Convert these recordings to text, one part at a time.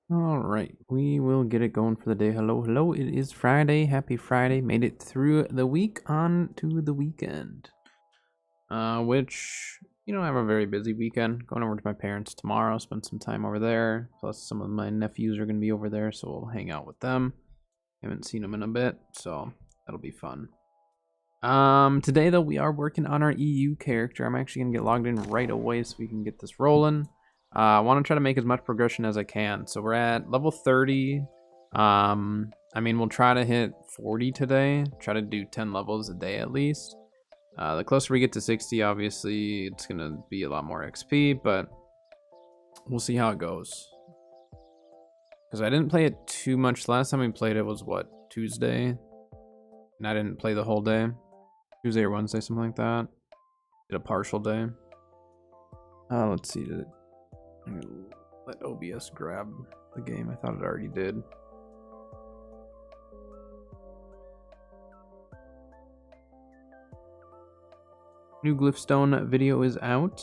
All right, we will get it going for the day. Hello, hello. It is Friday. Happy Friday. Made it through the week on to the weekend. Which, I have a very busy weekend. Going over to my parents tomorrow, spend some time over there. Plus, some of my nephews are going to be over there, so we'll hang out with them. Haven't seen them in a bit, so that'll be fun. Today though, we are working on our EU character. I'm actually gonna get logged in right away so we can get this rolling. I want to try to make as much progression as I can. So we're at level 30. We'll try to hit 40 today. Try to do 10 levels a day at least. The closer we get to 60, obviously, it's gonna be a lot more XP, but we'll see how it goes. Because I didn't play it too much. Last time we played it was, what, Tuesday? And I didn't play the whole day. Tuesday or Wednesday, something like that. Did a partial day. Let's see. I'm gonna let OBS grab the game. I thought it already did. New Glyphstone video is out.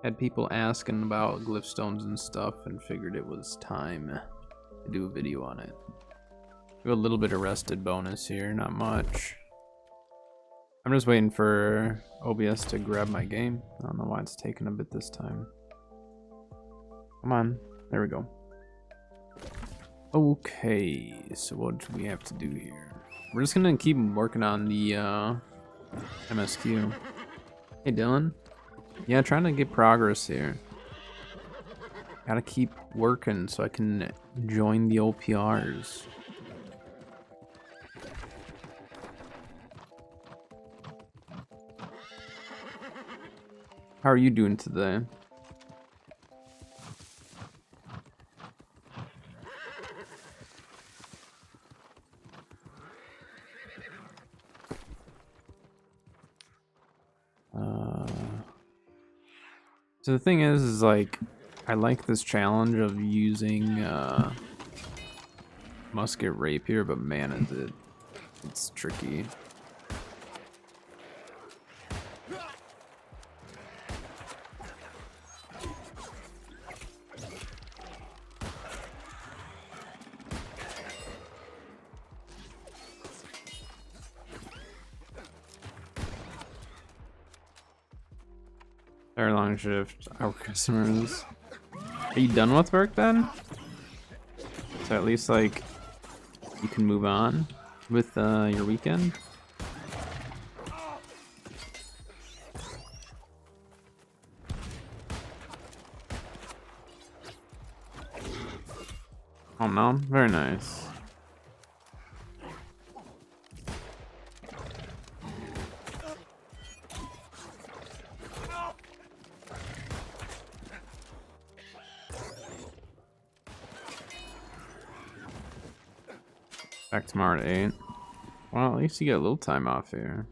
Had people asking about Glyphstones and stuff and figured it was time to do a video on it. We have a little bit of rested bonus here, not much. I'm just waiting for OBS to grab my game. I don't know why it's taking a bit this time. Come on, there we go. Okay, so what do we have to do here? We're just gonna keep working on the MSQ. Hey Dylan. Yeah, trying to get progress here. Gotta keep working so I can join the OPRs. How are you doing today? So the thing is like, I like this challenge of using musket rapier, but man, it's tricky. Very long shift. Our customers. Are you done with work then? So at least like you can move on with your weekend. Oh no, very nice. Back tomorrow at 8. Well, at least you get a little time off here.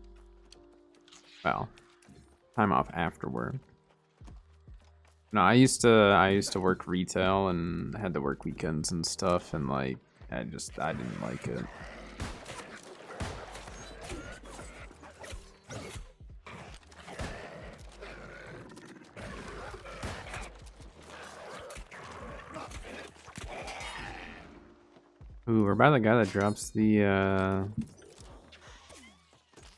Well, time off after work. No, I used to work retail and had to work weekends and stuff, and like I didn't like it. Ooh, we're by the guy that drops the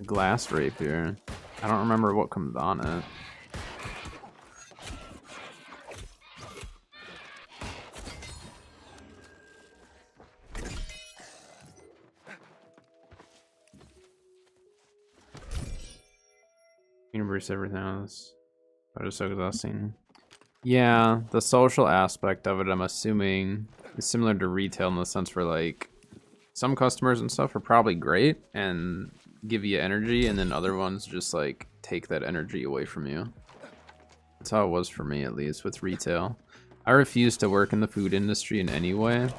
glass rapier. I don't remember what comes on it. Universe, everything else. But it's so exhausting. Yeah, the social aspect of it, I'm assuming, is similar to retail in the sense where like some customers and stuff are probably great and give you energy, and then other ones just like take that energy away from you. That's how it was for me, at least with retail. I refused to work in the food industry in any way,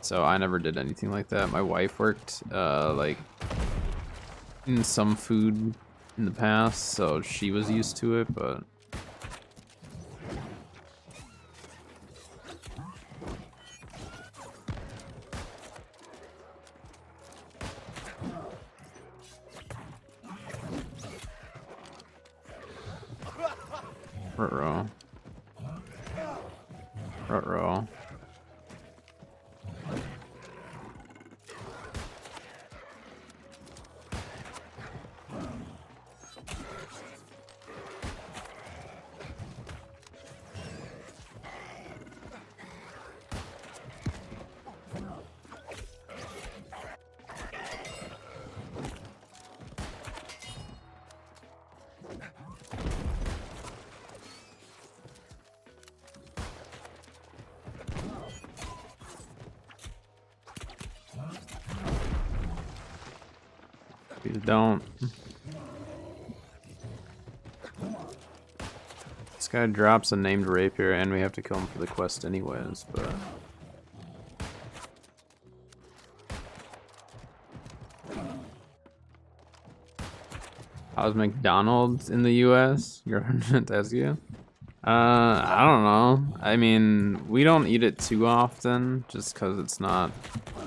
so I never did anything like that. My wife worked like in some food in the past, so she was used to it, but Ruh-roh. Ruh-roh. Please don't. This guy drops a named rapier and we have to kill him for the quest anyways, but... How's McDonald's in the US? Government asks you. I don't know. I mean, we don't eat it too often just because it's not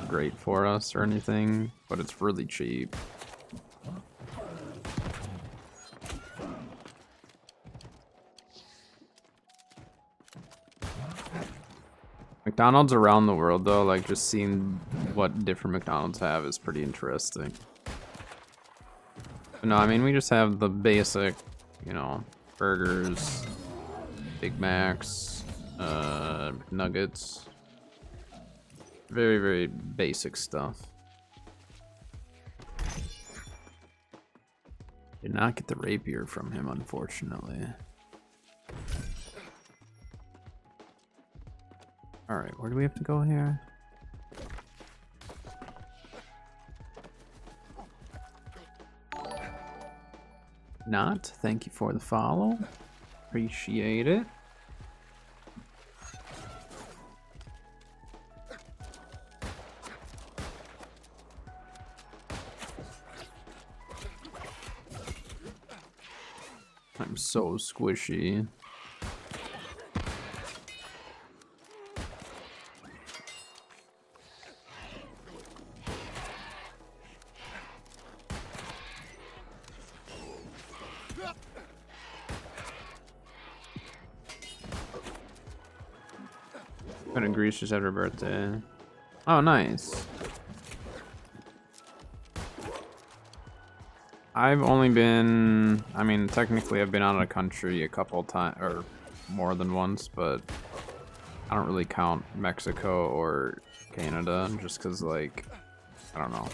great for us or anything, but it's really cheap. McDonald's around the world though, like just seeing what different McDonald's have is pretty interesting. But no, I mean, we just have the basic, you know, burgers, Big Macs, nuggets. Very, very basic stuff. Did not get the rapier from him, unfortunately. Alright, where do we have to go here? Not. Thank you for the follow. Appreciate it. I'm so squishy. Went to Greece just had her birthday. Oh, nice. I've only been, I mean, technically I've been out of the country a couple times, or more than once, but I don't really count Mexico or Canada, just because, like, I don't know.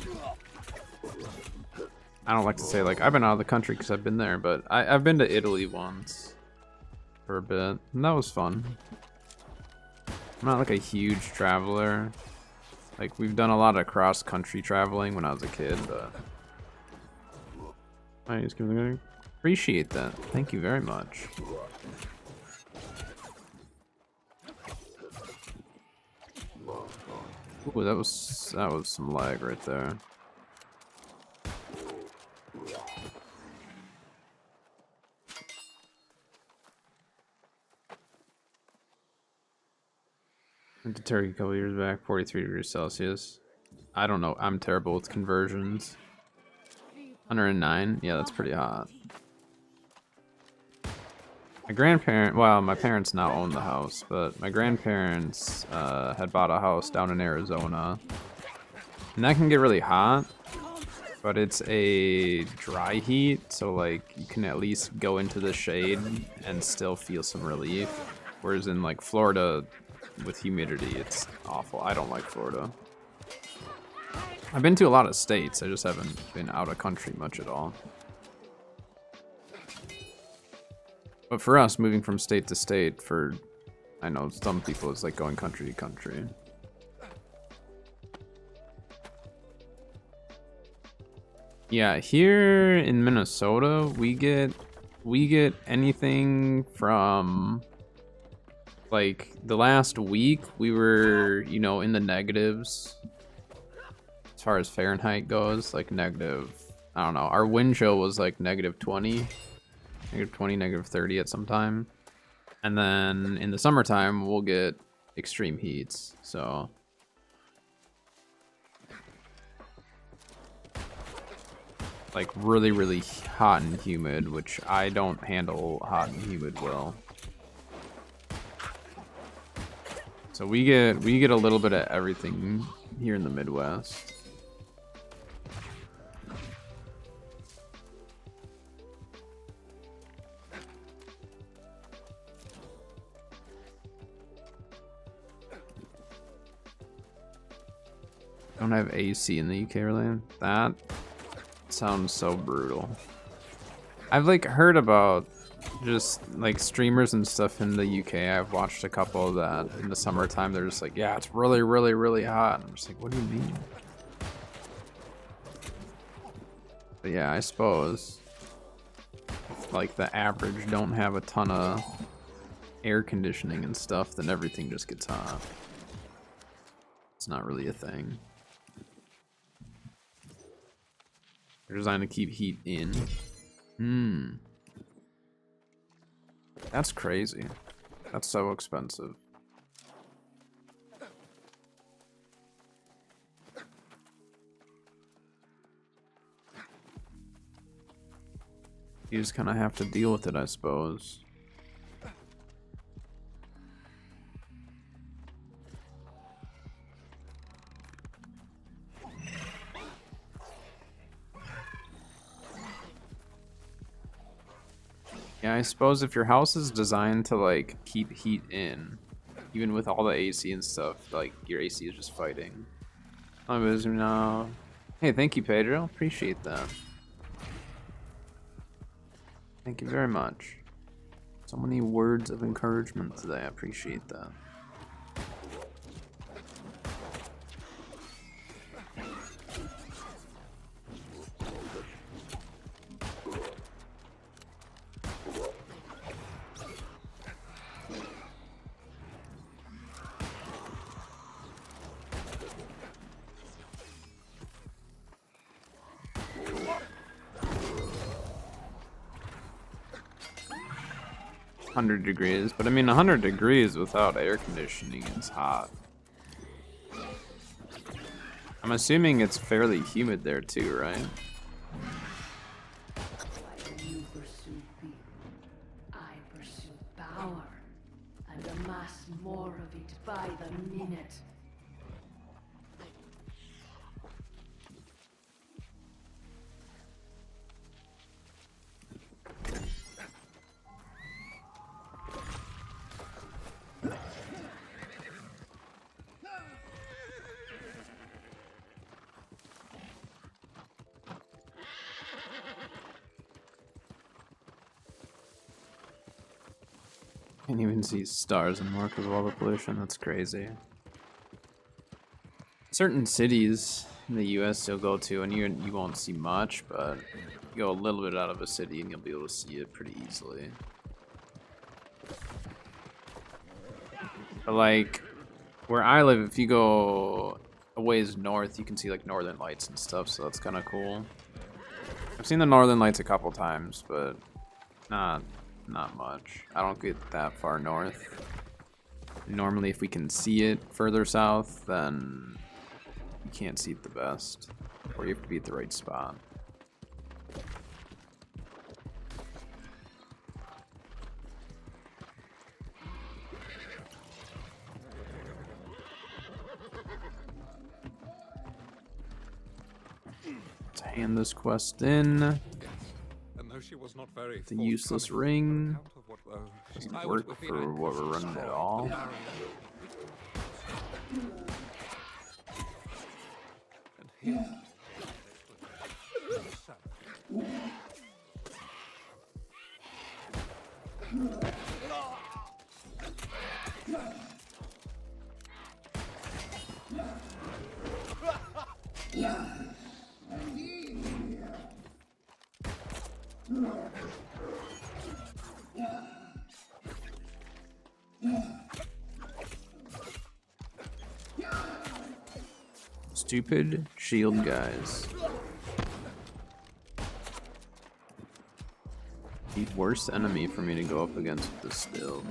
I don't like to say, like, I've been out of the country because I've been there, but I've been to Italy once for a bit, and that was fun. I'm not like a huge traveler. Like, we've done a lot of cross-country traveling when I was a kid, but... I just appreciate that. Thank you very much. Ooh, that was some lag right there. Went to Turkey a couple years back, 43 degrees Celsius. I don't know, I'm terrible with conversions. 109, yeah, that's pretty hot. My grandparent, well, my parents now own the house, but my grandparents had bought a house down in Arizona. And that can get really hot, but it's a dry heat, so like you can at least go into the shade and still feel some relief. Whereas in like Florida, with humidity, it's awful. I don't like Florida. I've been to a lot of states, I just haven't been out of country much at all. But for us, moving from state to state, for, I know some people, it's like going country to country. Yeah, here in Minnesota, we get anything from, like, the last week, we were, you know, in the negatives. As far as Fahrenheit goes, like negative, I don't know, our wind chill was like negative 20, negative 30 at some time. And then in the summertime, we'll get extreme heats, so. Like really, really hot and humid, which I don't handle hot and humid well. So we get a little bit of everything here in the Midwest. Don't have AC in the UK, really? That sounds so brutal. I've like heard about just like streamers and stuff in the UK. I've watched a couple that in the summertime they're just like, yeah, it's really, really, really hot. And I'm just like, what do you mean? But yeah, I suppose if, like, the average don't have a ton of air conditioning and stuff, then everything just gets hot. It's not really a thing. They're designed to keep heat in. That's crazy. That's so expensive. You just kind of have to deal with it, I suppose. Yeah, I suppose if your house is designed to, like, keep heat in, even with all the AC and stuff, like, your AC is just fighting. I'm busy now. Hey, thank you, Pedro. Appreciate that. Thank you very much. So many words of encouragement today. I appreciate that. Degrees, but I mean 100 degrees without air conditioning is hot. I'm assuming it's fairly humid there too, right? You pursue people, I pursue power, and amass more of it by the minute. Can't even see stars anymore because of all the pollution. That's crazy. Certain cities in the US you'll go to and you won't see much, but you go a little bit out of a city and you'll be able to see it pretty easily. But like where I live, if you go a ways north, you can see like northern lights and stuff, so that's kind of cool. I've seen the northern lights a couple times, but not much. I don't get that far north. Normally if we can see it further south, then you can't see it the best, or you have to be at the right spot. Let's hand this quest in. She was not very the useless ring doesn't work for what we're running at all. Stupid shield guys. The worst enemy for me to go up against with this build.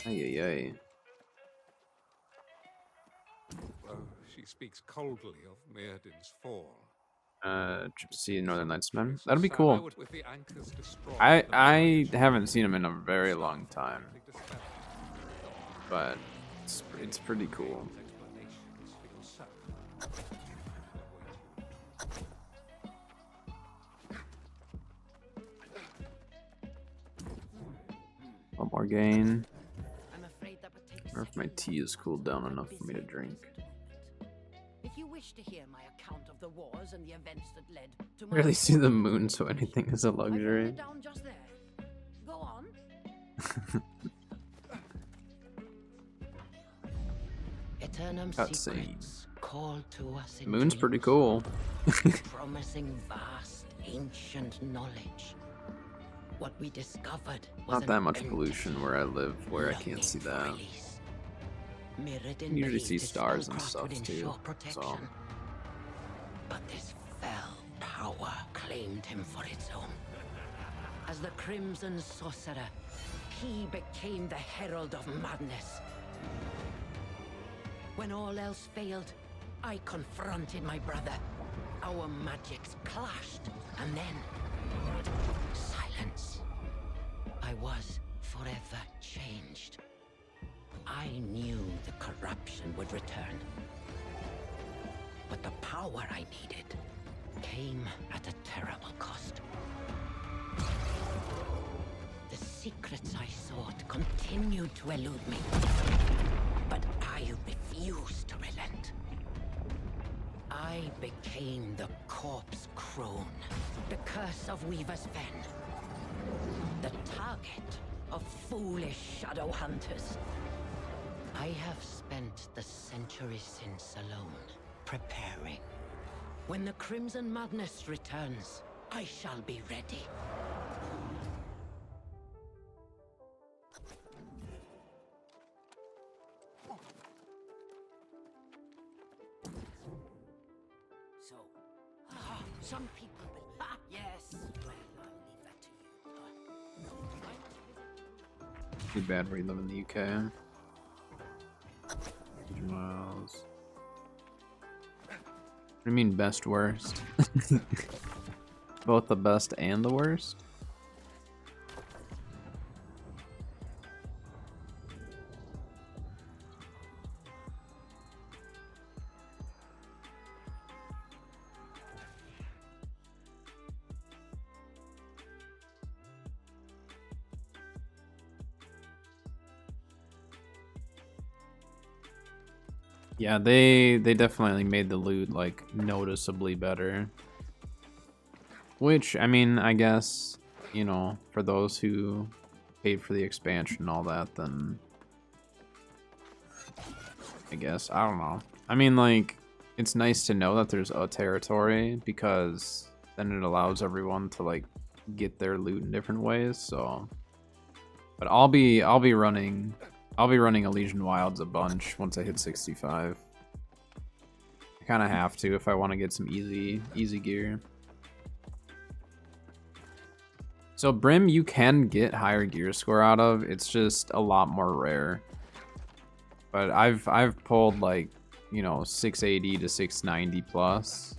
Ay ay ay. She speaks coldly of Mirrodin's fall. Trip to see Northern Lights, man. That'd be cool. I haven't seen him in a very long time, but it's pretty cool. One more gain. Or if my tea is cooled down enough for me to drink. If you wish to hear my account of the wars and the events that led to my Rarely see the moon, so anything is a luxury. down just there. Go on. Cutscene. called to us in Moon's pretty dreams, cool. promising vast, ancient knowledge. What we discovered was Not that an much entity pollution where I live, where I can't longing see for that. release. Mirrodin You usually believed see his stars and spellcraft stuff would too, ensure so. protection. But this fell power claimed him for its own. As the Crimson Sorcerer, he became the herald of madness. When all else failed, I confronted my brother. Our magics clashed, and then silence. I was forever changed. I knew the corruption would return. But the power I needed came at a terrible cost. The secrets I sought continued to elude me. But I refused to relent. I became the Corpse Crone, the curse of Weaver's Fen. The target of foolish shadow hunters. I have spent the century since alone, preparing. When the Crimson Madness returns, I shall be ready. So, some people will... yes, well, I'll leave that to you. Too bad we live in the UK. Miles. What do you mean best worst? Both the best and the worst? Yeah, they definitely made the loot like noticeably better. Which, I mean, I guess, you know, for those who paid for the expansion and all that, then I guess, I don't know. I mean, like, it's nice to know that there's a territory because then it allows everyone to like get their loot in different ways, so. But I'll be running Elysian Wilds a bunch once I hit 65. I kind of have to if I want to get some easy gear. So Brim you can get higher gear score out of. It's just a lot more rare. But I've pulled like, you know, 680 to 690 plus.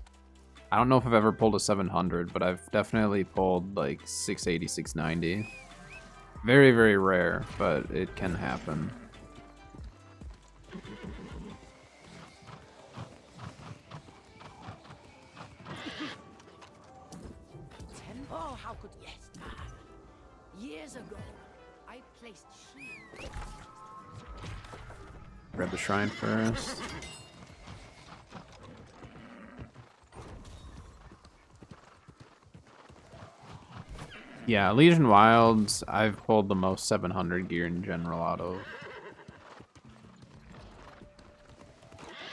I don't know if I've ever pulled a 700, but I've definitely pulled like 680, 690. Very, very rare, but it can happen. Oh, how could... yes. Years ago, I placed shields. Grab the shrine first. Yeah, Elysian Wilds, I've pulled the most 700 gear in general out of.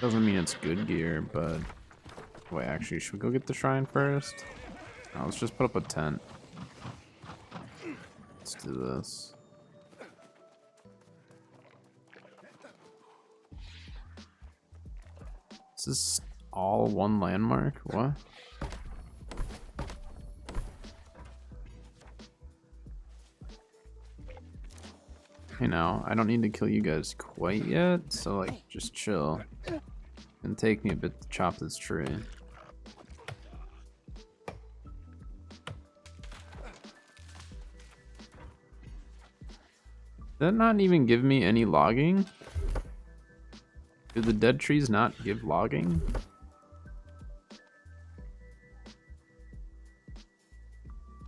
Doesn't mean it's good gear, but... Wait, actually, should we go get the shrine first? No, let's just put up a tent. Let's do this. Is this all one landmark? What? Hey now, I don't need to kill you guys quite yet, so like, just chill. And take me a bit to chop this tree. Did that not even give me any logging? Do the dead trees not give logging?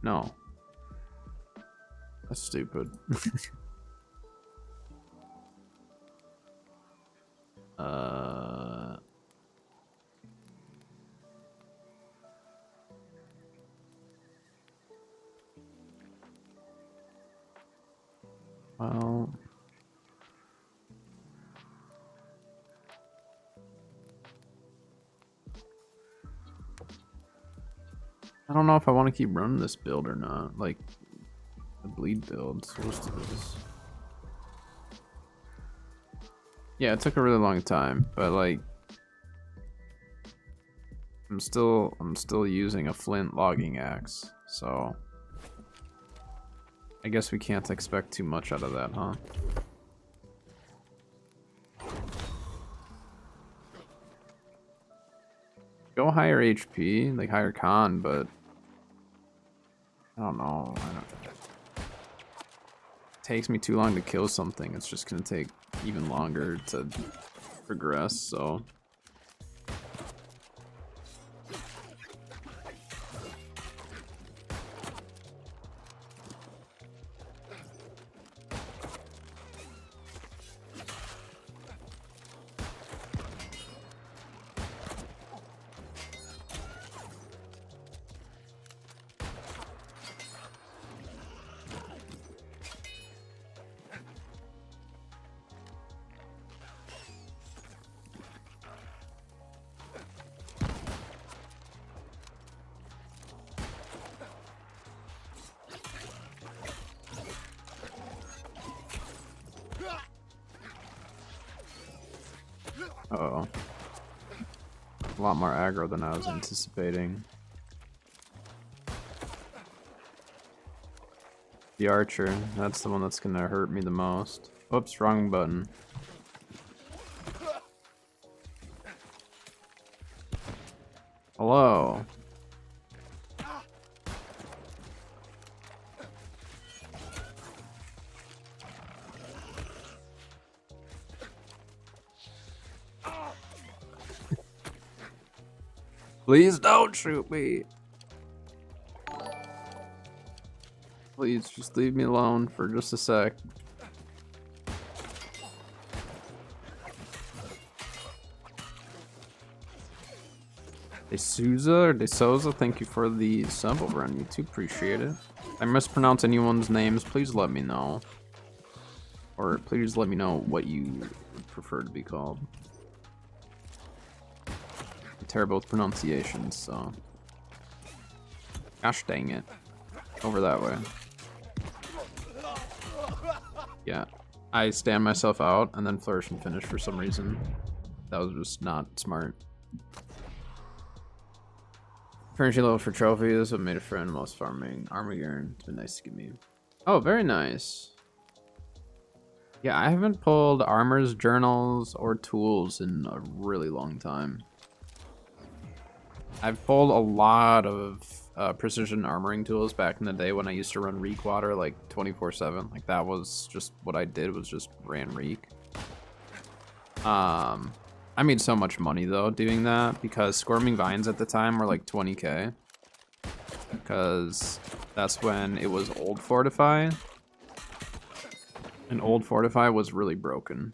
No. That's stupid. Well... I don't know if I want to keep running this build or not. Like, the bleed build. So what's this? Yeah, it took a really long time, but like, I'm still using a flint logging axe, so I guess we can't expect too much out of that, huh? Go higher HP, like higher con, but I don't know. It takes me too long to kill something. It's just gonna take even longer to progress, so. Uh-oh. A lot more aggro than I was anticipating. The archer, that's the one that's gonna hurt me the most. Oops, wrong button. Hello. Please don't shoot me. Please just leave me alone for just a sec. De Souza, thank you for the sub over on YouTube. Appreciate it. If I mispronounce anyone's names, please let me know. Or please let me know what you would prefer to be called. I'm terrible with pronunciations, so. Gosh dang it. Over that way. Yeah. I stand myself out and then flourish and finish for some reason. That was just not smart. Currency level for trophies. What made a friend most farming. Armor yarn. It's been nice to give me. Oh, very nice. Yeah, I haven't pulled armors, journals, or tools in a really long time. I've pulled a lot of precision armoring tools back in the day when I used to run Reek Water like 24/7. Like that was just what I did, was just ran Reek. I made so much money though doing that because Squirming Vines at the time were like 20k. Because that's when it was Old Fortify. And Old Fortify was really broken.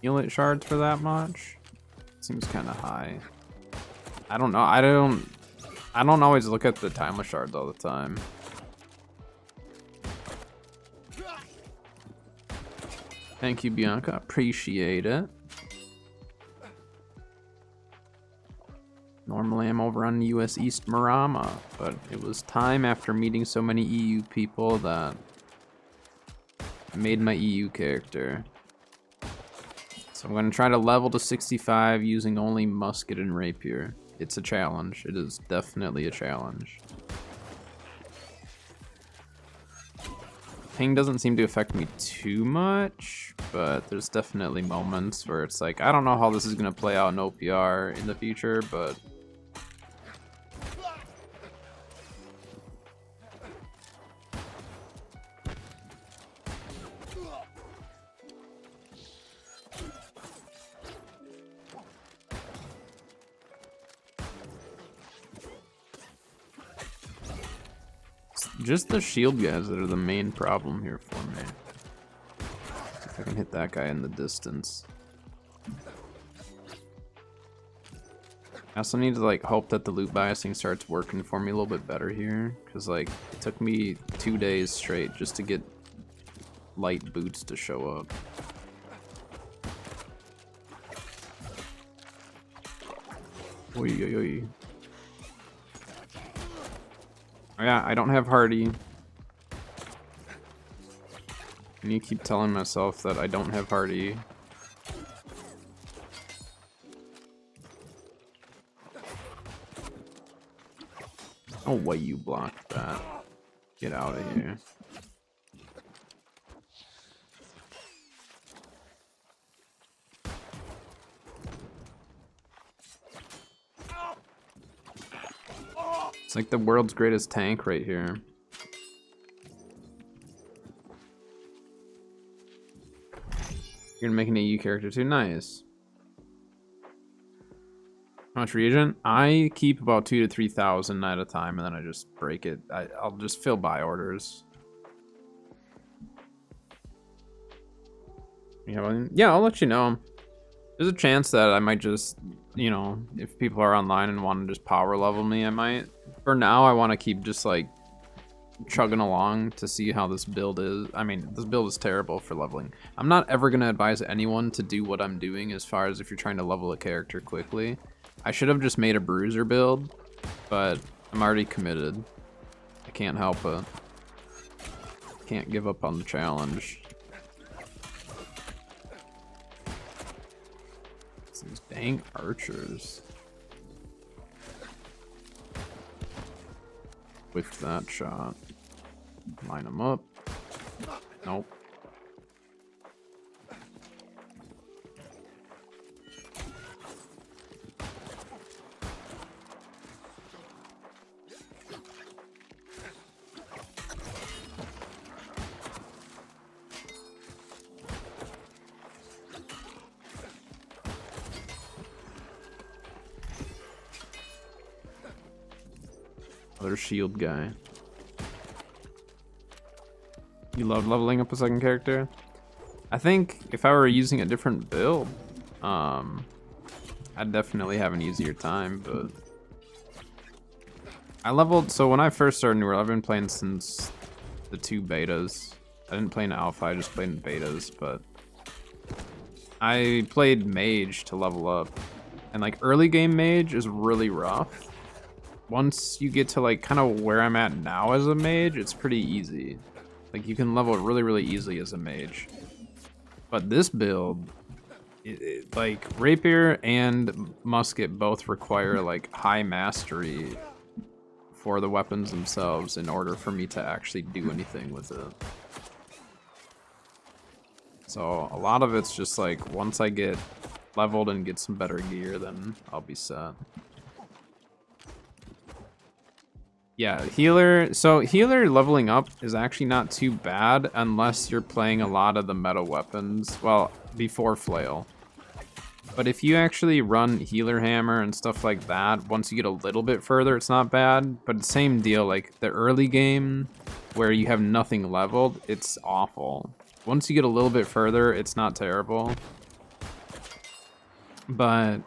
Healet shards for that much? Seems kind of high. I don't know. I don't always look at the timeless shards all the time. Thank you, Bianca. Appreciate it. Normally I'm over on US East Marama, but it was time after meeting so many EU people that I made my EU character. So I'm gonna try to level to 65 using only musket and rapier. It's a challenge. It is definitely a challenge. Ping doesn't seem to affect me too much, but there's definitely moments where it's like, I don't know how this is gonna play out in OPR in the future, but just the shield guys that are the main problem here for me. See if I can hit that guy in the distance. I also need to like hope that the loot biasing starts working for me a little bit better here, because like it took me 2 days straight just to get light boots to show up. Oi, oi, oi. Oh, yeah, I don't have Hardy. And you keep telling myself that I don't have Hardy. Oh, why you blocked that? Get out of here. It's like the world's greatest tank right here. You're gonna make an EU character too? Nice. How much reagent? I keep about 2,000 to 3,000 at a time, and then I just break it. I'll just fill buy orders. Yeah, I'll let you know. There's a chance that I might just, you know, if people are online and want to just power level me, I might. For now, I want to keep just like chugging along to see how this build is. I mean, this build is terrible for leveling. I'm not ever going to advise anyone to do what I'm doing as far as if you're trying to level a character quickly. I should have just made a bruiser build, but I'm already committed. I can't help it. Can't give up on the challenge. These dang archers. Whiffed that shot. Line them up. Nope. Other shield guy. You love leveling up a second character? I think if I were using a different build, I'd definitely have an easier time, but I leveled, so when I first started New World, I've been playing since the 2 betas. I didn't play in alpha, I just played in betas, but I played mage to level up. And like early game mage is really rough. Once you get to like kind of where I'm at now as a mage, it's pretty easy. Like you can level really, really easily as a mage. But this build, like rapier and musket both require like high mastery for the weapons themselves in order for me to actually do anything with it. So a lot of it's just like once I get leveled and get some better gear, then I'll be set. Yeah, healer. So healer leveling up is actually not too bad unless you're playing a lot of the meta weapons. Well, before flail. But if you actually run healer hammer and stuff like that, once you get a little bit further, it's not bad. But the same deal, like the early game where you have nothing leveled, it's awful. Once you get a little bit further, it's not terrible. But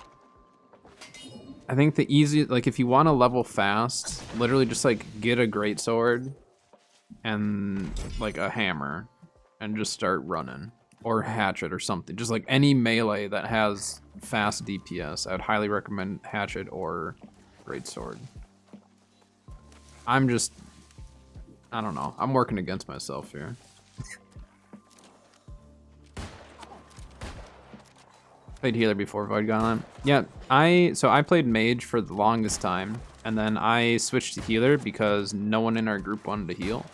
I think the easiest, like if you want to level fast, literally just like get a greatsword and like a hammer and just start running, or hatchet or something. Just like any melee that has fast DPS, I'd highly recommend hatchet or greatsword. I don't know. I'm working against myself here. Played healer before Void Gauntlet. Yeah, I played mage for the longest time, and then I switched to healer because no one in our group wanted to heal,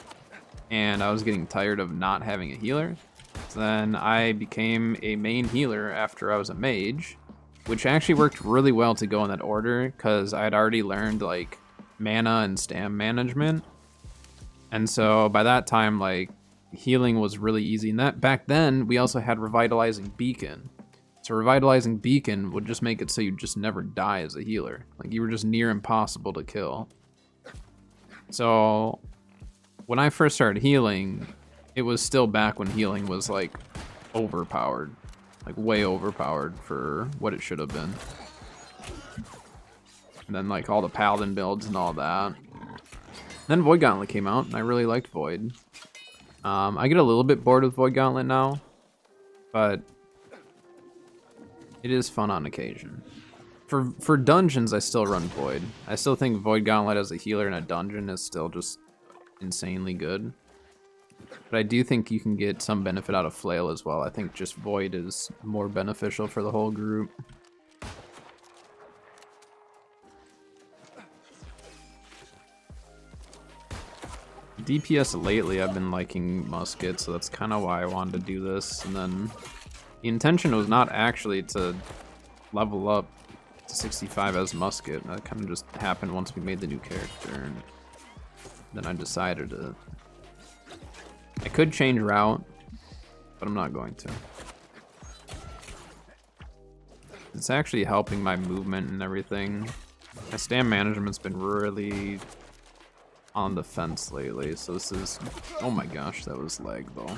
and I was getting tired of not having a healer. So then I became a main healer after I was a mage, which actually worked really well to go in that order because I had already learned like mana and stam management, and so by that time like healing was really easy. And that back then we also had revitalizing beacon. So revitalizing beacon would just make it so you just never die as a healer. Like you were just near impossible to kill. So when I first started healing, it was still back when healing was like overpowered. Like way overpowered for what it should have been. And then like all the paladin builds and all that. Then Void Gauntlet came out and I really liked Void. I get a little bit bored with Void Gauntlet now, but it is fun on occasion. For dungeons, I still run Void. I still think Void Gauntlet as a healer in a dungeon is still just insanely good. But I do think you can get some benefit out of Flail as well. I think just Void is more beneficial for the whole group. DPS lately, I've been liking Musket, so that's kind of why I wanted to do this. And then the intention was not actually to level up to 65 as Musket. That kind of just happened once we made the new character, and then I decided to. I could change route, but I'm not going to. It's actually helping my movement and everything. My stam management's been really on the fence lately, so this is. Oh my gosh, that was lag though.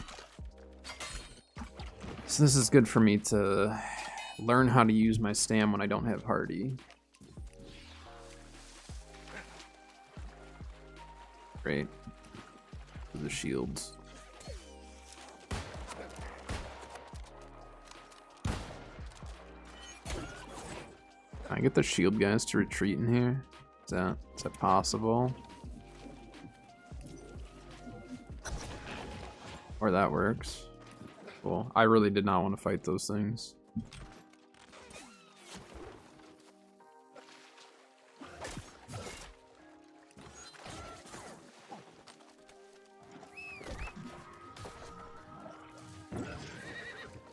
So this is good for me to learn how to use my stam when I don't have hardy. Great. The shields. Can I get the shield guys to retreat in here? Is that possible? Or that works. Cool. I really did not want to fight those things.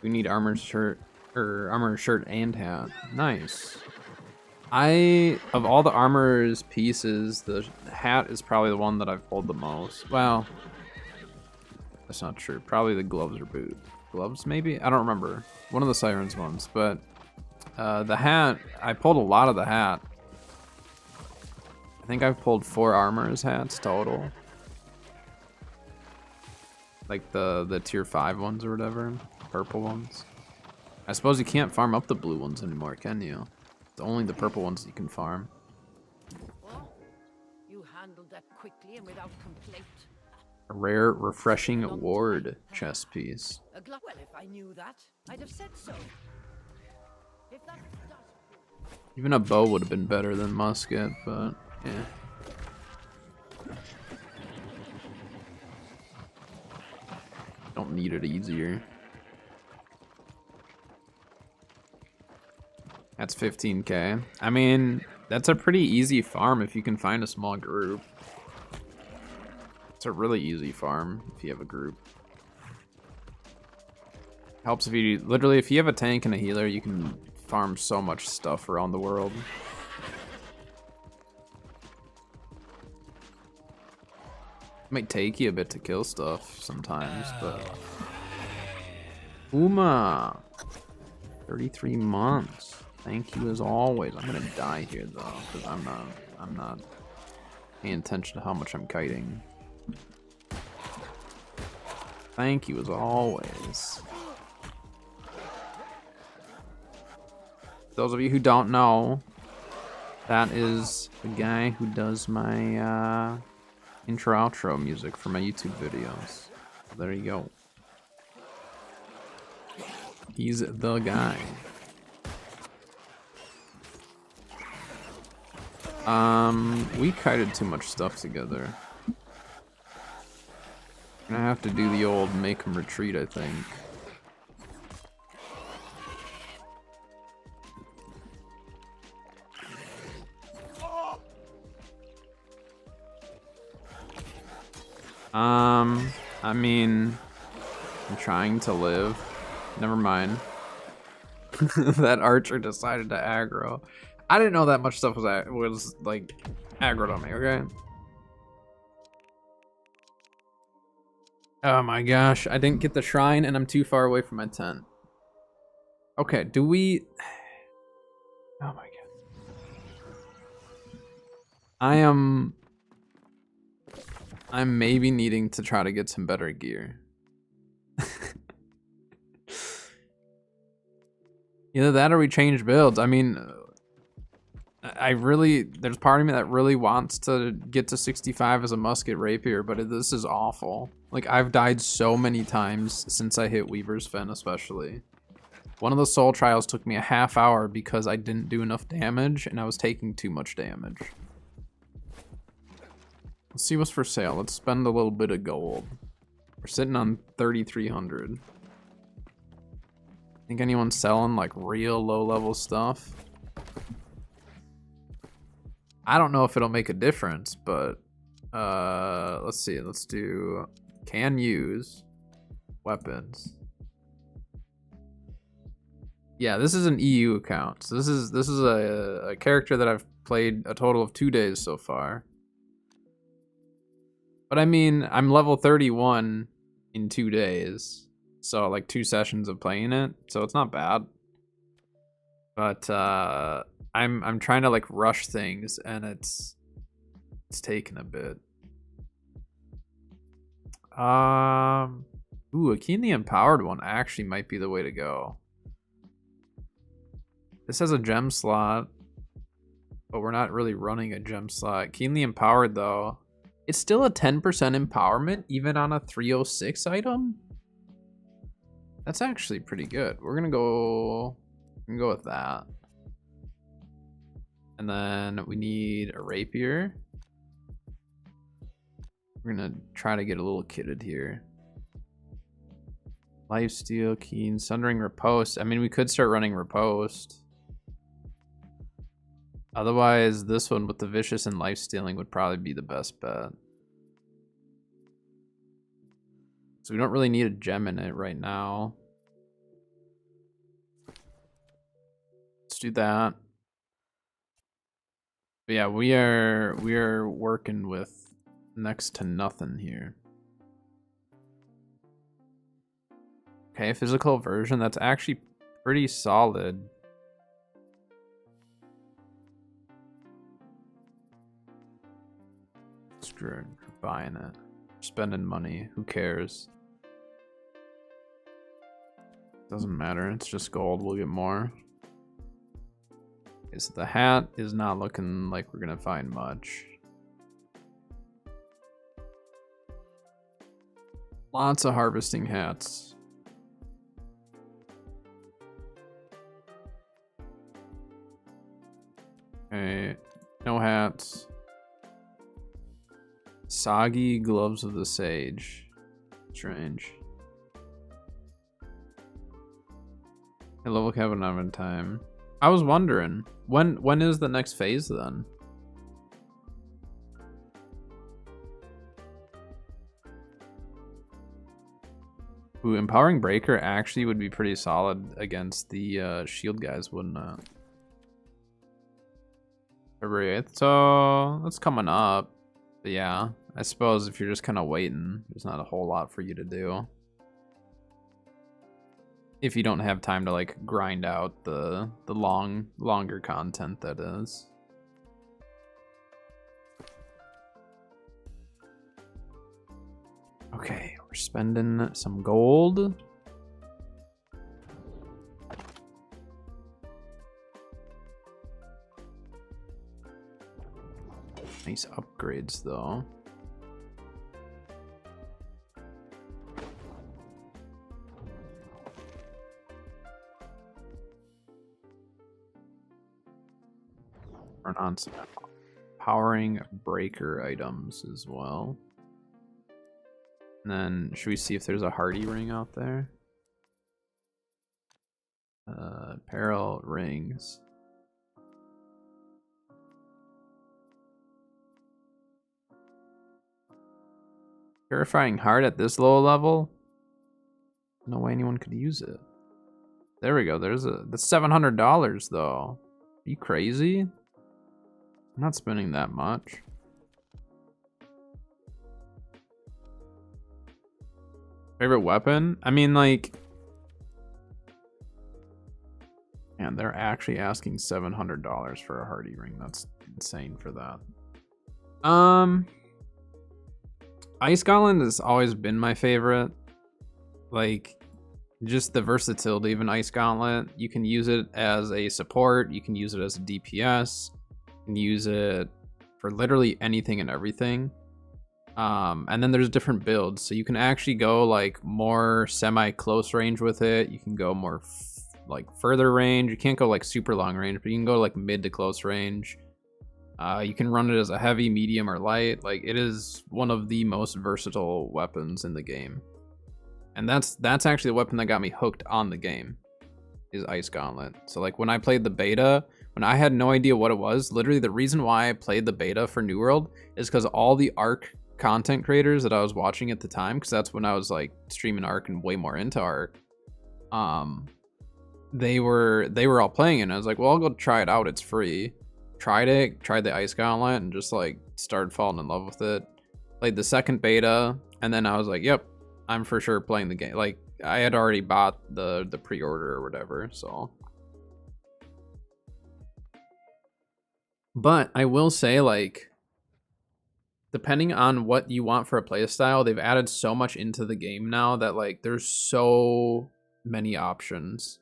We need armor shirt and hat. Nice. Of all the armor's pieces, the hat is probably the one that I've pulled the most. Well, that's not true. Probably the gloves or boot. Gloves, maybe? I don't remember. One of the Sirens ones, but the hat, I pulled a lot of the hat. I think I've pulled 4 armor's hats total. Like the tier 5 ones or whatever. Purple ones. I suppose you can't farm up the blue ones anymore, can you? It's only the purple ones you can farm. Well, you handled that quickly and without complaint. A rare, refreshing award chess piece. Well, if I knew that, I'd have said so. If that does... Even a bow would have been better than musket, but yeah. Don't need it easier. That's 15k. I mean, that's a pretty easy farm if you can find a small group. It's a really easy farm if you have a group. Helps if you literally, if you have a tank and a healer, you can farm so much stuff around the world. Might take you a bit to kill stuff sometimes, but Uma, 33 months. Thank you as always. I'm gonna die here though, because I'm not paying attention to how much I'm kiting. Thank you as always. Those of you who don't know, that is the guy who does my intro outro music for my YouTube videos. There you go. He's the guy. We kited too much stuff together. I have to do the old make him retreat, I think. I mean, I'm trying to live. Never mind. That archer decided to aggro. I didn't know that much stuff was like aggroed on me, okay? Oh my gosh, I didn't get the shrine and I'm too far away from my tent. Okay, do we... Oh my god. I'm maybe needing to try to get some better gear. Either that or we change builds. I mean, there's part of me that really wants to get to 65 as a musket rapier, but this is awful. Like, I've died so many times since I hit Weaver's Fen, especially. One of the soul trials took me a half hour because I didn't do enough damage and I was taking too much damage. Let's see what's for sale. Let's spend a little bit of gold. We're sitting on 3,300. Think anyone's selling like real low level stuff? I don't know if it'll make a difference, but let's see. Let's do can use weapons. Yeah, this is an EU account. So this is a character that I've played a total of 2 days so far. But I mean, I'm level 31 in 2 days. So like 2 sessions of playing it. So it's not bad. But I'm trying to like rush things and it's taking a bit. Ooh, a keenly empowered one actually might be the way to go. This has a gem slot, but we're not really running a gem slot. Keenly empowered though, it's still a 10% empowerment even on a 306 item. That's actually pretty good. We're gonna go with that. And then we need a rapier. We're gonna try to get a little kitted here. Lifesteal, keen, sundering, riposte. I mean, we could start running riposte. Otherwise, this one with the vicious and lifestealing would probably be the best bet. So we don't really need a gem in it right now. Let's do that. But yeah, we are working with next to nothing here. Okay, physical version, that's actually pretty solid. Screw buying it. Spending money. Who cares? Doesn't matter. It's just gold. We'll get more. Okay, so the hat is not looking like we're gonna find much. Lots of harvesting hats. Okay, no hats. Soggy gloves of the sage. Strange. Hey, level cap and I'm in time. I was wondering, when is the next phase then? Ooh, empowering breaker actually would be pretty solid against the shield guys, wouldn't it? February 8th, so that's coming up. But yeah, I suppose if you're just kind of waiting, there's not a whole lot for you to do. If you don't have time to like grind out the longer content that is. Okay, we're spending some gold. Nice upgrades though. Turn on some powering breaker items as well. And then should we see if there's a hardy ring out there? Apparel rings. Purifying heart at this low level? No way anyone could use it. There we go. That's $700 though. Are you crazy? I'm not spending that much. Favorite weapon? I mean, like, man, they're actually asking $700 for a hardy ring. That's insane for that. Ice Gauntlet has always been my favorite. Like, just the versatility of an Ice Gauntlet. You can use it as a support. You can use it as a DPS. can use it for literally anything and everything. And then there's different builds, so you can actually go like more semi-close range with it. You can go more like further range. You can't go like super long range, but you can go like mid to close range. You can run it as a heavy, medium, or light. Like, it is one of the most versatile weapons in the game. And that's actually the weapon that got me hooked on the game, is Ice Gauntlet. So like when I played the beta, when I had no idea what it was, literally the reason why I played the beta for New World is because all the Arc content creators that I was watching at the time, because that's when I was like streaming Arc and way more into Arc, they were all playing it, and I was like, well, I'll go try it out, it's free. Tried the Ice Gauntlet, and just like started falling in love with it. Played the second beta, and then I was like, yep, I'm for sure playing the game. Like, I had already bought the pre-order or whatever, so. But I will say, like, depending on what you want for a playstyle, they've added so much into the game now that like there's so many options.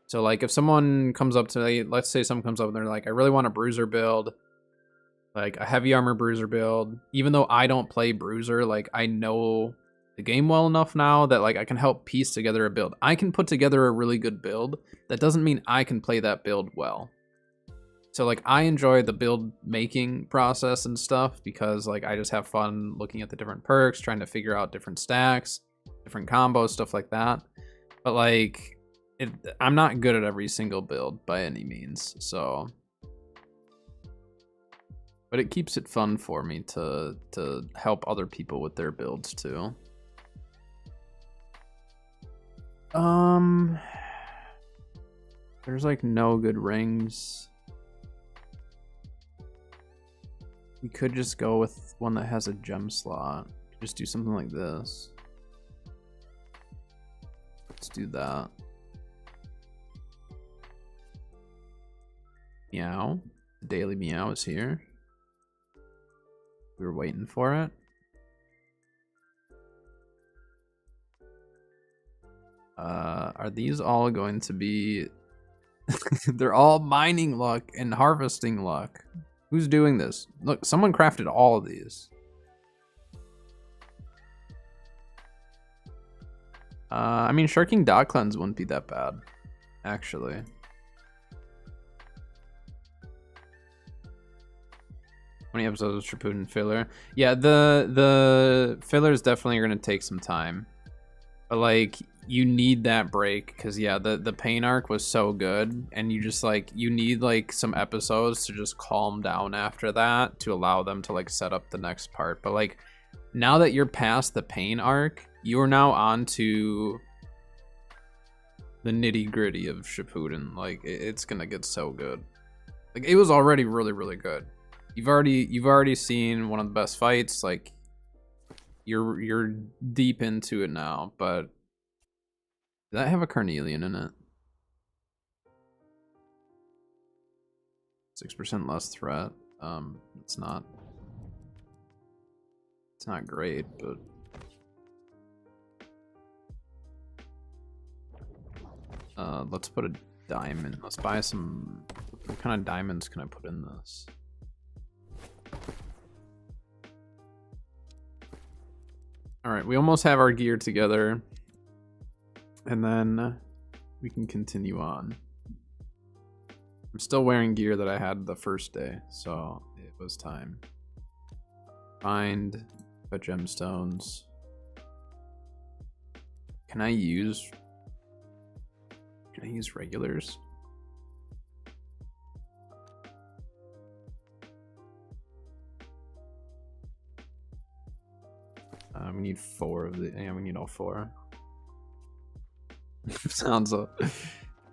So like if someone comes up to me, let's say someone comes up and they're like, I really want a bruiser build, like a heavy armor bruiser build. Even though I don't play bruiser, like I know the game well enough now that like I can help piece together a build. I can put together a really good build. That doesn't mean I can play that build well. So like I enjoy the build making process and stuff because like I just have fun looking at the different perks, trying to figure out different stacks, different combos, stuff like that. But like I'm not good at every single build by any means, so. But it keeps it fun for me to help other people with their builds too. There's like no good rings. We could just go with one that has a gem slot. Just do something like this. Let's do that. Meow. The daily meow is here. We were waiting for it. Are these all going to be... They're all mining luck and harvesting luck. Who's doing this? Look, someone crafted all of these. I mean, Sharking Dot Cleanse wouldn't be that bad, actually. How many episodes of Shippuden filler? Yeah, the fillers definitely are gonna take some time, but like you need that break because yeah, the pain arc was so good, and you just like you need like some episodes to just calm down after that to allow them to like set up the next part. But like now that you're past the pain arc, you are now on to the nitty gritty of Shippuden. Like it's gonna get so good. Like it was already really good. You've already seen one of the best fights. Like you're deep into it now. But does that have a carnelian in it? 6% less threat. It's not great, but let's put a diamond. Let's buy some. What kind of diamonds can I put in this? All right, we almost have our gear together, and then we can continue on. I'm still wearing gear that I had the first day, so it was time. Find the gemstones. Can I use regulars? We need 4 of the. Yeah, we need all 4.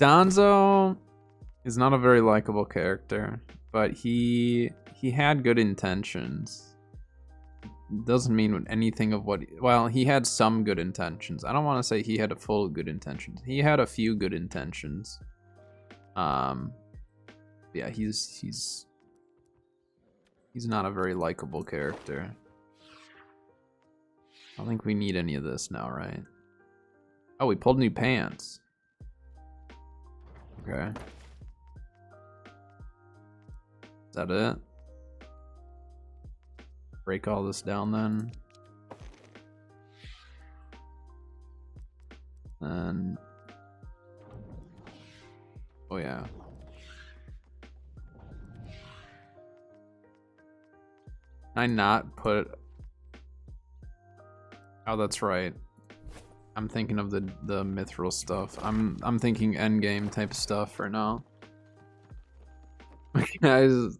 Danzo is not a very likable character, but he had good intentions. Doesn't mean anything of what. Well, he had some good intentions. I don't want to say he had a full good intentions. He had a few good intentions. Yeah, he's not a very likable character. I don't think we need any of this now, right? Oh, we pulled new pants. Okay. Is that it? Break all this down then. And oh yeah. Can I not put? Oh, that's right. I'm thinking of the mithril stuff. I'm thinking endgame type stuff for now. Guys,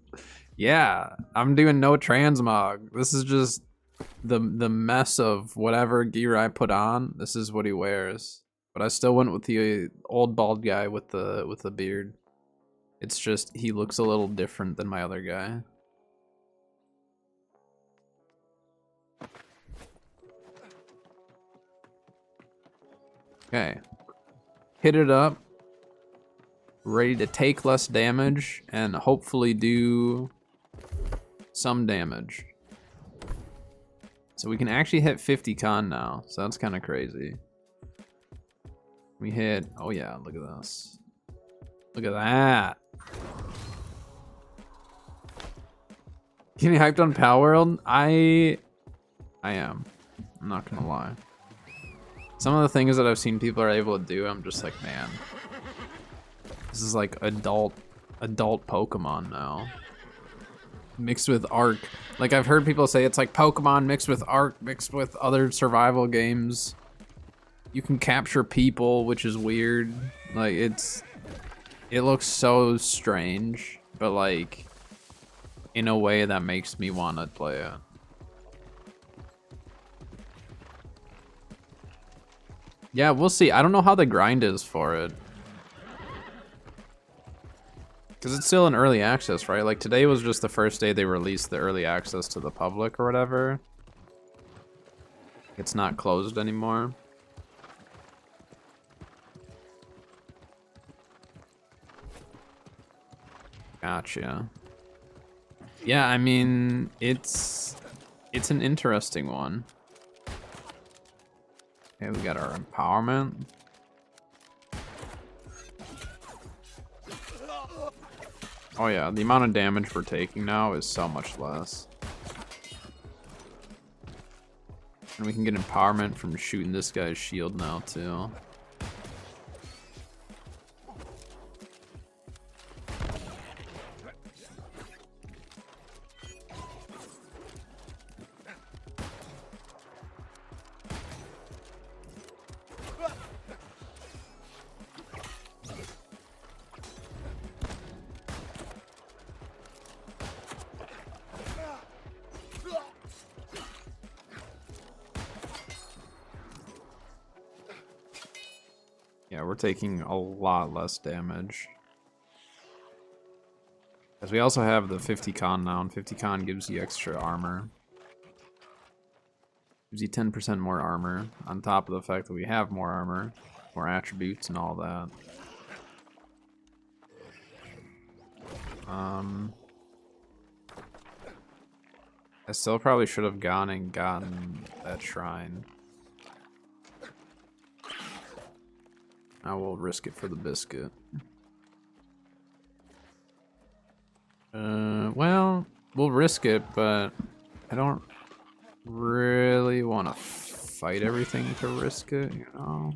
yeah, I'm doing no transmog. This is just the mess of whatever gear I put on. This is what he wears. But I still went with the old bald guy with the beard. It's just he looks a little different than my other guy. Okay. Hit it up. Ready to take less damage and hopefully do some damage. So we can actually hit 50 con now. So that's kind of crazy. We hit, oh yeah, look at this. Look at that. Getting hyped on Pal World? I am. I'm not gonna lie. Some of the things that I've seen people are able to do, I'm just like, man. This is like adult Pokemon now. Mixed with Ark. Like I've heard people say it's like Pokemon mixed with Ark, mixed with other survival games. You can capture people, which is weird. Like it looks so strange, but like in a way that makes me want to play it. Yeah, we'll see. I don't know how the grind is for it. Because it's still in early access, right? Like today was just the first day they released the early access to the public or whatever. It's not closed anymore. Gotcha. Yeah, I mean, it's an interesting one. Okay, we got our empowerment. Oh yeah, the amount of damage we're taking now is so much less. And we can get empowerment from shooting this guy's shield now too. Yeah, we're taking a lot less damage. As we also have the 50 con now, and 50 con gives you extra armor. Gives you 10% more armor, on top of the fact that we have more armor, more attributes and all that. I still probably should have gone and gotten that shrine. I will risk it for the biscuit. Well, we'll risk it, but I don't really want to fight everything to risk it, you know?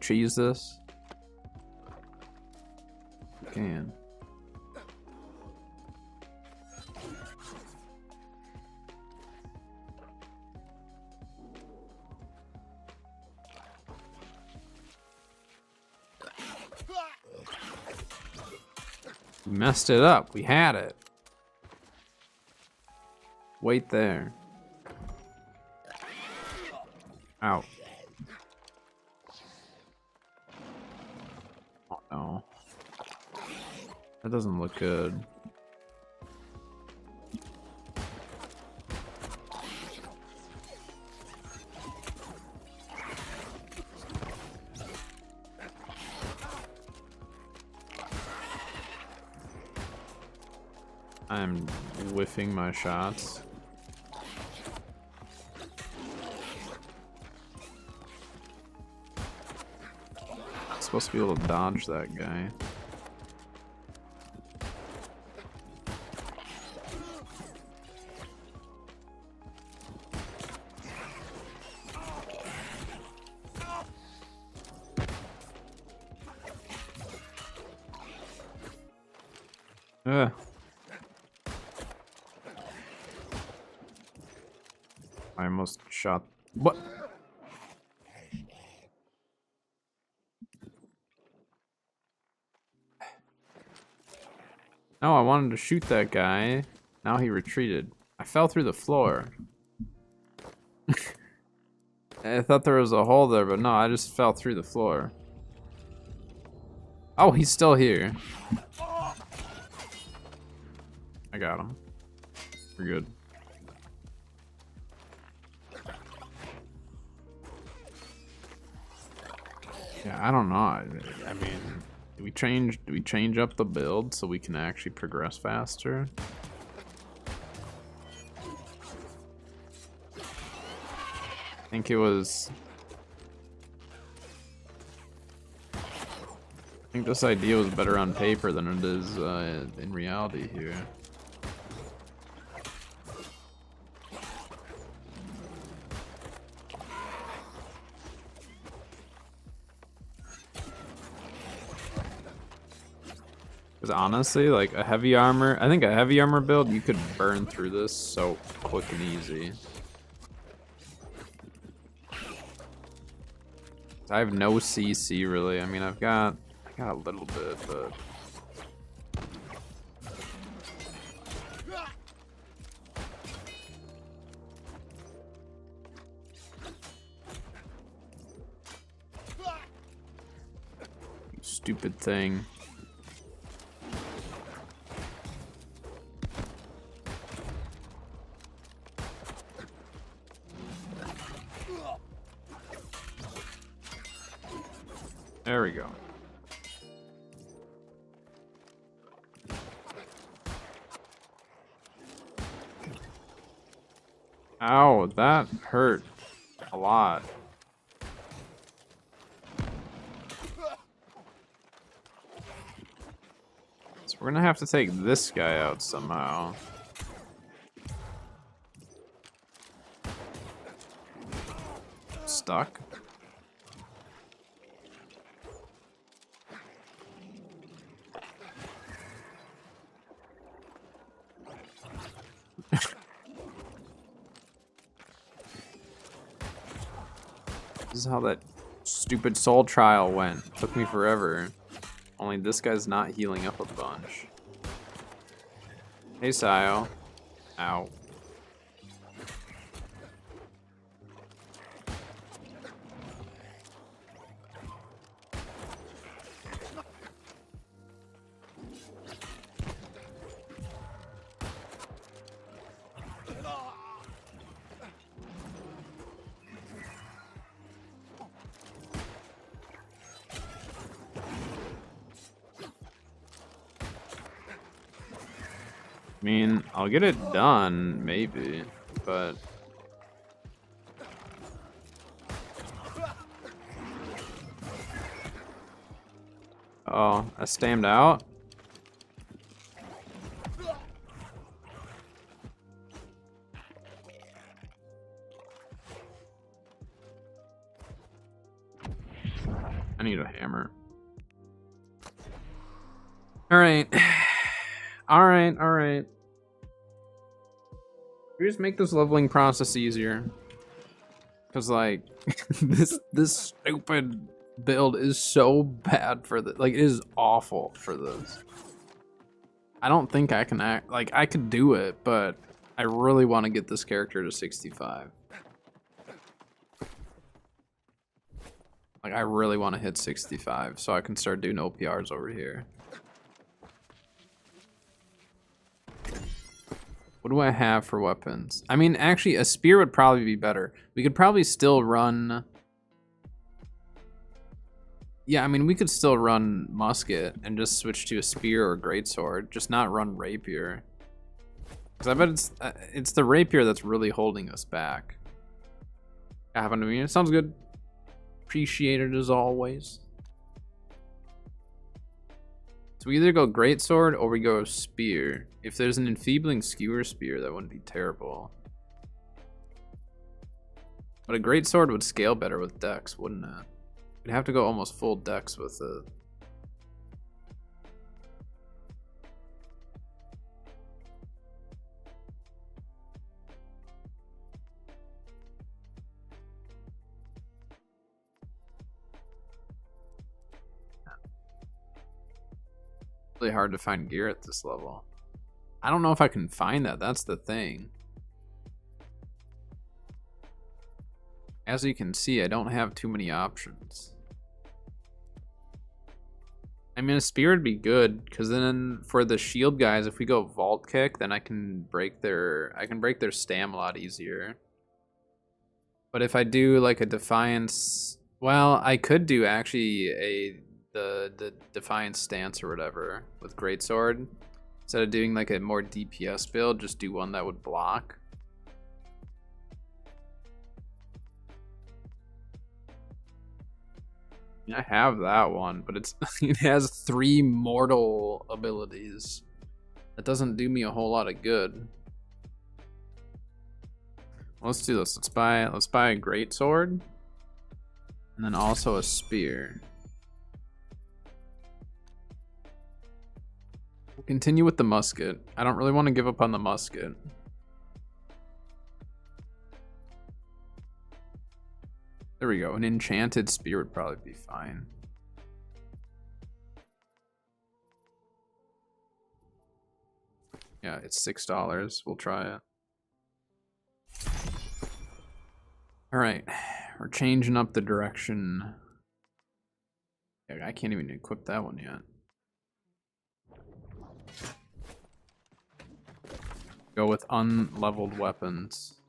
Cheese this? Can. We messed it up. We had it. Wait there. Ow. Oh. That doesn't look good. I'm whiffing my shots. I'm supposed to be able to dodge that guy. Ugh. I almost shot. What? No, I wanted to shoot that guy. Now he retreated. I fell through the floor. I thought there was a hole there, but no, I just fell through the floor. Oh, he's still here. I got him. We're good. Yeah, I don't know. I mean, do we change up the build so we can actually progress faster? I think it was. I think this idea was better on paper than it is in reality here. Because honestly, like a heavy armor, I think a heavy armor build, you could burn through this so quick and easy. I have no CC really. I mean, I got a little bit, but. You stupid thing. There we go. Ow, that hurt a lot. So we're gonna have to take this guy out somehow. Stuck? This is how that stupid soul trial went. Took me forever. Only this guy's not healing up a bunch. Hey, Sio. Ow. I mean, I'll get it done, maybe, but... Oh, I stammed out? I need a hammer. Alright. Alright. We just make this leveling process easier. Cause like this stupid build is so bad for the like it is awful for this. I don't think I can act like I could do it, but I really want to get this character to 65. Like I really want to hit 65 so I can start doing OPRs over here. What do I have for weapons? I mean, actually, a spear would probably be better. We could probably still run... Yeah, I mean, we could still run musket and just switch to a spear or greatsword. Just not run rapier. Because I bet it's the rapier that's really holding us back. Happened to me. It sounds good. Appreciate it as always. So we either go greatsword or we go spear. If there's an enfeebling skewer spear, that wouldn't be terrible. But a greatsword would scale better with dex, wouldn't it? We'd have to go almost full dex with it. Really hard to find gear at this level. I don't know if I can find that. That's the thing. As you can see, I don't have too many options. I mean, a spear would be good, because then for the shield guys, if we go vault kick, then I can break their stam a lot easier. But if I do like a defiance, well, I could do actually the defiance stance or whatever with greatsword. Instead of doing like a more DPS build, just do one that would block. I have that one, but it has 3 mortal abilities. That doesn't do me a whole lot of good. Let's do this. Let's buy a greatsword, and then also a spear. We'll continue with the musket. I don't really want to give up on the musket. There we go. An enchanted spear would probably be fine. Yeah, it's $6. We'll try it. All right, we're changing up the direction. Yeah, I can't even equip that one yet. Go with unleveled weapons.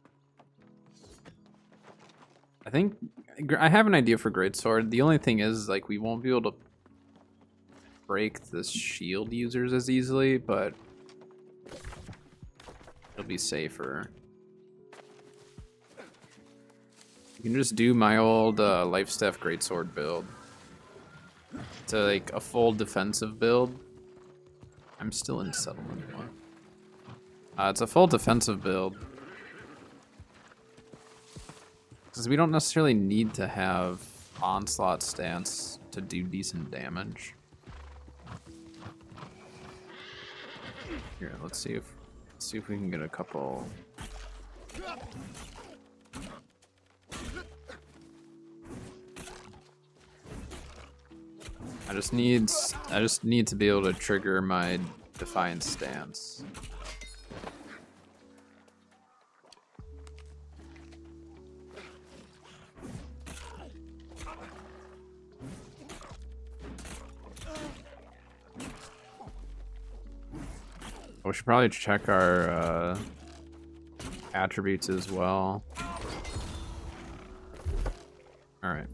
I think I have an idea for greatsword. The only thing is, like, we won't be able to break the shield users as easily, but it'll be safer. You can just do my old life staff greatsword build. It's like a full defensive build. I'm still in settlement one. It's a full defensive build. Because we don't necessarily need to have onslaught stance to do decent damage. Here, let's see if we can get a couple. I just need to be able to trigger my defiance stance. We should probably check our attributes as well. All right.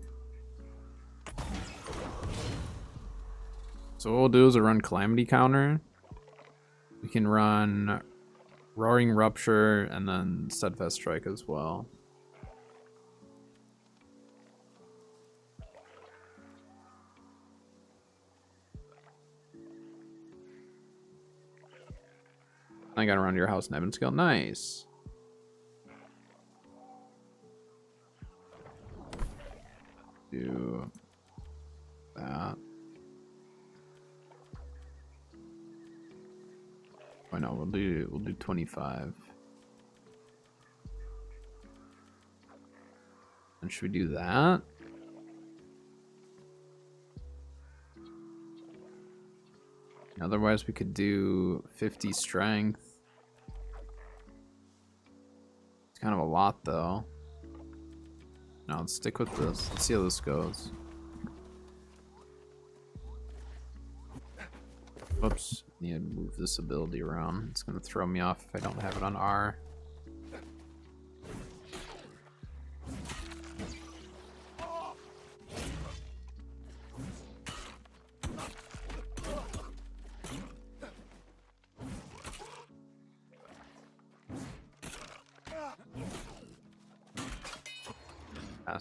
So what we'll do is we'll run Calamity Counter. We can run Roaring Rupture and then Steadfast Strike as well. I got around your house in Evansville. Nice. Do that. Oh no, we'll do 25. And should we do that? Otherwise we could do 50 strength. It's kind of a lot though. No, let's stick with this. Let's see how this goes. Whoops, need to move this ability around. It's gonna throw me off if I don't have it on R.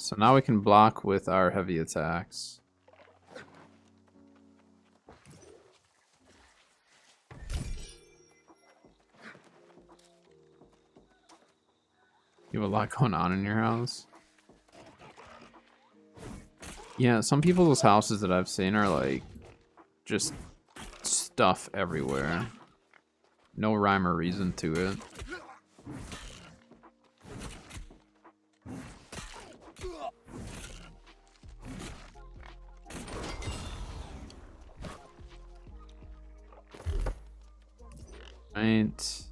So now we can block with our heavy attacks. You have a lot going on in your house. Yeah, some people's houses that I've seen are like just stuff everywhere. No rhyme or reason to it. Right. Just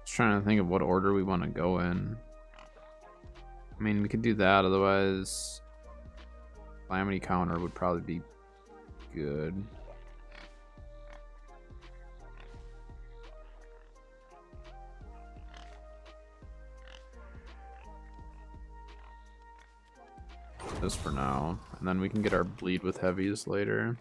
trying to think of what order we want to go in. I mean, we could do that, otherwise Calamity counter would probably be good. Just for now, and then we can get our bleed with heavies later.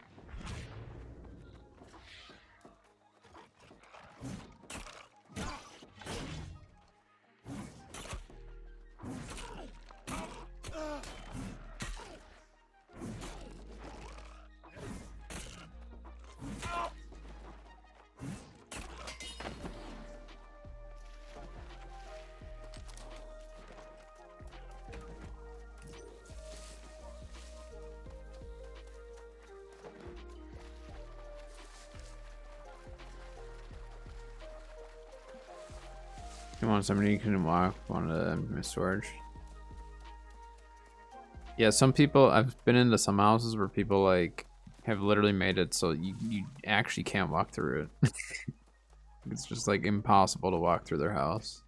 You want somebody you can walk on my storage. Yeah, some people, I've been into some houses where people like have literally made it so you actually can't walk through it. It's just like impossible to walk through their house.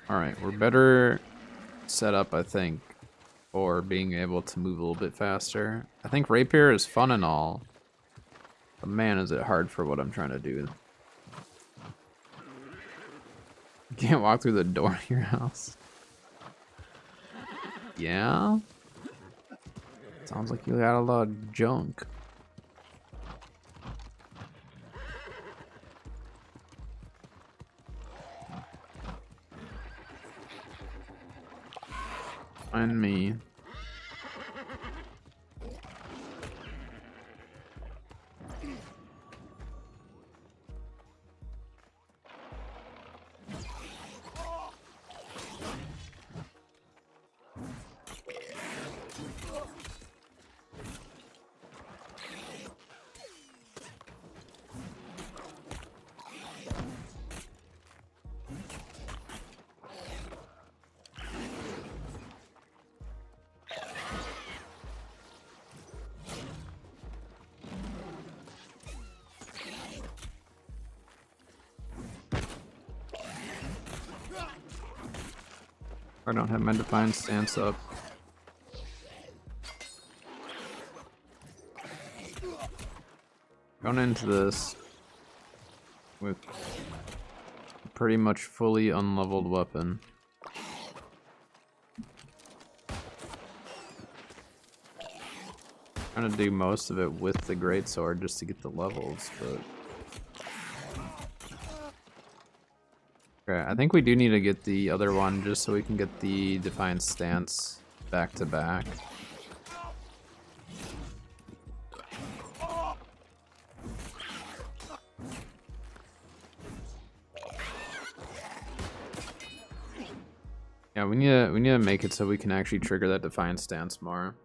Alright, we're better set up, I think, for being able to move a little bit faster. I think rapier is fun and all, but man, is it hard for what I'm trying to do. You can't walk through the door of your house. Yeah? Sounds like you got a lot of junk. Find me. I don't have my Defiant stance up. Going into this with a pretty much fully unleveled weapon. Trying to do most of it with the greatsword just to get the levels, but okay, I think we do need to get the other one just so we can get the Defiant stance back to back. Yeah, we need to make it so we can actually trigger that Defiant stance more.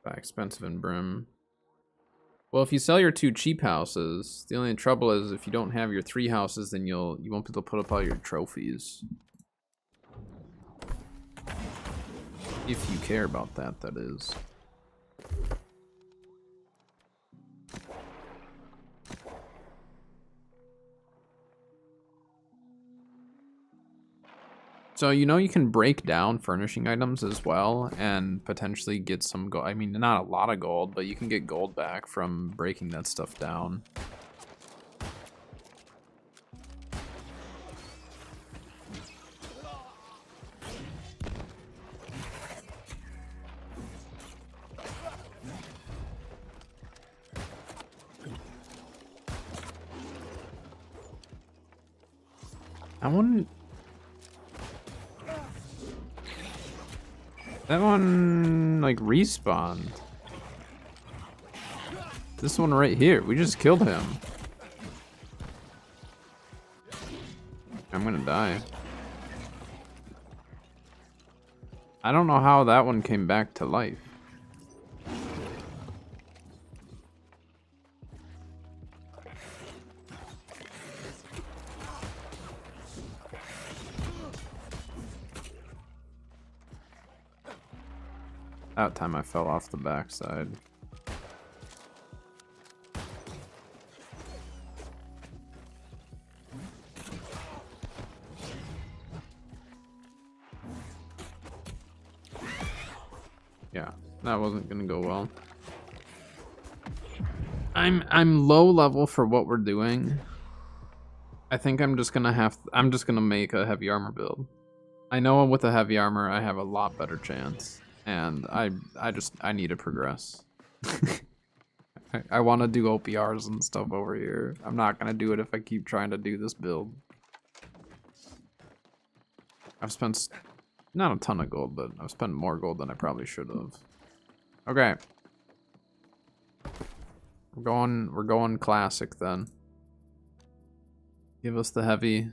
Buy expensive and brim. Well, if you sell your 2 cheap houses, the only trouble is if you don't have your 3 houses, then you won't be able to put up all your trophies. If you care about that, that is. So, you know, you can break down furnishing items as well and potentially get some gold. I mean, not a lot of gold, but you can get gold back from breaking that stuff down. I wouldn't... That one, like, respawned. This one right here, we just killed him. I'm gonna die. I don't know how that one came back to life. That time I fell off the backside. Yeah, that wasn't gonna go well. I'm low level for what we're doing. I think I'm just gonna make a heavy armor build. I know with a heavy armor I have a lot better chance. And I need to progress. I want to do OPRs and stuff over here. I'm not gonna do it if I keep trying to do this build. I've spent not a ton of gold, but I've spent more gold than I probably should have. Okay. We're going classic then. Give us the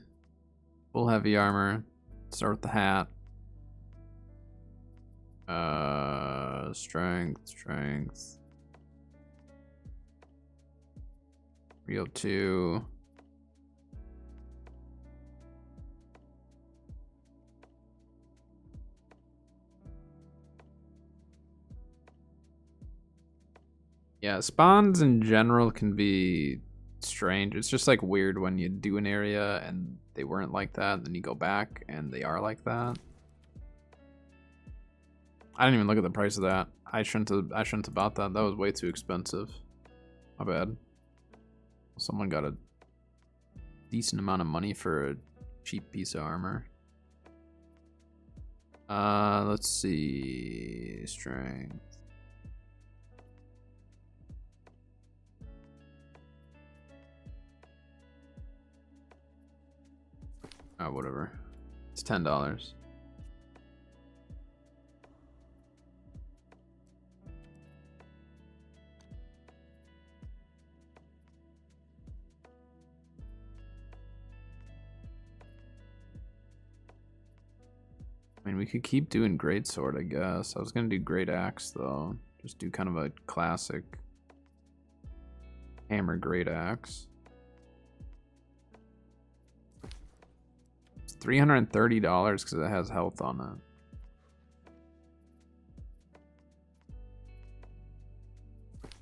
full heavy armor. Start with the hat. Strength. 302. Yeah, spawns in general can be strange. It's just like weird when you do an area and they weren't like that, and then you go back and they are like that. I didn't even look at the price of that. I shouldn't have bought that. That was way too expensive. My bad. Someone got a decent amount of money for a cheap piece of armor. Let's see. Strength. Oh, whatever. It's $10. I mean, we could keep doing greatsword, I guess. I was gonna do great axe though. Just do kind of a classic hammer great axe. It's $330 because it has health on it.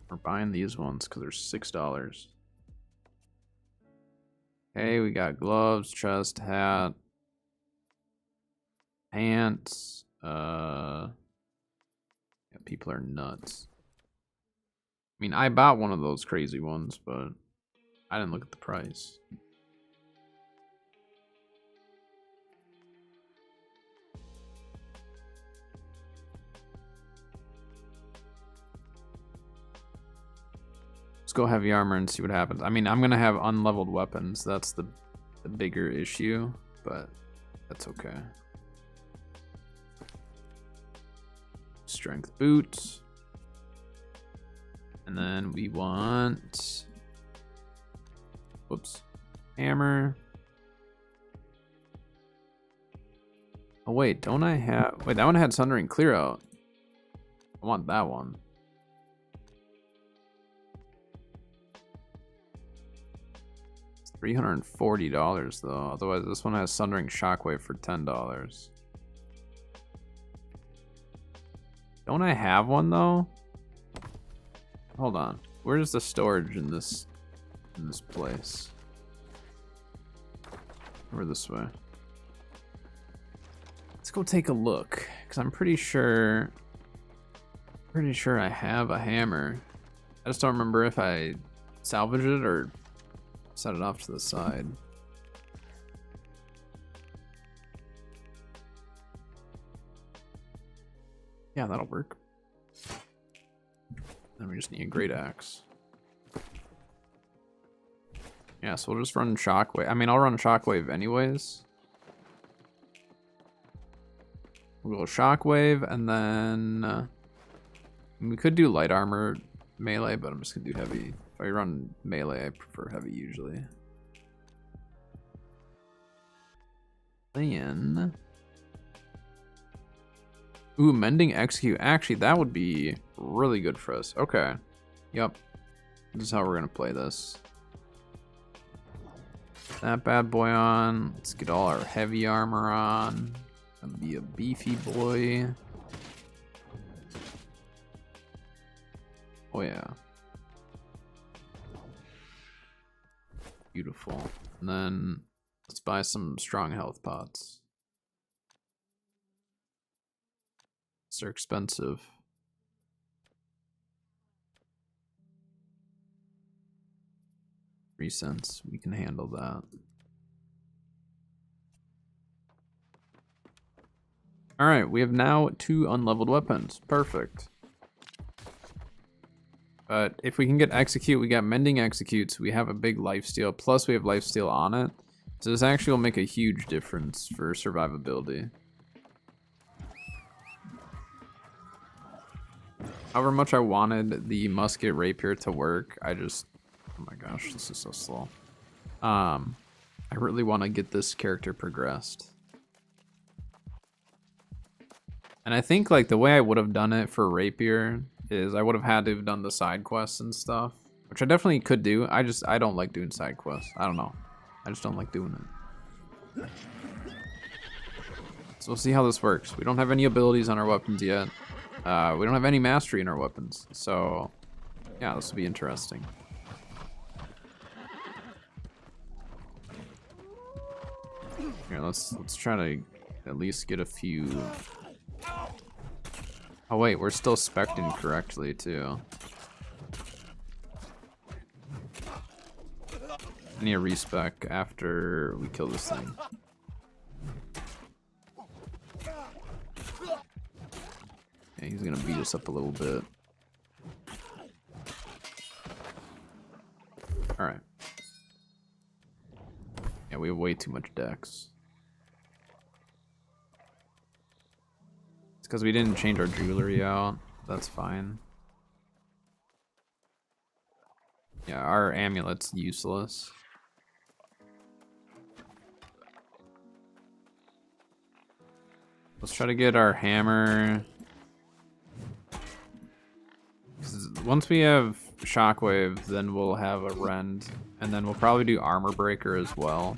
We're buying these ones because they're $6. Okay, we got gloves, chest, hat, pants. Yeah, people are nuts. I mean, I bought one of those crazy ones, but I didn't look at the price. Let's go heavy armor and see what happens. I mean, I'm gonna have unleveled weapons. That's the bigger issue, but that's okay. Strength boots. And then we want... Whoops. Hammer. Oh wait, don't I have... Wait, that one had Sundering Clear Out. I want that one. $340 though. Otherwise, this one has Sundering Shockwave for $10. Don't I have one though? Hold on. Where's the storage in this place? Over this way. go take a look, because I'm pretty sure I have a hammer. I just don't remember if I salvaged it or set it off to the side. Yeah, that'll work. Then we just need a great axe. Yeah, so we'll just run shockwave. I mean, I'll run shockwave anyways. We'll go shockwave, and then we could do light armor melee, but I'm just gonna do heavy. If I run melee, I prefer heavy usually. Then, ooh, mending execute. Actually, that would be really good for us. Okay. Yep. This is how we're gonna play this. That bad boy on. Let's get all our heavy armor on. Gonna be a beefy boy. Oh yeah. Beautiful. And then let's buy some strong health pots. They're expensive. 3 cents. We can handle that. Alright, we have now 2 unleveled weapons. Perfect. But if we can get execute, we got mending executes, we have a big lifesteal, plus we have lifesteal on it. So this actually will make a huge difference for survivability. However much I wanted the musket rapier to work, I just, oh my gosh, this is so slow. I really want to get this character progressed. And I think like the way I would have done it for rapier is I would have had to have done the side quests and stuff, which I definitely could do. I don't like doing side quests. I don't know. I just don't like doing it. So we'll see how this works. We don't have any abilities on our weapons yet. We don't have any mastery in our weapons. So yeah, this will be interesting. Here, let's try to at least get a few. Oh wait, we're still spec'ing correctly too. I need a respec after we kill this thing. Yeah, he's gonna beat us up a little bit. Alright. Yeah, we have way too much dex. It's because we didn't change our jewelry out. That's fine. Yeah, our amulet's useless. Let's try to get our hammer. 'Cause once we have shockwave, then we'll have a rend, and then we'll probably do armor breaker as well.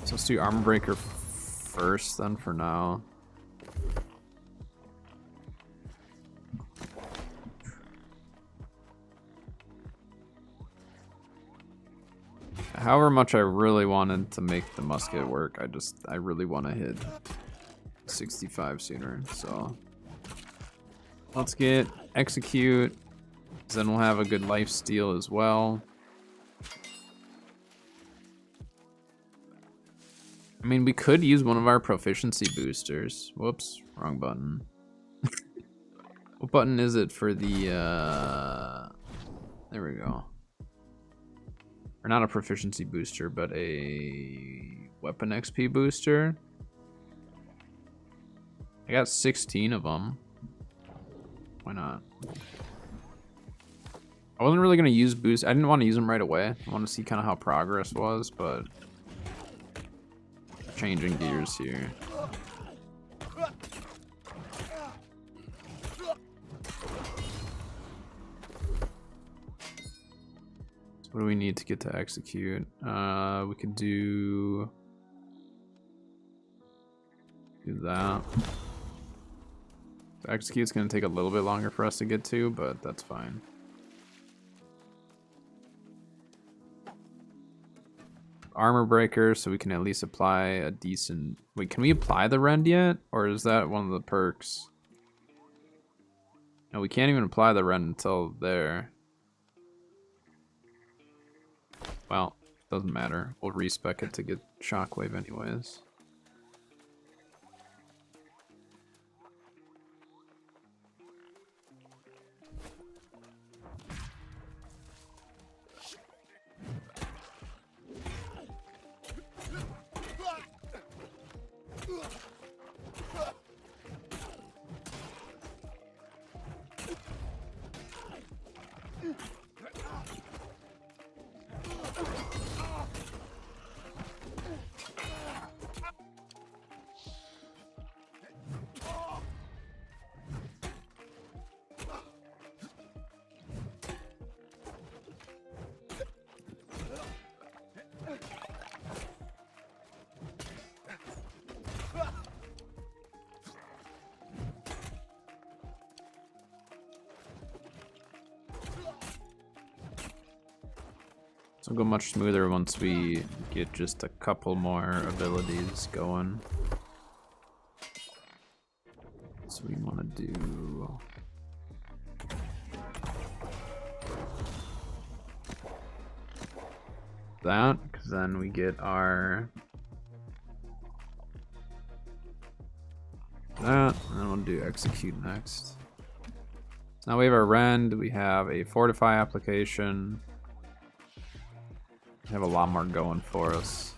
So let's do armor breaker first then for now. However much I really wanted to make the musket work, I really want to hit 65 sooner, so let's get execute, then we'll have a good life steal as well. I mean, we could use one of our proficiency boosters. Whoops, wrong button. What button is it for the, there we go. Or not a proficiency booster, but a weapon XP booster. I got 16 of them. Why not? I wasn't really going to use boost. I didn't want to use them right away. I want to see kind of how progress was, but changing gears here. What do we need to get to execute? We could do that. The execute's gonna take a little bit longer for us to get to, but that's fine. armor breaker so we can at least apply a decent... Wait, can we apply the rend yet? Or is that one of the perks? No, we can't even apply the rend until there. Well, doesn't matter. We'll respec it to get shockwave anyways. It'll go much smoother once we get just a couple more abilities going. So we want to do... that, because then we get our... that, and then we'll do execute next. So now we have our rend, we have a fortify application. We have a lot more going for us.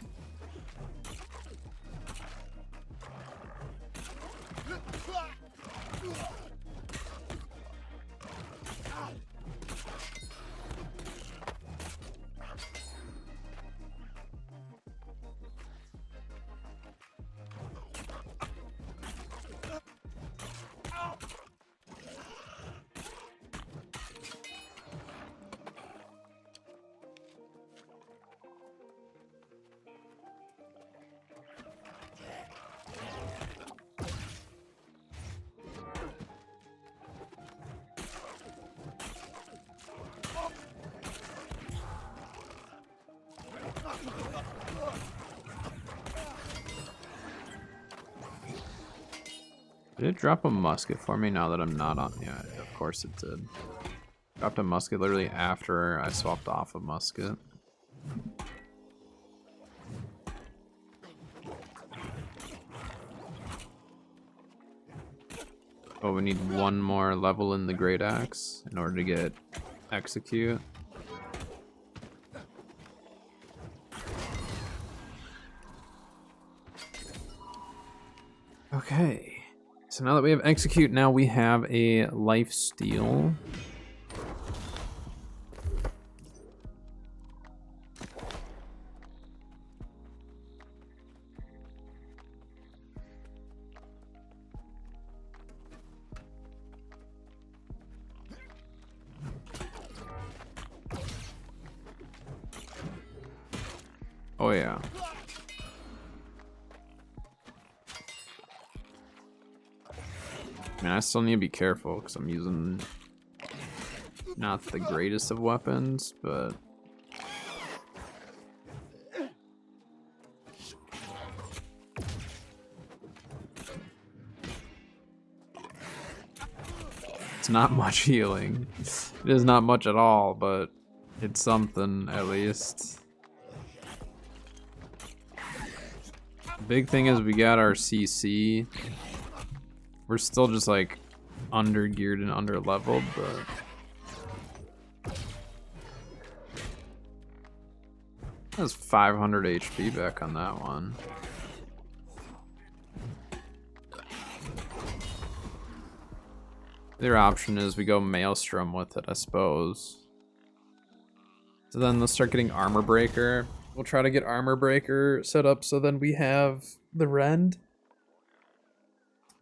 Did it drop a musket for me now that I'm not on? Yeah, of course it did. Dropped a musket literally after I swapped off a musket. Oh, we need one more level in the Great Axe in order to get execute. Okay. So now that we have execute, now we have a life steal. Oh yeah. I mean, I still need to be careful because I'm using not the greatest of weapons, but it's not much healing. It is not much at all, but it's something at least. The big thing is we got our CC. We're still just like under geared and under leveled, but that's 500 HP back on that one. Their option is we go Maelstrom with it, I suppose. So then let's start getting Armor Breaker. We'll try to get Armor Breaker set up so then we have the Rend.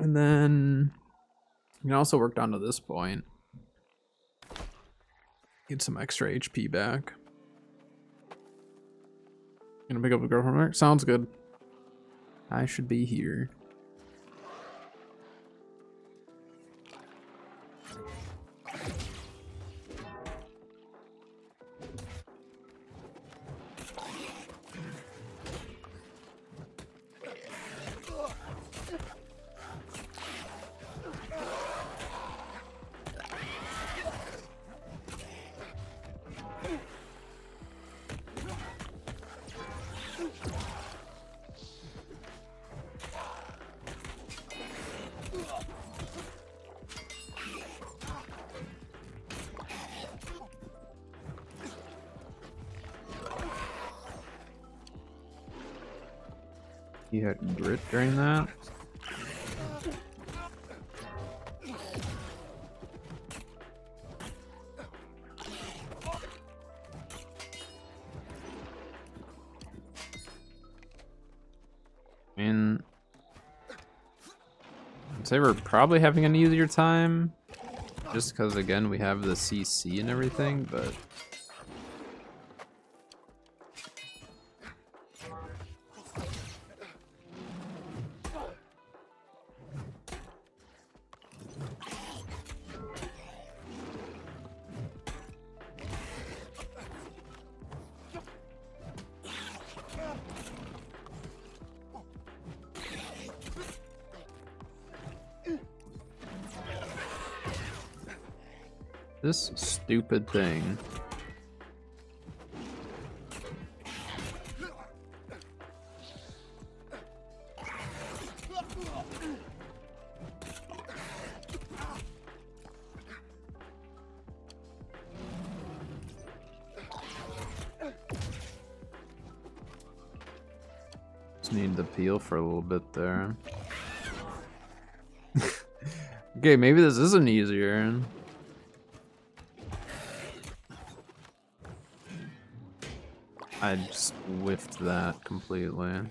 And then we can also work down to this point. Get some extra HP back. Gonna pick up the girl from there? Sounds good. I should be here. He had grit during that. I mean, I'd say we're probably having an easier time just because, again, we have the CC and everything, but this stupid thing. Just need to peel for a little bit there. Okay, maybe this isn't easier. I just whiffed that completely. I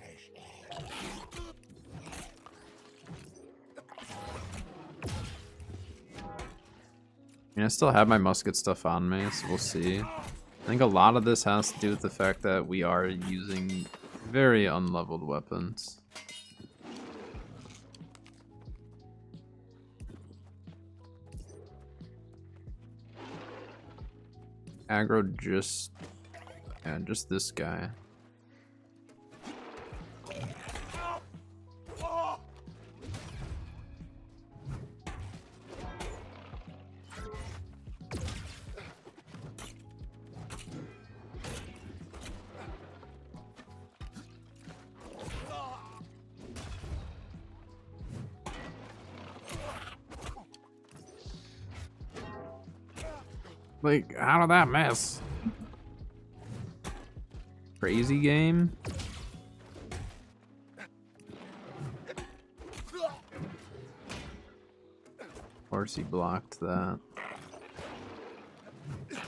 mean, I still have my musket stuff on me, so we'll see. I think a lot of this has to do with the fact that we are using very unleveled weapons. Aggro just... yeah, just this guy. Like, how did that miss? Crazy game. Of course he blocked that. I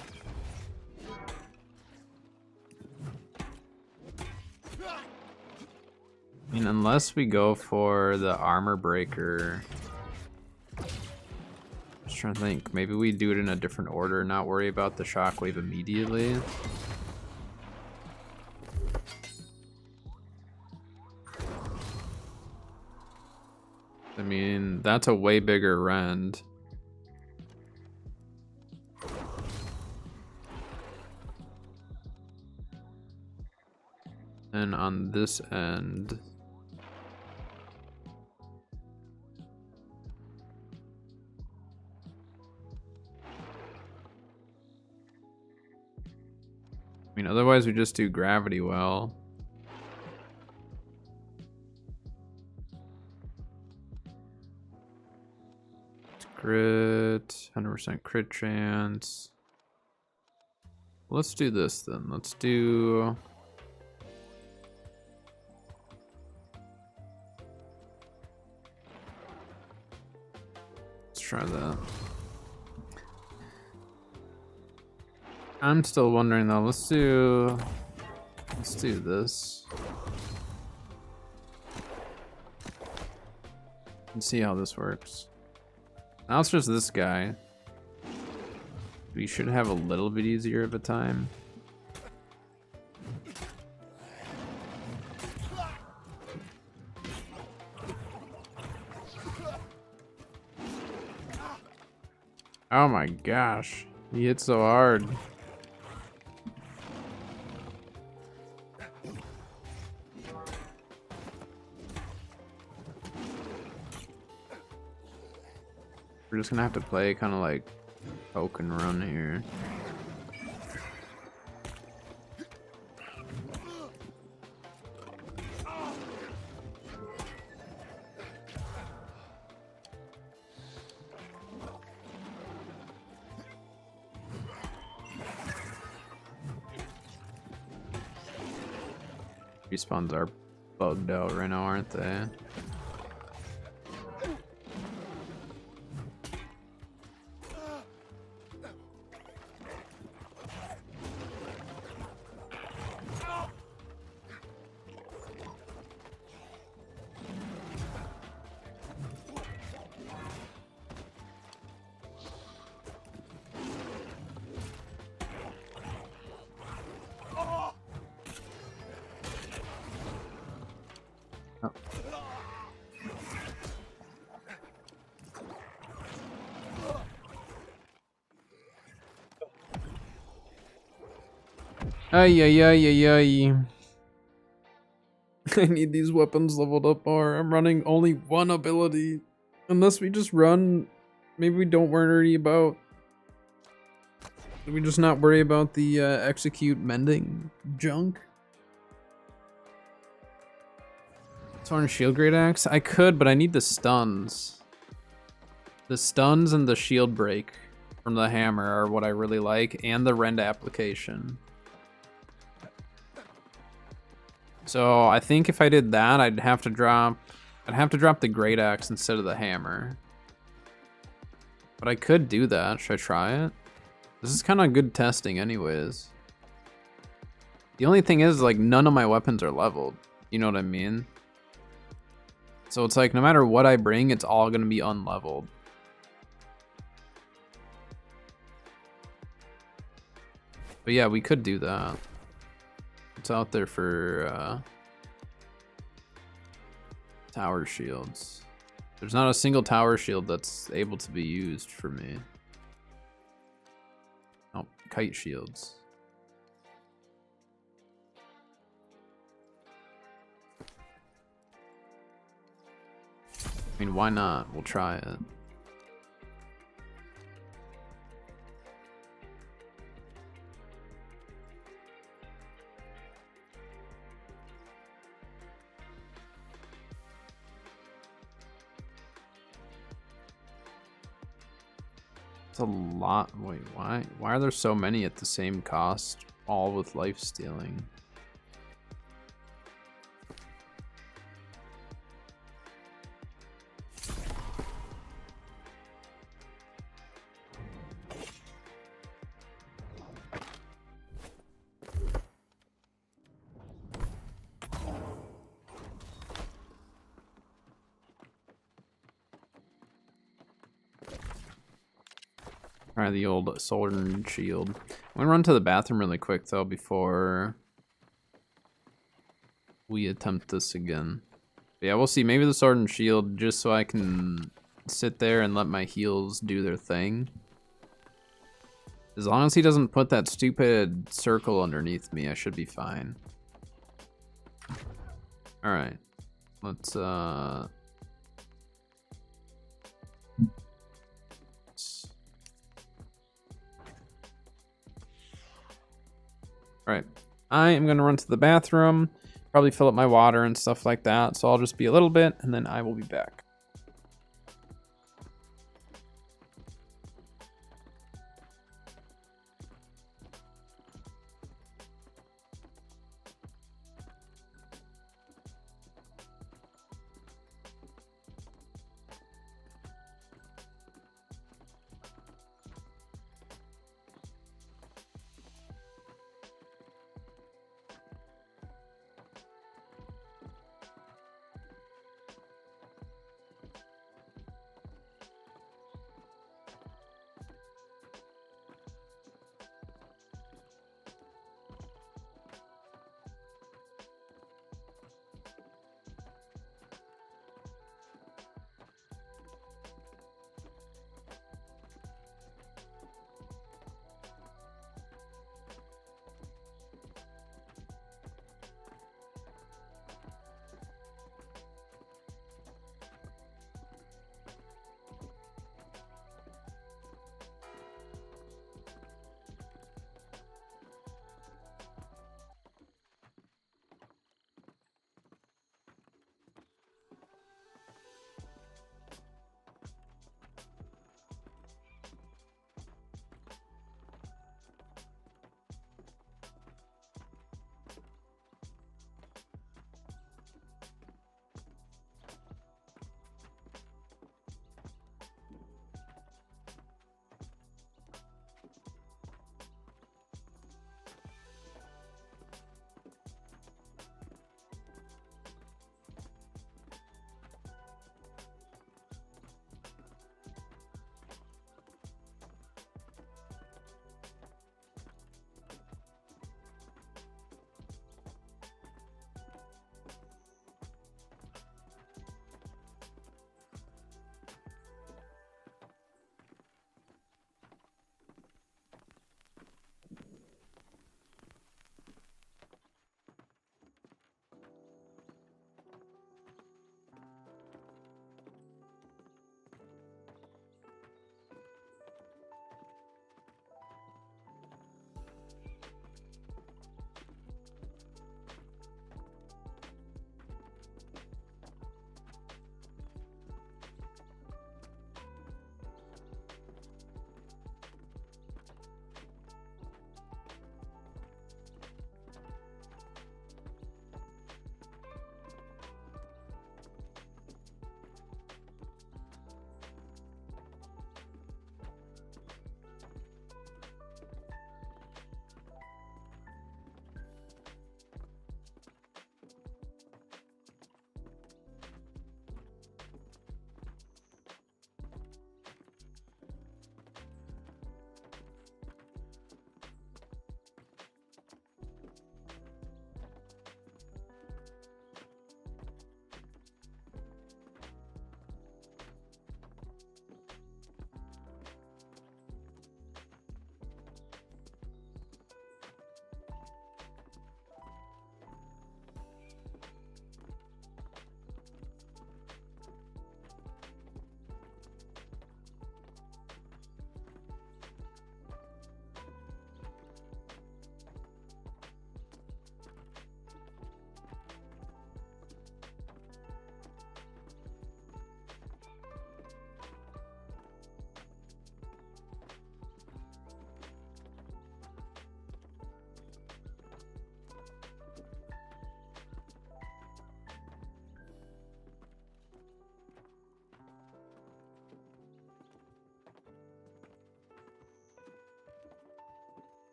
mean, unless we go for the armor breaker. Just trying to think. Maybe we do it in a different order, not worry about the shockwave immediately. I mean, that's a way bigger rend. And on this end... I mean, otherwise we just do gravity well. Crit, 100% crit chance. Let's do this then. Let's do... let's try that. I'm still wondering though. Let's do this. And see how this works. Now it's just this guy. We should have a little bit easier of a time. Oh my gosh, he hit so hard. We're just gonna have to play kind of like poke and run here. Respawns are bugged out right now, aren't they? Oh. Ay, ay, ay, ay, ay. I need these weapons leveled up more. I'm running only one ability. Unless we just run, maybe we don't worry about. Do we just not worry about the execute mending junk? Sword and shield great axe? I could, but I need the stuns. The stuns and the shield break from the hammer are what I really like, and the rend application. So I think if I did that, I'd have to drop the great axe instead of the hammer. But I could do that. Should I try it? This is kind of good testing anyways. The only thing is, like, none of my weapons are leveled. You know what I mean? So it's like, no matter what I bring, it's all gonna be unleveled. But yeah, we could do that. It's out there for tower shields. There's not a single tower shield that's able to be used for me. Oh, kite shields. I mean, why not? We'll try it. It's a lot. Wait, why? Why are there so many at the same cost, all with life stealing? Try the old sword and shield. I'm gonna run to the bathroom really quick though before we attempt this again. But yeah, we'll see. Maybe the sword and shield just so I can sit there and let my heals do their thing. As long as he doesn't put that stupid circle underneath me, I should be fine. Alright. Let's Alright, I am gonna run to the bathroom, probably fill up my water and stuff like that, so I'll just be a little bit and then I will be back.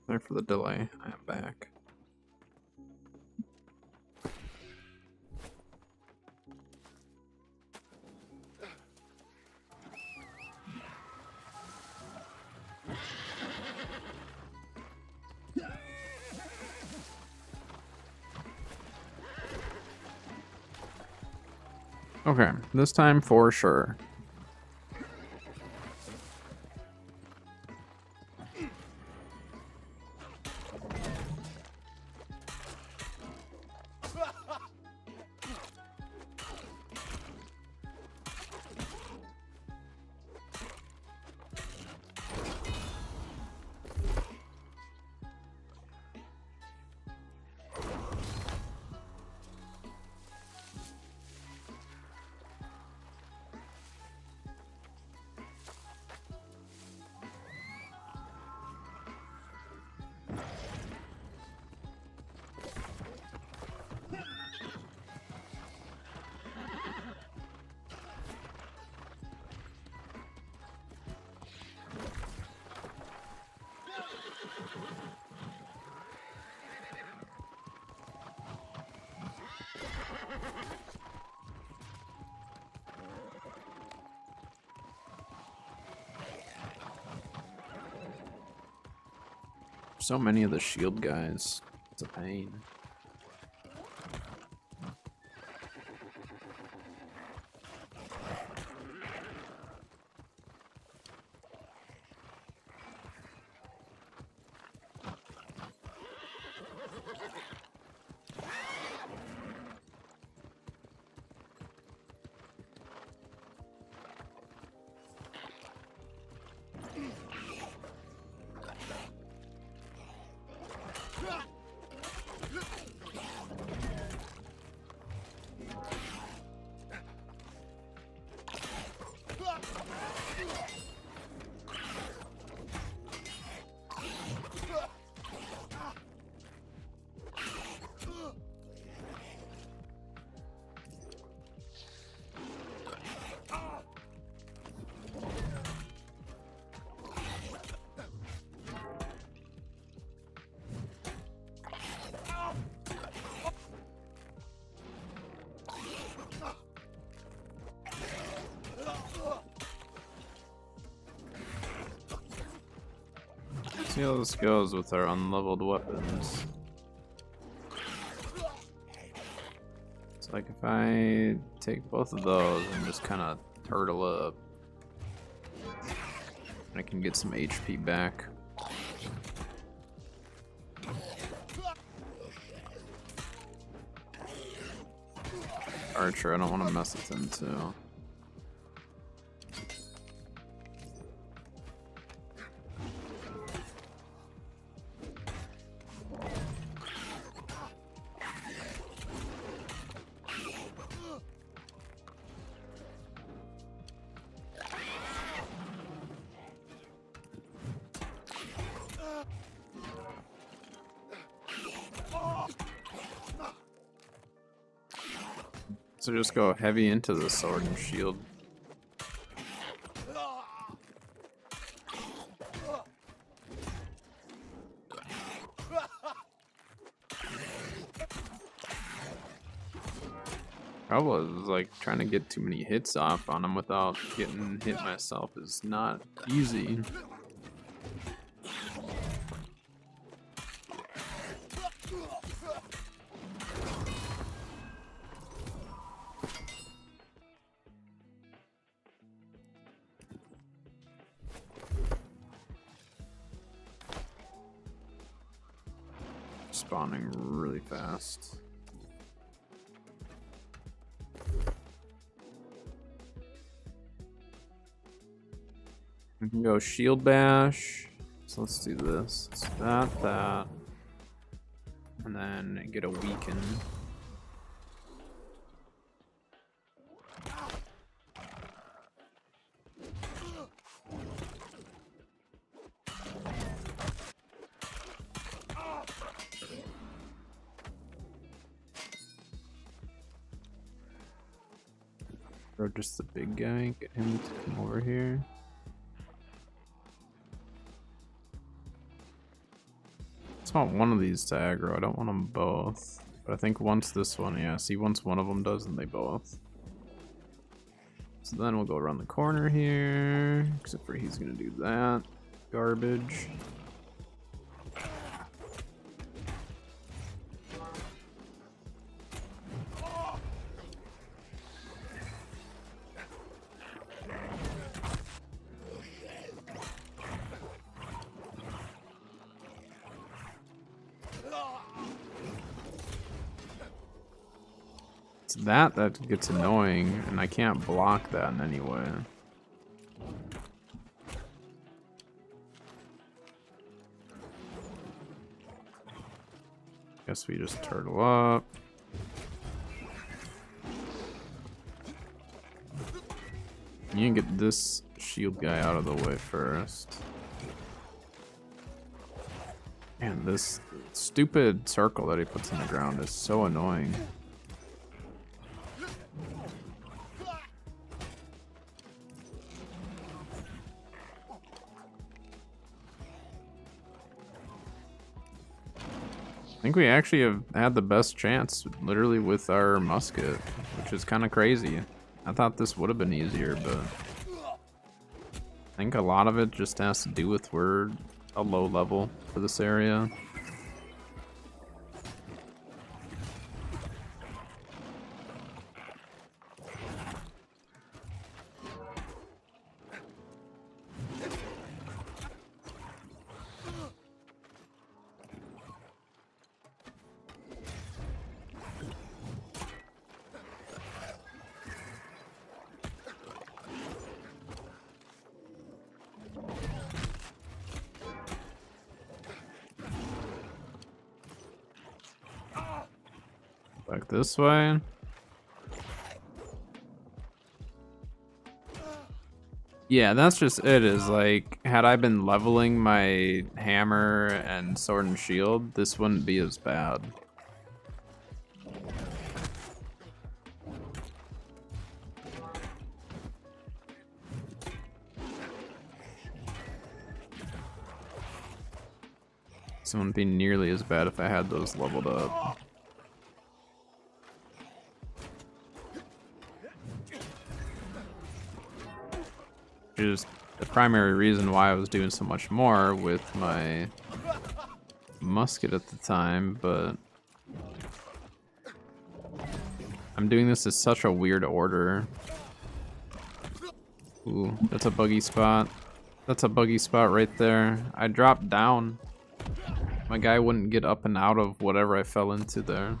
Sorry for the delay. I am back. Okay, this time for sure. So many of the shield guys. It's a pain. See how this goes with our unleveled weapons. It's like if I take both of those and just kind of turtle up, I can get some HP back. Archer, I don't want to mess with him too. So just go heavy into the sword and shield. Trouble is like trying to get too many hits off on him without getting hit myself is not easy. Spawning really fast. We can go shield bash. So let's do this. It's that. And then get a weaken. Or just the big guy, get him to come over here. just want one of these to aggro. I don't want them both. But I think once this one, yeah, see, once one of them does, then they both. So then we'll go around the corner here. Except for he's going to do that. Garbage. It's that gets annoying, and I can't block that in any way. Guess we just turtle up. You can get this shield guy out of the way first. Man, this stupid circle that he puts in the ground is so annoying. I think we actually have had the best chance, literally, with our musket, which is kind of crazy. I thought this would have been easier, but I think a lot of it just has to do with we're a low level for this area. Back this way. Yeah, that's just it, is like, had I been leveling my hammer and sword and shield, this wouldn't be as bad. This wouldn't be nearly as bad if I had those leveled up. Is the primary reason why I was doing so much more with my musket at the time, but I'm doing this as such a weird order. Ooh, that's a buggy spot. That's a buggy spot right there. I dropped down. My guy wouldn't get up and out of whatever I fell into there.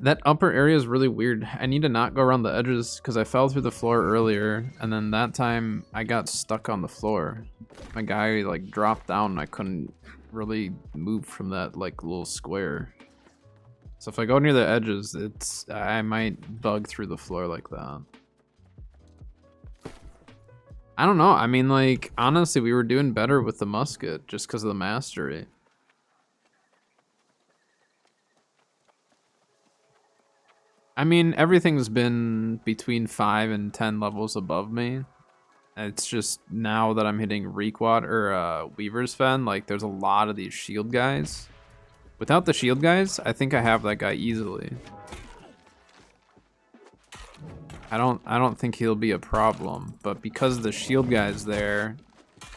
That upper area is really weird. I need to not go around the edges because I fell through the floor earlier, and then that time I got stuck on the floor. My guy like dropped down and I couldn't really move from that like little square. So if I go near the edges, I might bug through the floor like that. I don't know. I mean, like, honestly, we were doing better with the musket just because of the mastery. I mean, everything's been between 5 and 10 levels above me. It's just now that I'm hitting Requad or Weaver's Fen, like there's a lot of these shield guys. Without the shield guys, I think I have that guy easily. I don't think he'll be a problem, but because the shield guy's there,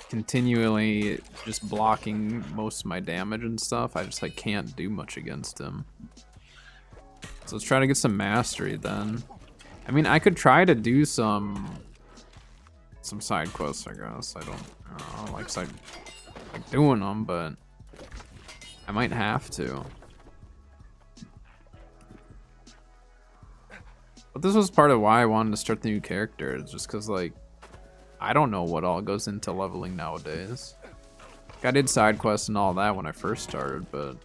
continually just blocking most of my damage and stuff, I just like can't do much against him. So let's try to get some mastery then. I mean, I could try to do some side quests, I guess. I don't like doing them, but I might have to. But this was part of why I wanted to start the new character. It's just because, like, I don't know what all goes into leveling nowadays. Like, I did side quests and all that when I first started, but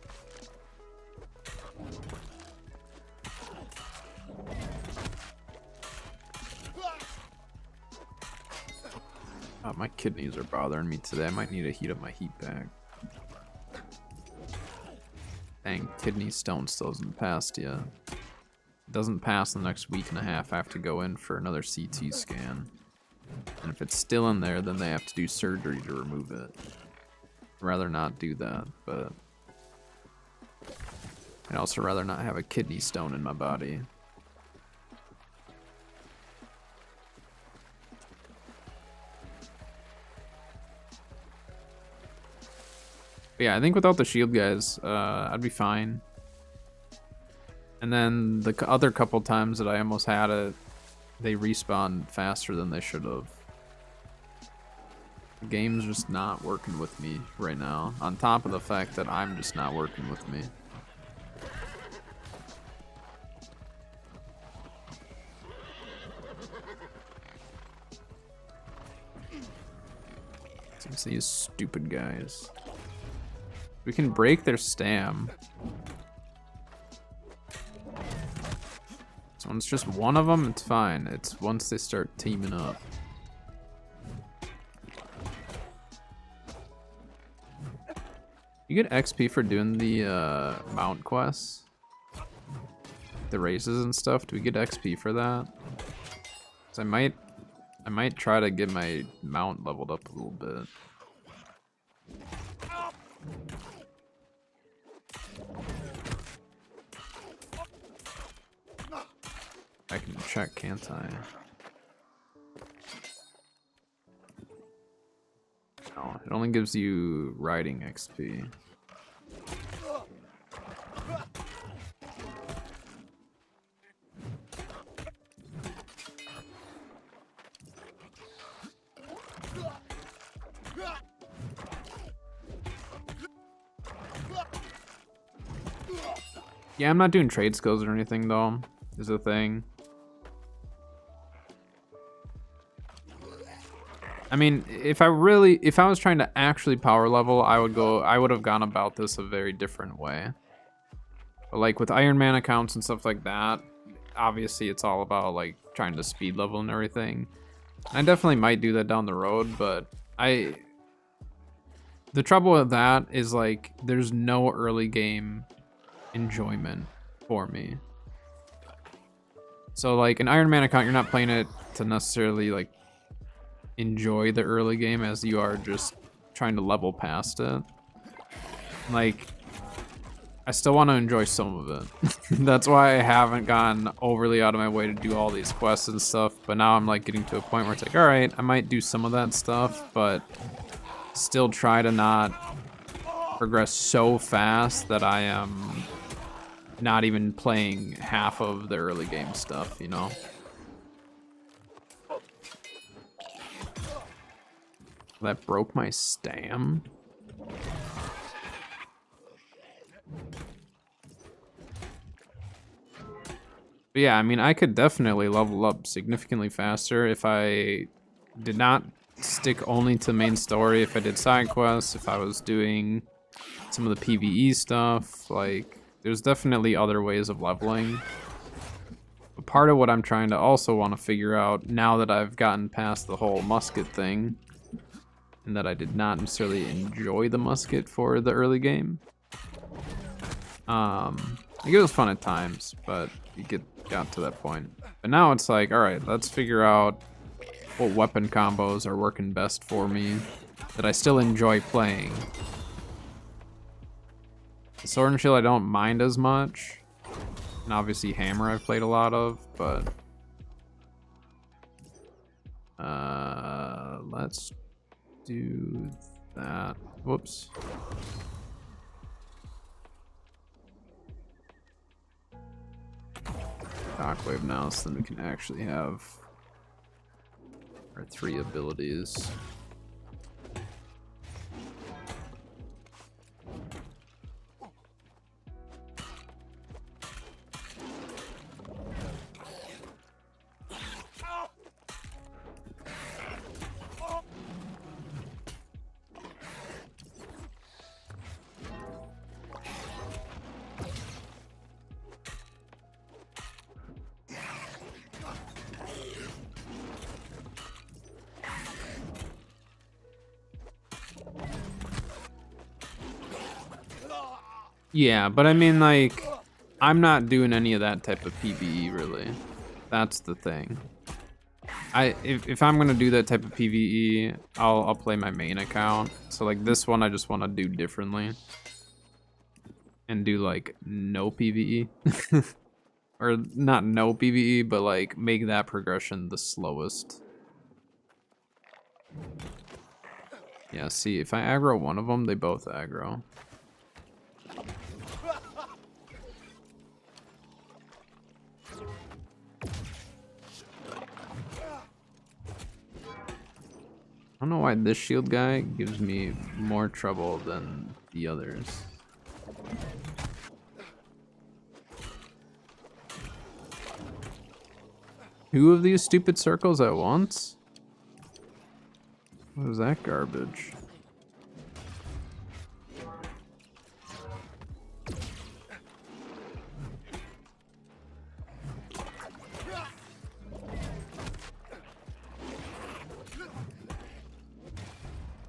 oh, my kidneys are bothering me today. I might need to heat up my heat pack. Dang, kidney stone still hasn't passed yet. It doesn't pass in the next week and a half. I have to go in for another CT scan. And if it's still in there, then they have to do surgery to remove it. rather not do that, but I'd also rather not have a kidney stone in my body. But yeah, I think without the shield guys, I'd be fine. And then the other couple times that I almost had it, they respawned faster than they should have. The game's just not working with me right now, on top of the fact that I'm just not working with me. It's these stupid guys. We can break their stam. So when it's just one of them, it's fine. It's once they start teaming up. You get XP for doing the mount quests, the races and stuff. Do we get XP for that? 'Cause I might try to get my mount leveled up a little bit. I can check, can't I? No, it only gives you riding XP. Yeah, I'm not doing trade skills or anything though, is the thing. I mean, if I was trying to actually power level, I would have gone about this a very different way. But like with Iron Man accounts and stuff like that, obviously it's all about like trying to speed level and everything. I definitely might do that down the road, but the trouble with that is like there's no early game enjoyment for me. So like an Iron Man account, you're not playing it to necessarily like enjoy the early game as you are just trying to level past it. Like, I still want to enjoy some of it. That's why I haven't gone overly out of my way to do all these quests and stuff, but now I'm like getting to a point where it's like, alright, I might do some of that stuff, but still try to not progress so fast that I am not even playing half of the early game stuff, you know? That broke my stam. But yeah, I mean, I could definitely level up significantly faster if I did not stick only to main story, if I did side quests, if I was doing some of the PvE stuff. Like, there's definitely other ways of leveling. But part of what I'm trying to also want to figure out now that I've gotten past the whole musket thing, and that I did not necessarily enjoy the musket for the early game. Like it was fun at times, but you got to that point. But now it's like, all right, let's figure out what weapon combos are working best for me that I still enjoy playing. The sword and shield I don't mind as much, and obviously hammer I've played a lot of, but let's do that. Whoops. Shockwave now, so then we can actually have our 3 abilities. Yeah, but I mean, like, I'm not doing any of that type of PvE, really. That's the thing. if I'm gonna do that type of PvE, I'll play my main account. So like this one, I just want to do differently and do like no PvE, or not no PvE, but like make that progression the slowest. Yeah, see, if I aggro one of them, they both aggro. I don't know why this shield guy gives me more trouble than the others. Two of these stupid circles at once? What is that garbage?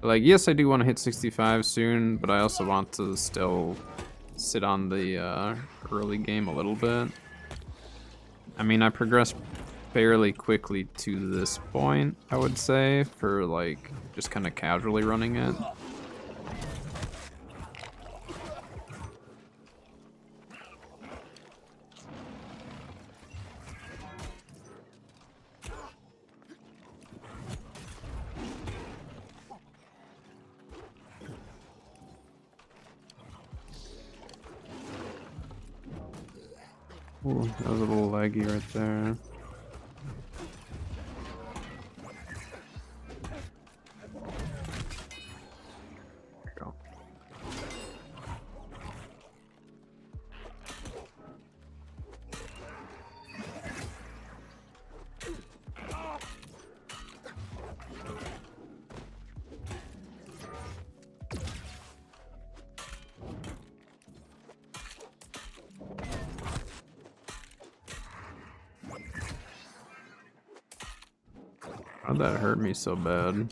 Like, yes, I do want to hit 65 soon, but I also want to still sit on the early game a little bit. I mean, I progressed fairly quickly to this point, I would say, for like just kind of casually running it. Ooh, that was a little laggy right there. Go. How'd that hurt me so bad?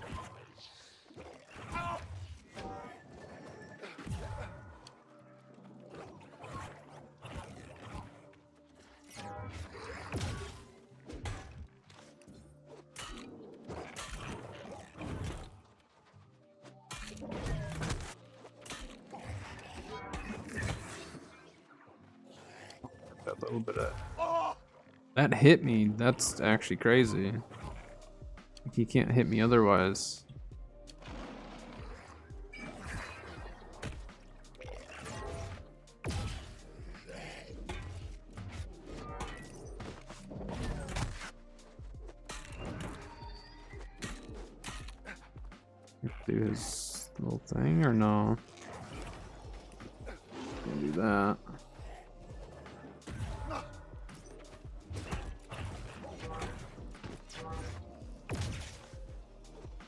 That little bit of... That hit me. That's actually crazy. He can't hit me otherwise. Do his little thing or no? Can't do that.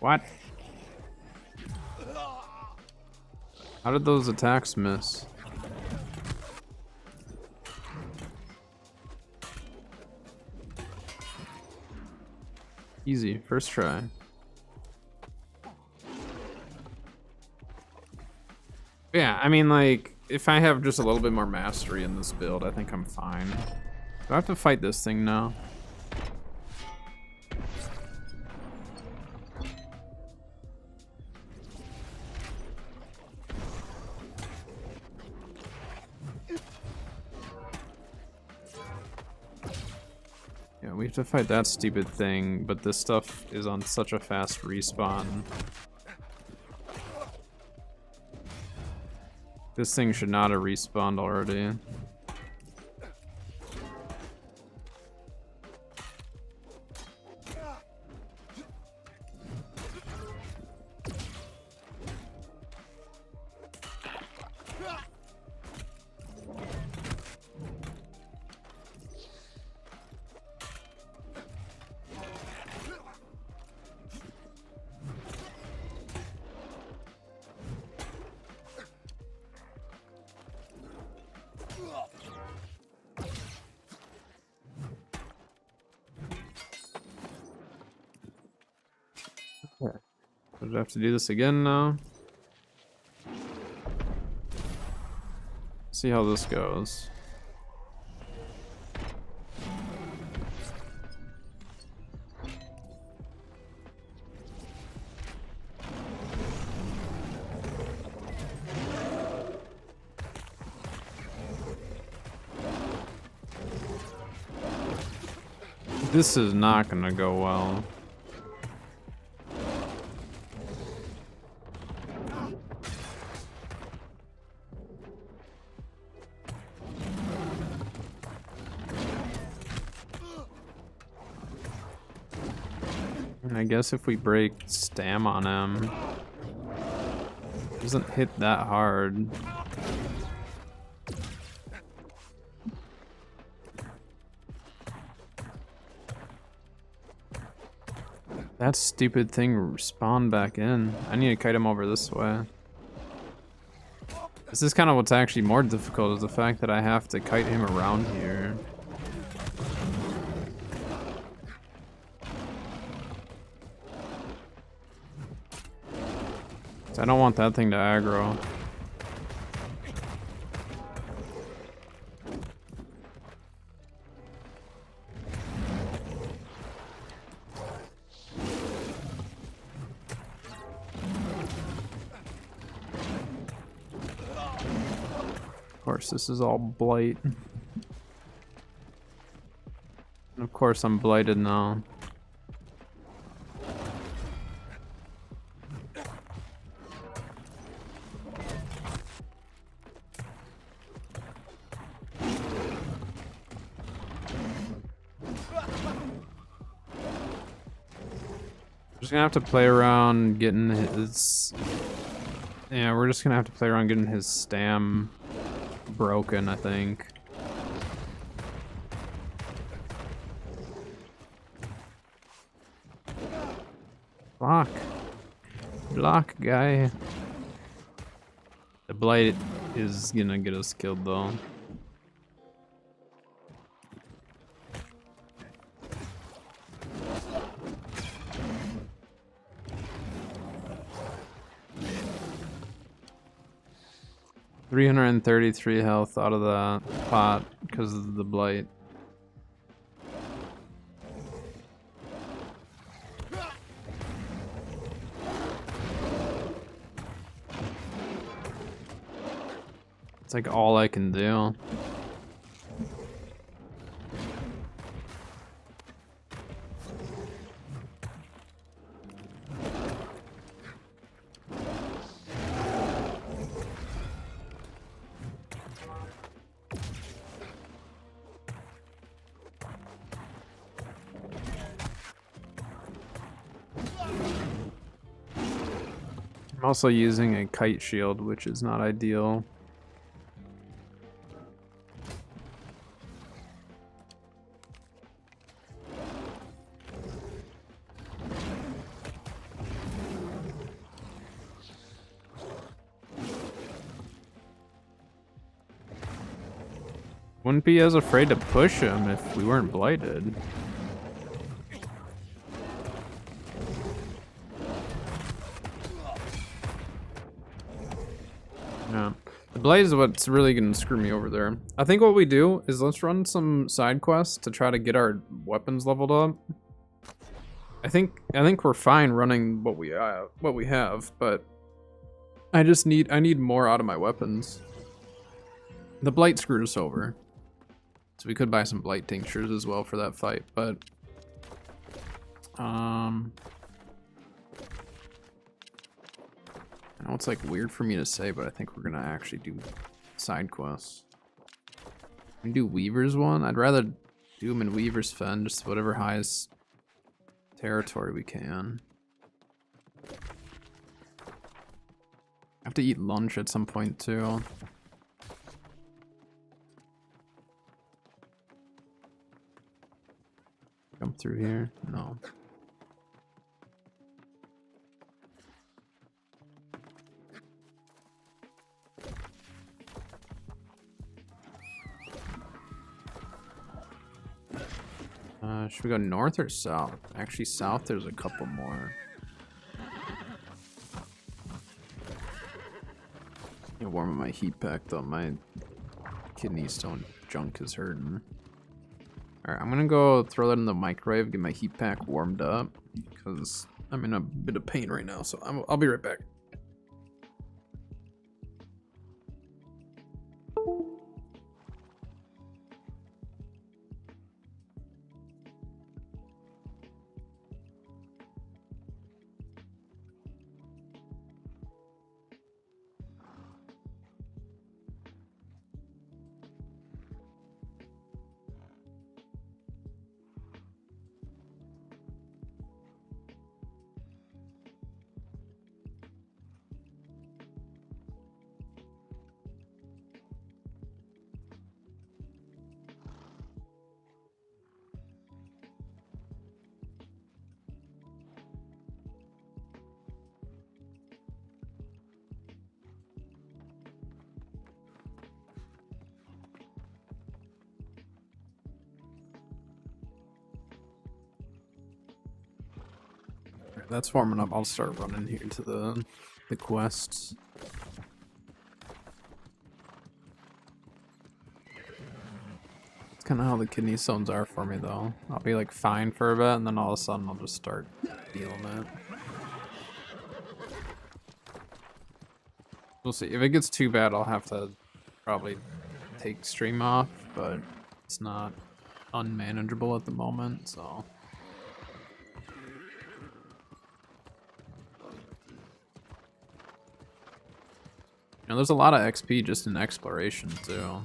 What? How did those attacks miss? Easy, first try. Yeah, I mean, like, if I have just a little bit more mastery in this build, I think I'm fine. Do I have to fight this thing now? Yeah, we have to fight that stupid thing, but this stuff is on such a fast respawn. This thing should not have respawned already. Do I have to do this again now? See how this goes. This is not gonna go well. And I guess if we break stam on him, it doesn't hit that hard. That stupid thing spawned back in. I need to kite him over this way. This is kind of what's actually more difficult, is the fact that I have to kite him around here. So I don't want that thing to aggro. Of course, this is all blight. And of course, I'm blighted now. Just gonna have to play around getting his. Yeah, we're just gonna have to play around getting his stam broken, I think. Block. Block, guy. The blight is gonna get us killed, though. $333 health out of the pot because of the blight. It's like all I can do. I'm also using a kite shield, which is not ideal. Wouldn't be as afraid to push him if we weren't blighted. Yeah. The blight is what's really gonna screw me over there. I think what we do is let's run some side quests to try to get our weapons leveled up. I think we're fine running what we have, but I need more out of my weapons. The blight screwed us over. So we could buy some blight tinctures as well for that fight, but I know it's like weird for me to say, but I think we're gonna actually do side quests. We can do Weaver's one. I'd rather do them in Weaver's Fen, just whatever highest territory we can. I have to eat lunch at some point too. Come through here? No. Should we go north or south? Actually, south, there's a couple more. Yeah, warm up my heat pack though. My kidney stone junk is hurting. Alright, I'm gonna go throw that in the microwave, get my heat pack warmed up, because I'm in a bit of pain right now, so I'll be right back. that's warming up. I'll start running here to the quests. It's kind of how the kidney stones are for me, though. I'll be like fine for a bit, and then all of a sudden I'll just start feeling it. We'll see. If it gets too bad, I'll have to probably take stream off, but it's not unmanageable at the moment, so. You know, there's a lot of XP just in exploration, too.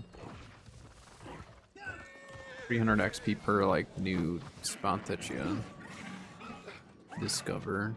300 XP per, like, new spot that you discover.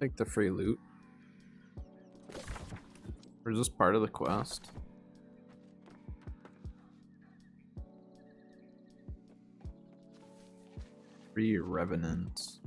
Take the free loot. Or is this part of the quest? Free revenants.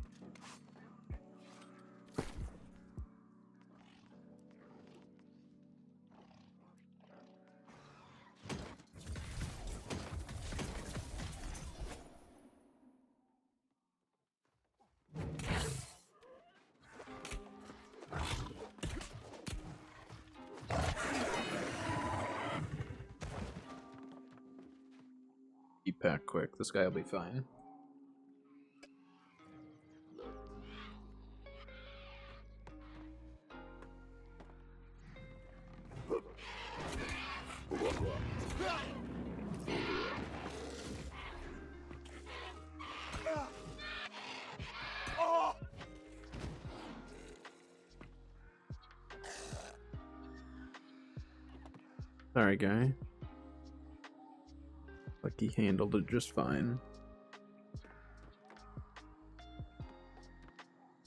Keep back quick. This guy will be fine. Sorry, guy. Like he handled it just fine.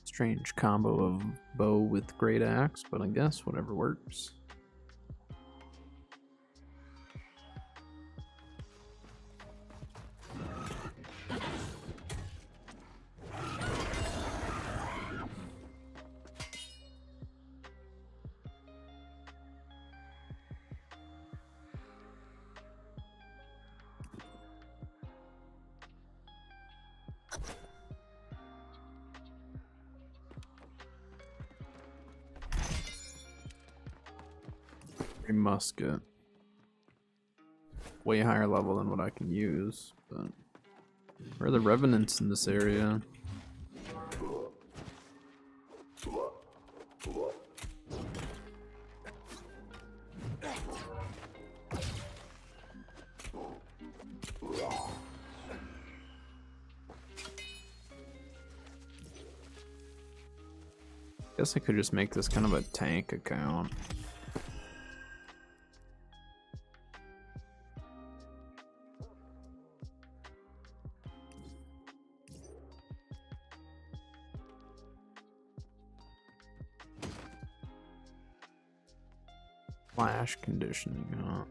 Strange combo of bow with great axe, but I guess whatever works. A musket. Way higher level than what I can use, but where are the revenants in this area? Guess I could just make this kind of a tank account. Flash conditioning, huh?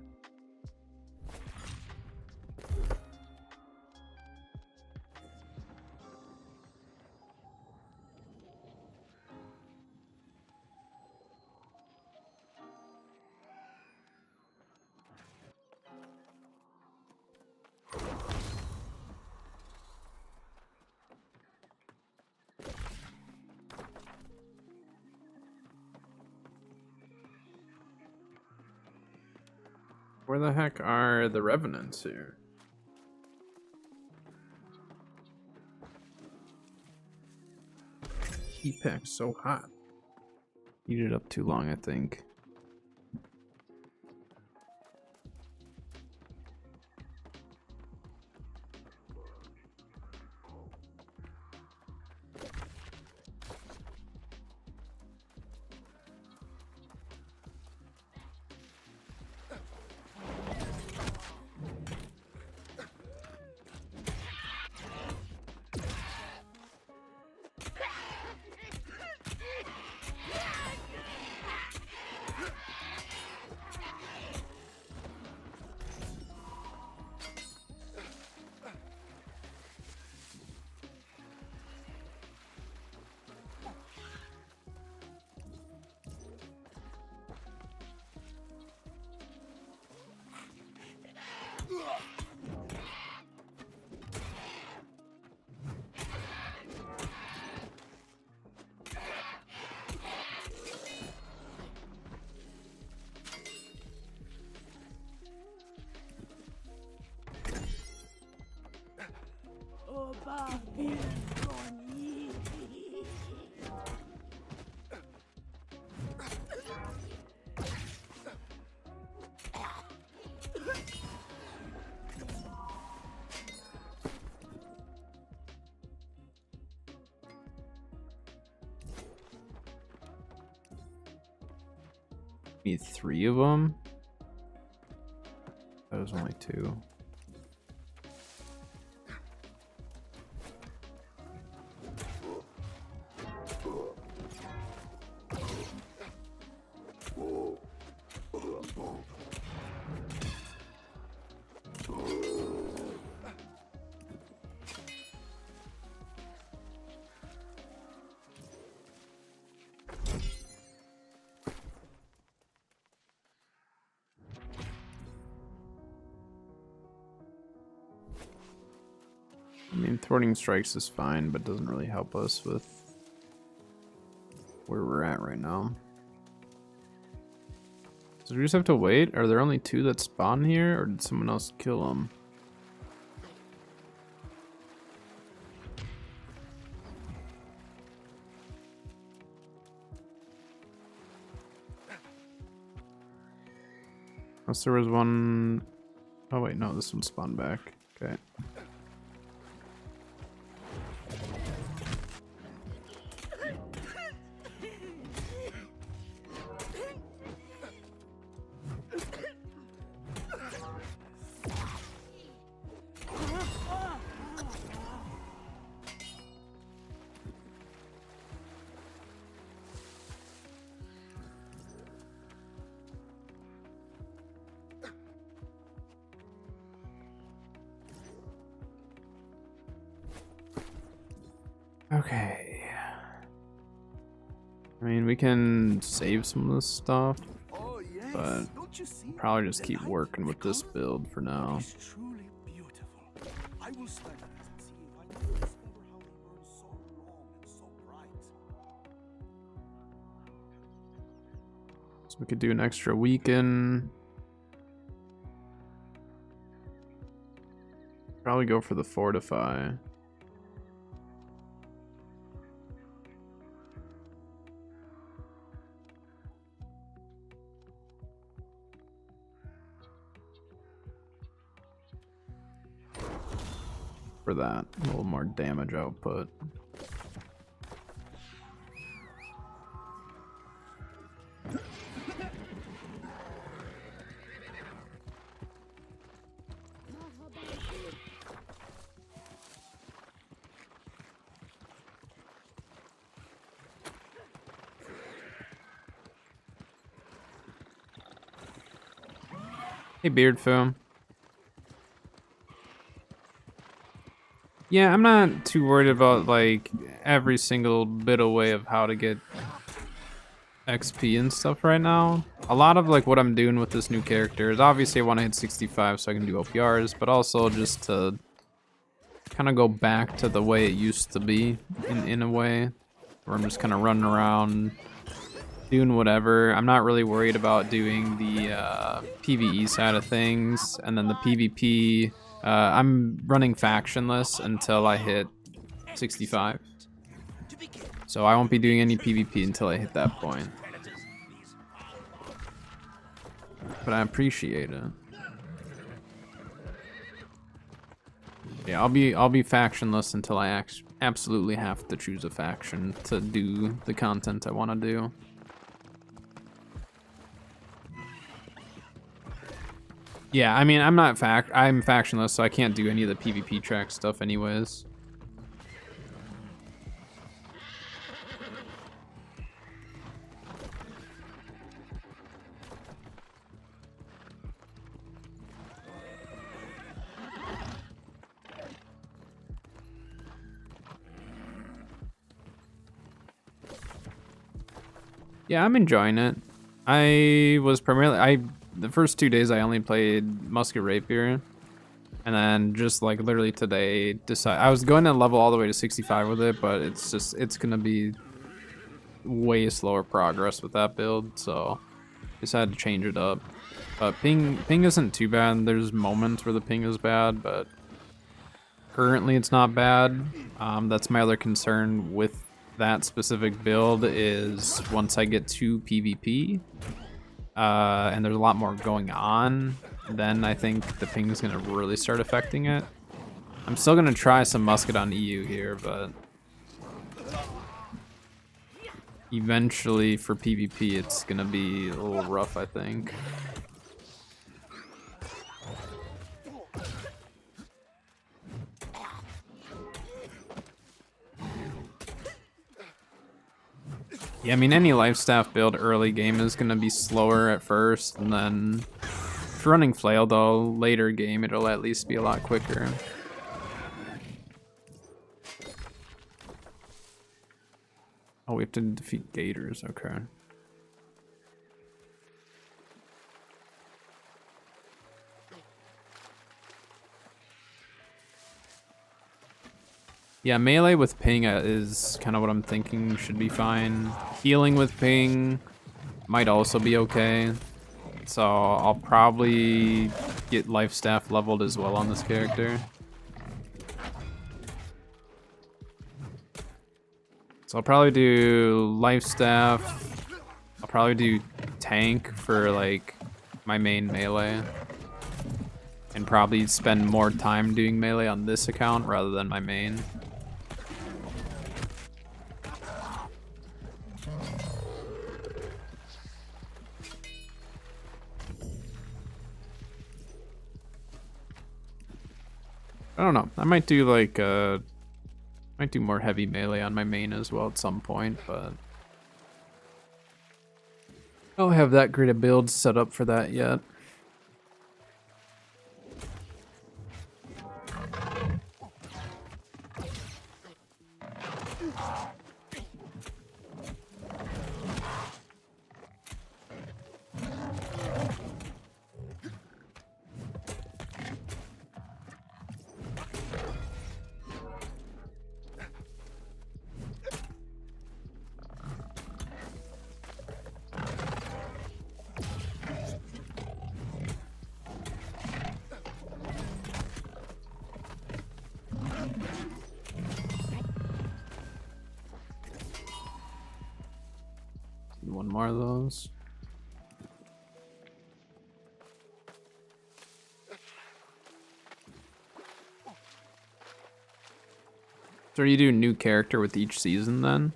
Where the heck are the revenants here? Heat pack's so hot. Heated up too long, I think. Need 3 of them. That was only 2. I mean, thwarting strikes is fine, but doesn't really help us with where we're at right now. So we just have to wait? Are there only 2 that spawn here, or did someone else kill them? Unless there was one... Oh wait, no, this one spawned back. Okay. Okay. I mean, we can save some of this stuff, but probably just keep working with this build for now. So we could do an extra weekend. Probably go for the fortify. For that, a little more damage output. Hey, Beard Foam. Yeah, I'm not too worried about like every single bit of way of how to get XP and stuff right now. A lot of like what I'm doing with this new character is obviously I want to hit 65 so I can do OPRs, but also just to kind of go back to the way it used to be in a way where I'm just kind of running around doing whatever. I'm not really worried about doing the PvE side of things, and then the PvP. I'm running factionless until I hit 65. So I won't be doing any PvP until I hit that point. But I appreciate it. Yeah, I'll be factionless until I absolutely have to choose a faction to do the content I want to do. Yeah, I mean, I'm factionless, so I can't do any of the PvP track stuff anyways. Yeah, I'm enjoying it. The first 2 days I only played Musket Rapier, and then just like literally today I was going to level all the way to 65 with it, but it's gonna be way slower progress with that build, so decided to change it up. But ping isn't too bad. There's moments where the ping is bad, but currently it's not bad. That's my other concern with that specific build is once I get to PvP, and there's a lot more going on, then I think the ping is gonna really start affecting it. I'm still gonna try some musket on EU here, but eventually for PvP it's gonna be a little rough, I think. Yeah, I mean, any life staff build early game is gonna be slower at first, and then if you're running flail though, later game it'll at least be a lot quicker. Oh, we have to defeat gators, okay. Yeah, melee with ping is kind of what I'm thinking should be fine. Healing with ping might also be okay. So I'll probably get life staff leveled as well on this character. So I'll probably do life staff. I'll probably do tank for like my main melee. And probably spend more time doing melee on this account rather than my main. I don't know. I might do like might do more heavy melee on my main as well at some point, but I don't have that great a build set up for that yet. One more of those. So you do a new character with each season then?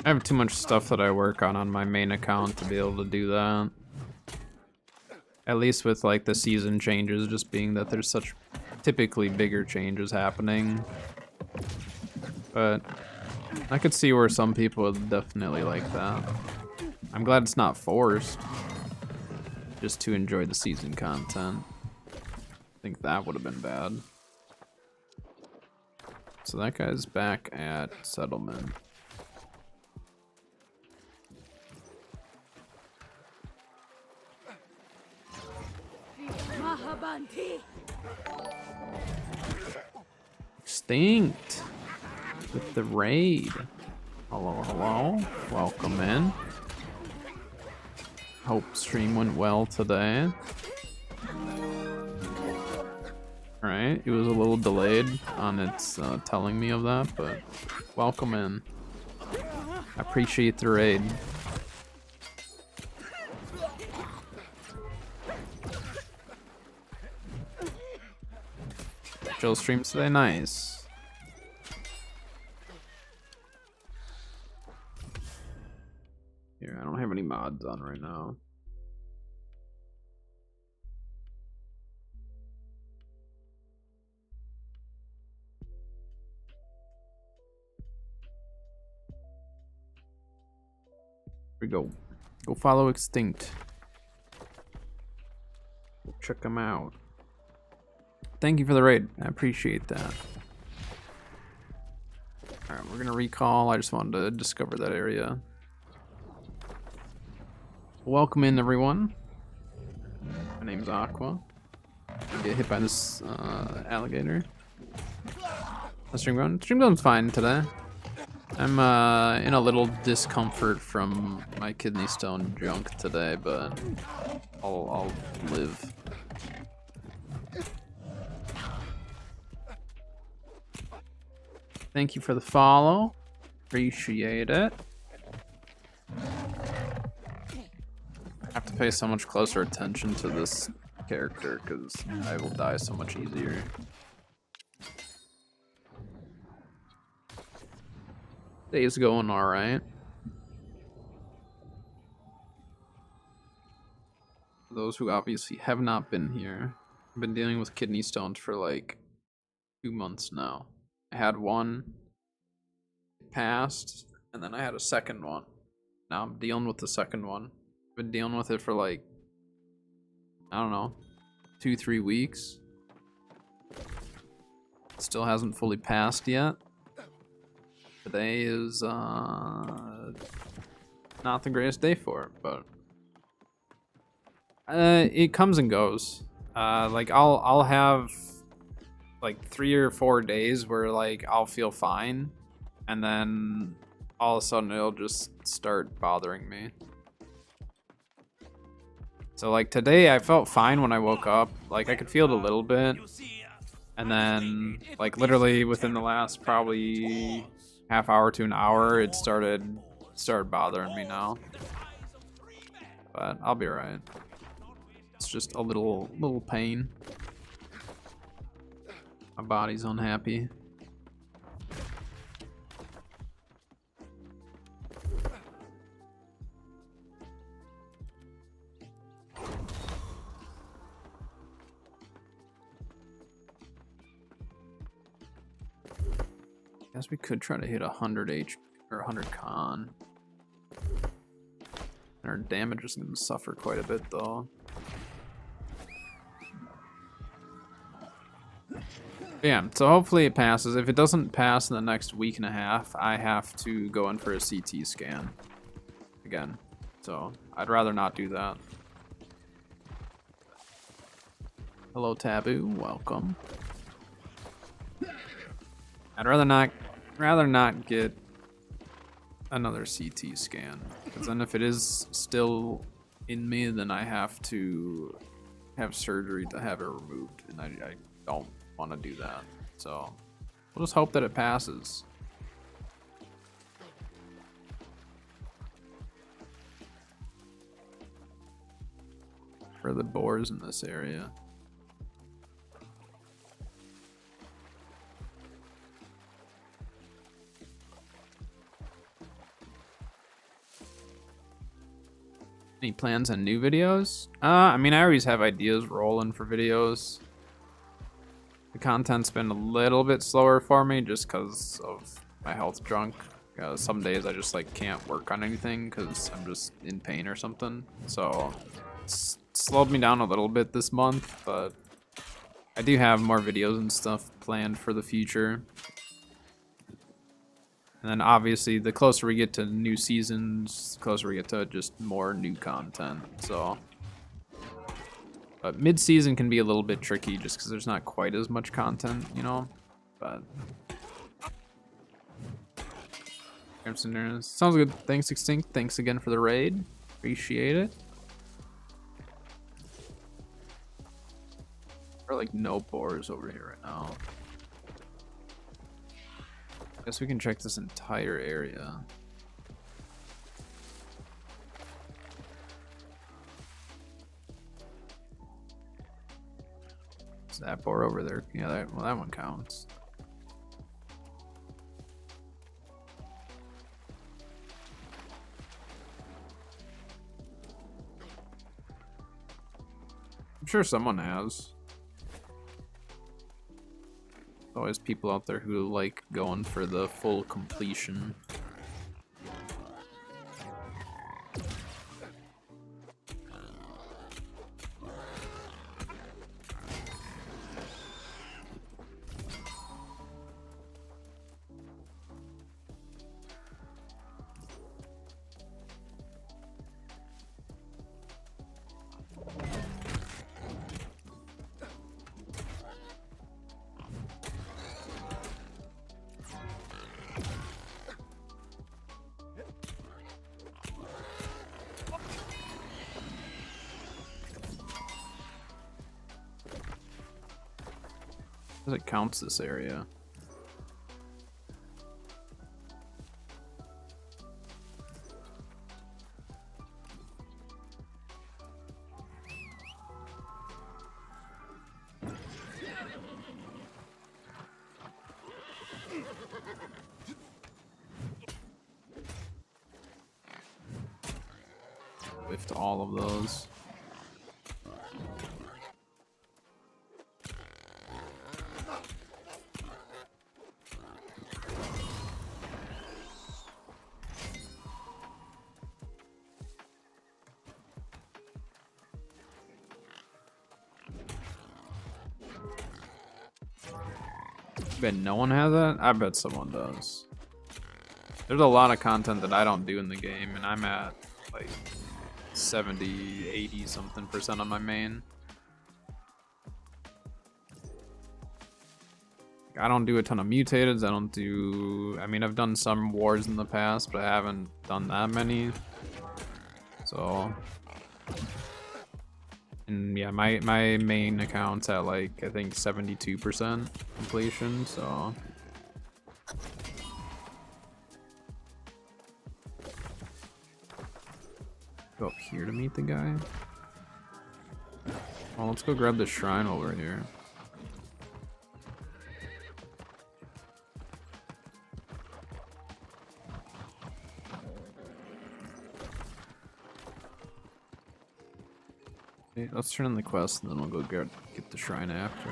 I have too much stuff that I work on my main account to be able to do that. At least with like the season changes just being that there's such typically bigger changes happening. But I could see where some people would definitely like that. I'm glad it's not forced. Just to enjoy the season content. I think that would have been bad. So that guy's back at settlement. Extinct with the raid. Hello, hello. Welcome in. Hope stream went well today. Alright, it was a little delayed on its telling me of that, but welcome in. I appreciate the raid. Chill streams today, nice. Here, I don't have any mods on right now. Here we go. Go follow Extinct. Go check them out. Thank you for the raid. I appreciate that. Alright, we're gonna recall. I just wanted to discover that area. Welcome in, everyone. My name's Aqua. I get hit by this alligator. How's stream going? Stream going's fine today. I'm in a little discomfort from my kidney stone junk today, but I'll live. Thank you for the follow. Appreciate it. I have to pay so much closer attention to this character because I will die so much easier. Day's going alright. Those who obviously have not been here, I've been dealing with kidney stones for like 2 months now. I had one, it passed, and then I had a second one. Now I'm dealing with the second one. I've been dealing with it for like, I don't know, 2-3 weeks. It still hasn't fully passed yet. Today is not the greatest day for it, but it comes and goes. Like I'll have like 3 or 4 days where like I'll feel fine, and then all of a sudden it'll just start bothering me. So like today I felt fine when I woke up. Like I could feel it a little bit, and then like literally within the last probably half hour to an hour it started bothering me now. But I'll be alright. It's just a little pain. My body's unhappy. Guess we could try to hit 100 H or 100 con. Our damage is going to suffer quite a bit though. Yeah, so hopefully it passes. If it doesn't pass in the next week and a half, I have to go in for a CT scan again. So I'd rather not do that. Hello, Taboo. Welcome. I'd rather not get another CT scan, because then if it is still in me, then I have to have surgery to have it removed, and I don't want to do that. So we'll just hope that it passes. For the boars in this area. Any plans on new videos? I mean, I always have ideas rolling for videos. The content's been a little bit slower for me just because of my health junk. Some days I just like can't work on anything because I'm just in pain or something. So it's slowed me down a little bit this month, but I do have more videos and stuff planned for the future. And then obviously the closer we get to new seasons, the closer we get to just more new content. So, but mid-season can be a little bit tricky just because there's not quite as much content, you know. But sounds good. Thanks, Extinct. Thanks again for the raid. Appreciate it. There are like no boars over here right now. Guess we can check this entire area. Is that boar over there? Yeah, that one counts. I'm sure someone has. Always people out there who like going for the full completion. It counts this area. Whiffed all of those. I bet no one has that? I bet someone does. There's a lot of content that I don't do in the game, and I'm at like 70, 80 something percent on my main. I don't do a ton of mutateds. I mean, I've done some wars in the past, but I haven't done that many. So, and yeah, my main account's at like, I think 72% completion, so. Go up here to meet the guy. Well, let's go grab the shrine over here. Okay, let's turn in the quest and then we'll go get the shrine after.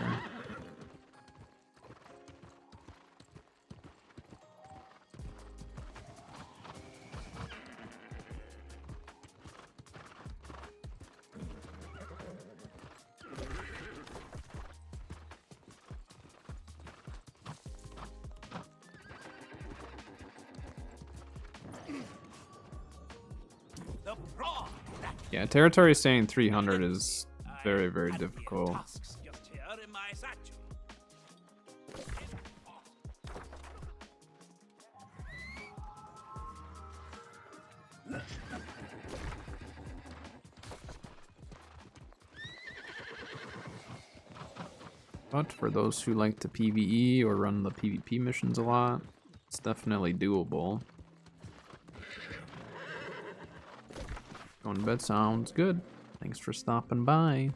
Yeah, territory staying 300 is very, very difficult. But for those who like to PvE or run the PvP missions a lot, it's definitely doable. Going to bed sounds good. Thanks for stopping by.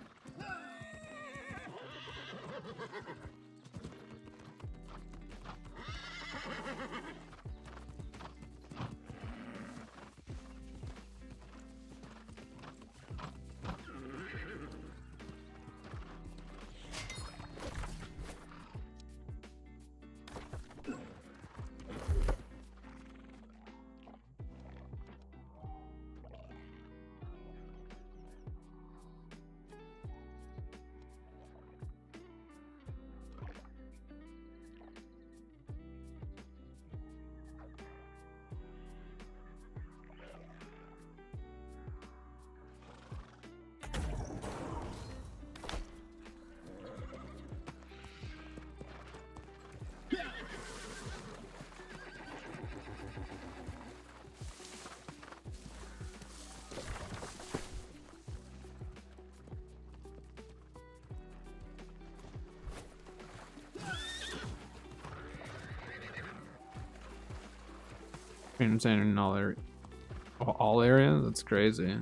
Insane in all areas? That's crazy.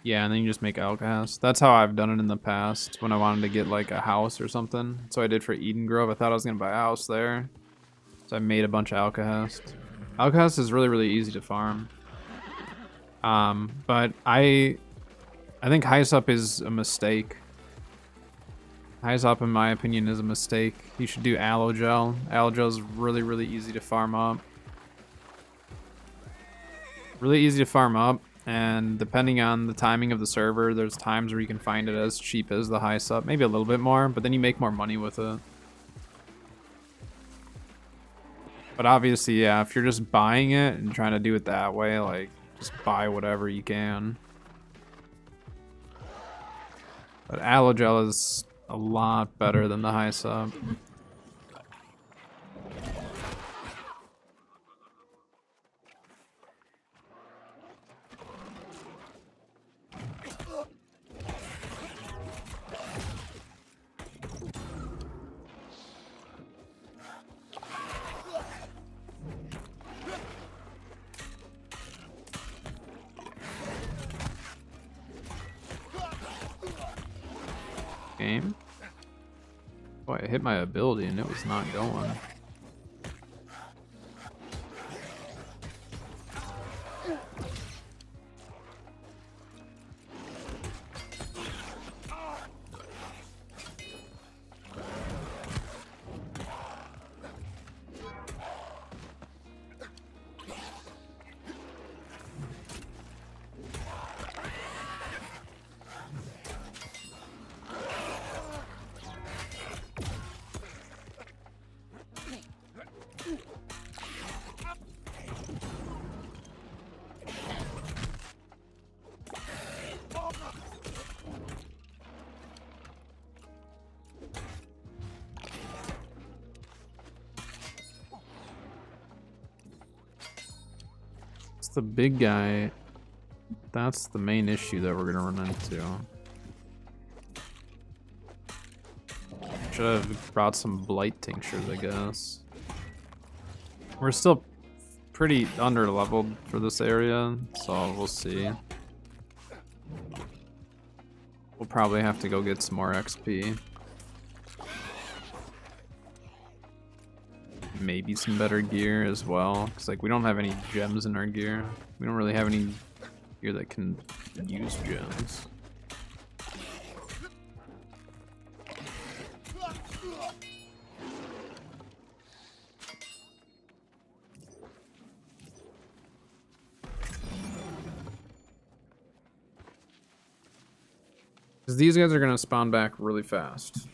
Yeah, and then you just make Alcahast. That's how I've done it in the past when I wanted to get like a house or something. So I did for Eden Grove. I thought I was gonna buy a house there. So I made a bunch of Alcahast. Alcahast is really, really easy to farm. But I think Hyssop is a mistake. Hyssop, in my opinion, is a mistake. You should do Aloe Gel. Aloe Gel is really, really easy to farm up. Really easy to farm up, and depending on the timing of the server, there's times where you can find it as cheap as the Hyssop. Maybe a little bit more, but then you make more money with it. But obviously, yeah, if you're just buying it and trying to do it that way, like, just buy whatever you can. But Aloe Gel is a lot better than the Hyssop. Game. Boy, I hit my ability and it was not going. The big guy, that's the main issue that we're gonna run into. Should have brought some blight tinctures, I guess. We're still pretty under leveled for this area, so we'll see. We'll probably have to go get some more XP. Maybe some better gear as well, because like we don't have any gems in our gear. We don't really have any gear that can use gems. Because these guys are gonna spawn back really fast.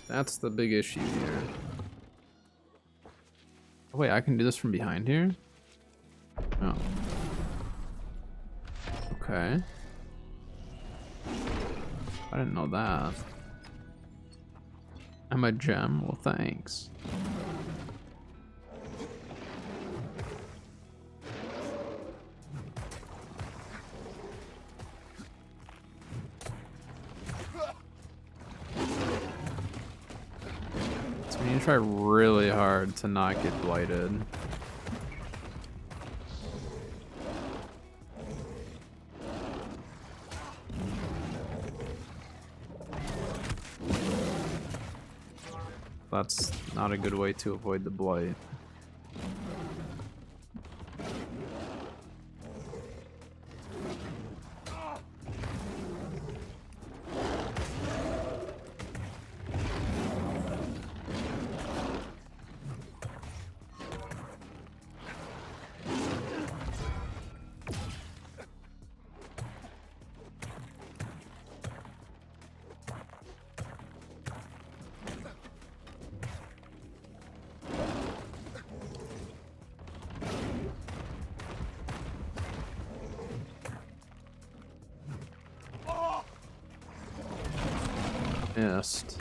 That's the big issue here. Oh, wait, I can do this from behind here? Oh. Okay. I didn't know that. I'm a gem? Well, thanks. So we need to try really hard to not get blighted. That's not a good way to avoid the blight. Missed.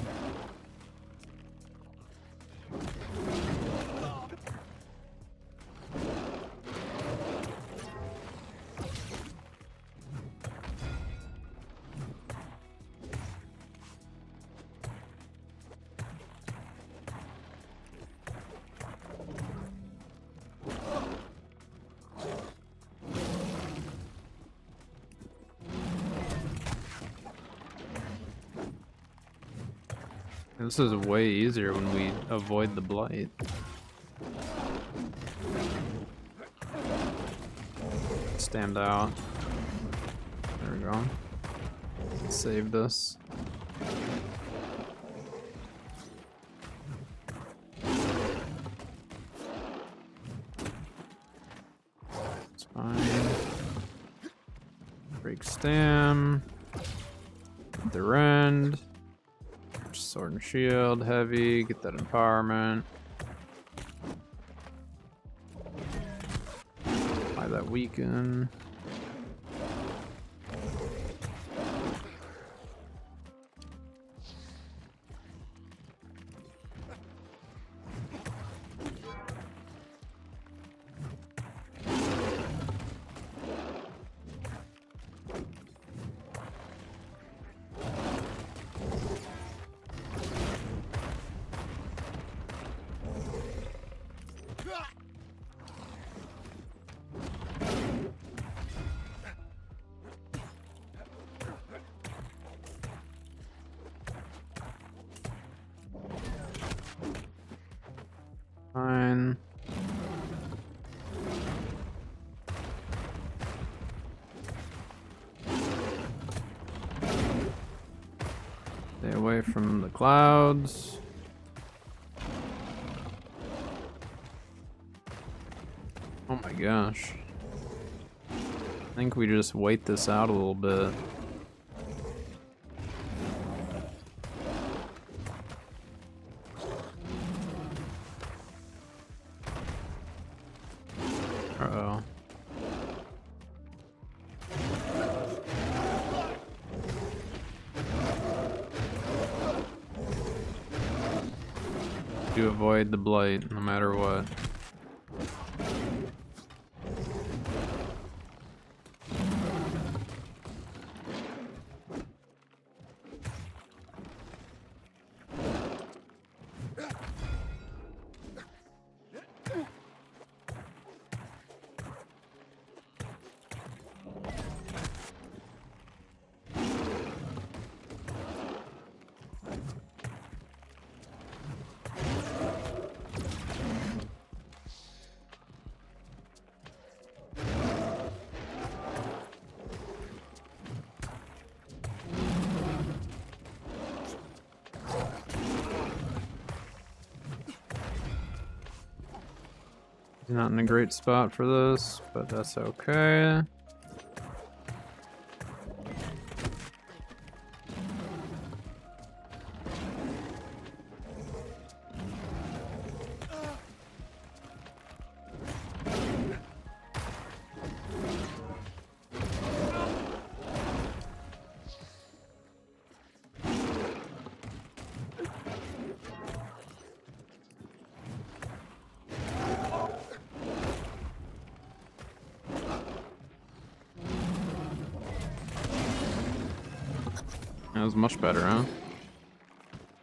This is way easier when we avoid the blight. Stand out. There we go. Saved us. It's fine. Break stam. The end. Sword and shield, heavy, get that empowerment. Apply that weaken. Fine. Stay away from the clouds. Oh my gosh. I think we just wait this out a little bit. Uh-oh. To avoid the blight, no matter what. Not in a great spot for this, but that's okay. That was much better, huh?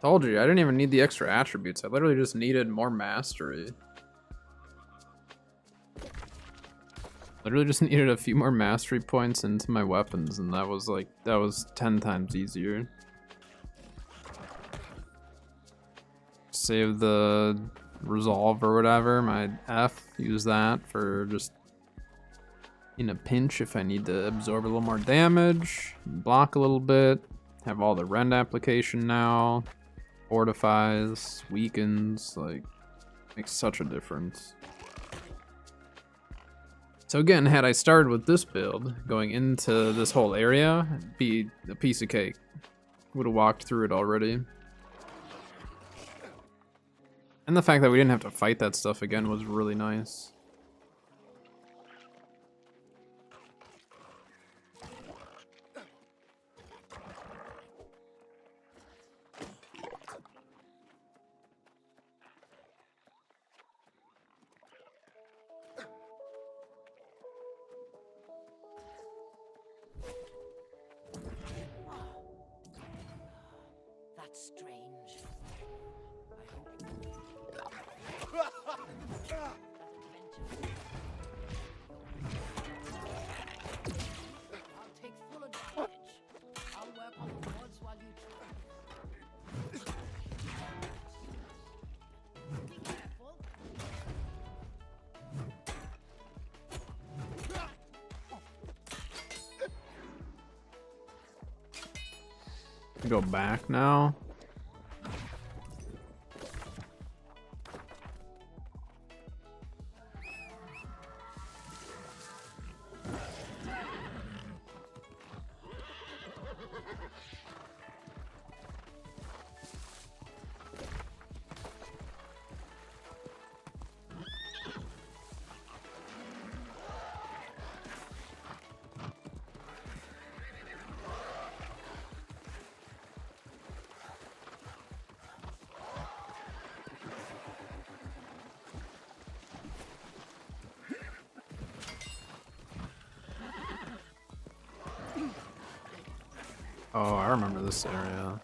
Told you, I didn't even need the extra attributes. I literally just needed more mastery. Literally just needed a few more mastery points into my weapons, and that was 10 times easier. Save the resolve or whatever, my F, use that for just in a pinch if I need to absorb a little more damage, block a little bit. Have all the rend application now, fortifies, weakens, like, makes such a difference. So again, had I started with this build, going into this whole area, it'd be a piece of cake. Would have walked through it already. And the fact that we didn't have to fight that stuff again was really nice. That's strange. I'll take full advantage. I'll work on the rods while you try. Go back now. Oh, I remember this area.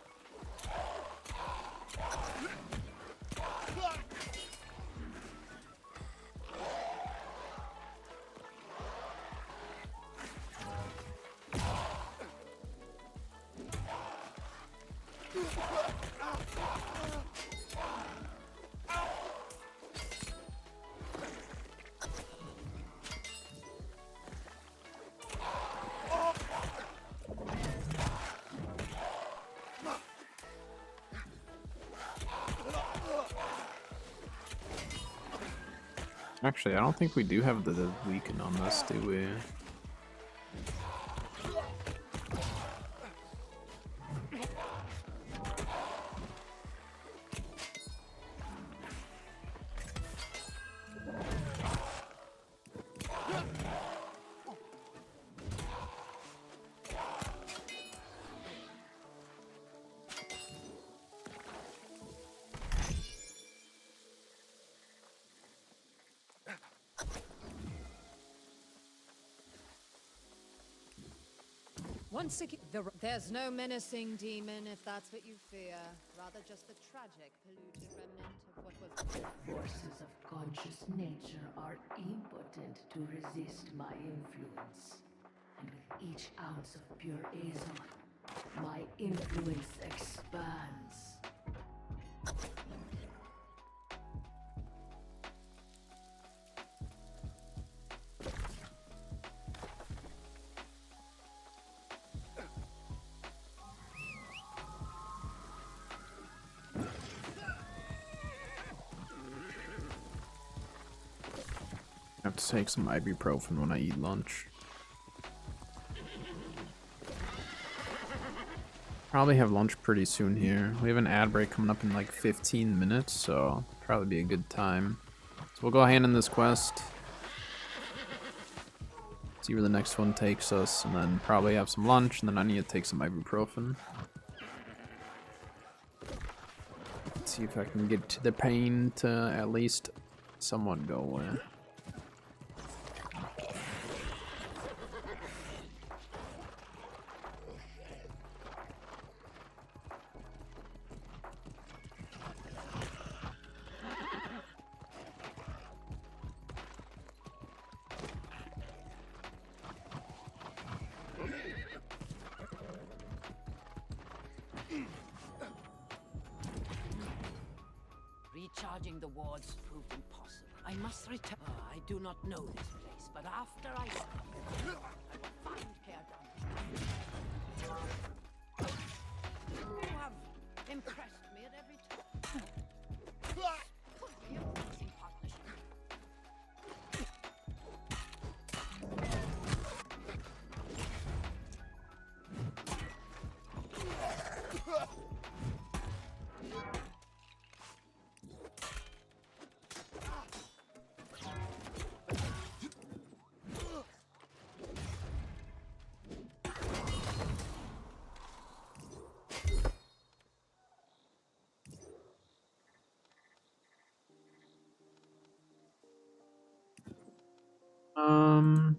Actually, I don't think we do have the weaken on this, do we? Once again, there's no menacing demon if that's what you fear. Rather just the tragic, polluted remnant of what was. The forces of conscious nature are impotent to resist my influence. And with each ounce of pure Azon, my influence expands. I have to take some ibuprofen when I eat lunch. Probably have lunch pretty soon here. We have an ad break coming up in like 15 minutes, so probably be a good time. So we'll go hand in this quest. See where the next one takes us, and then probably have some lunch, and then I need to take some ibuprofen. Let's see if I can get to the pain to at least somewhat go away. Recharging the wards proved impossible. I must return. I do not know this place, but after I will find Cairn. You have impressed me at every turn. Could be a promising partnership.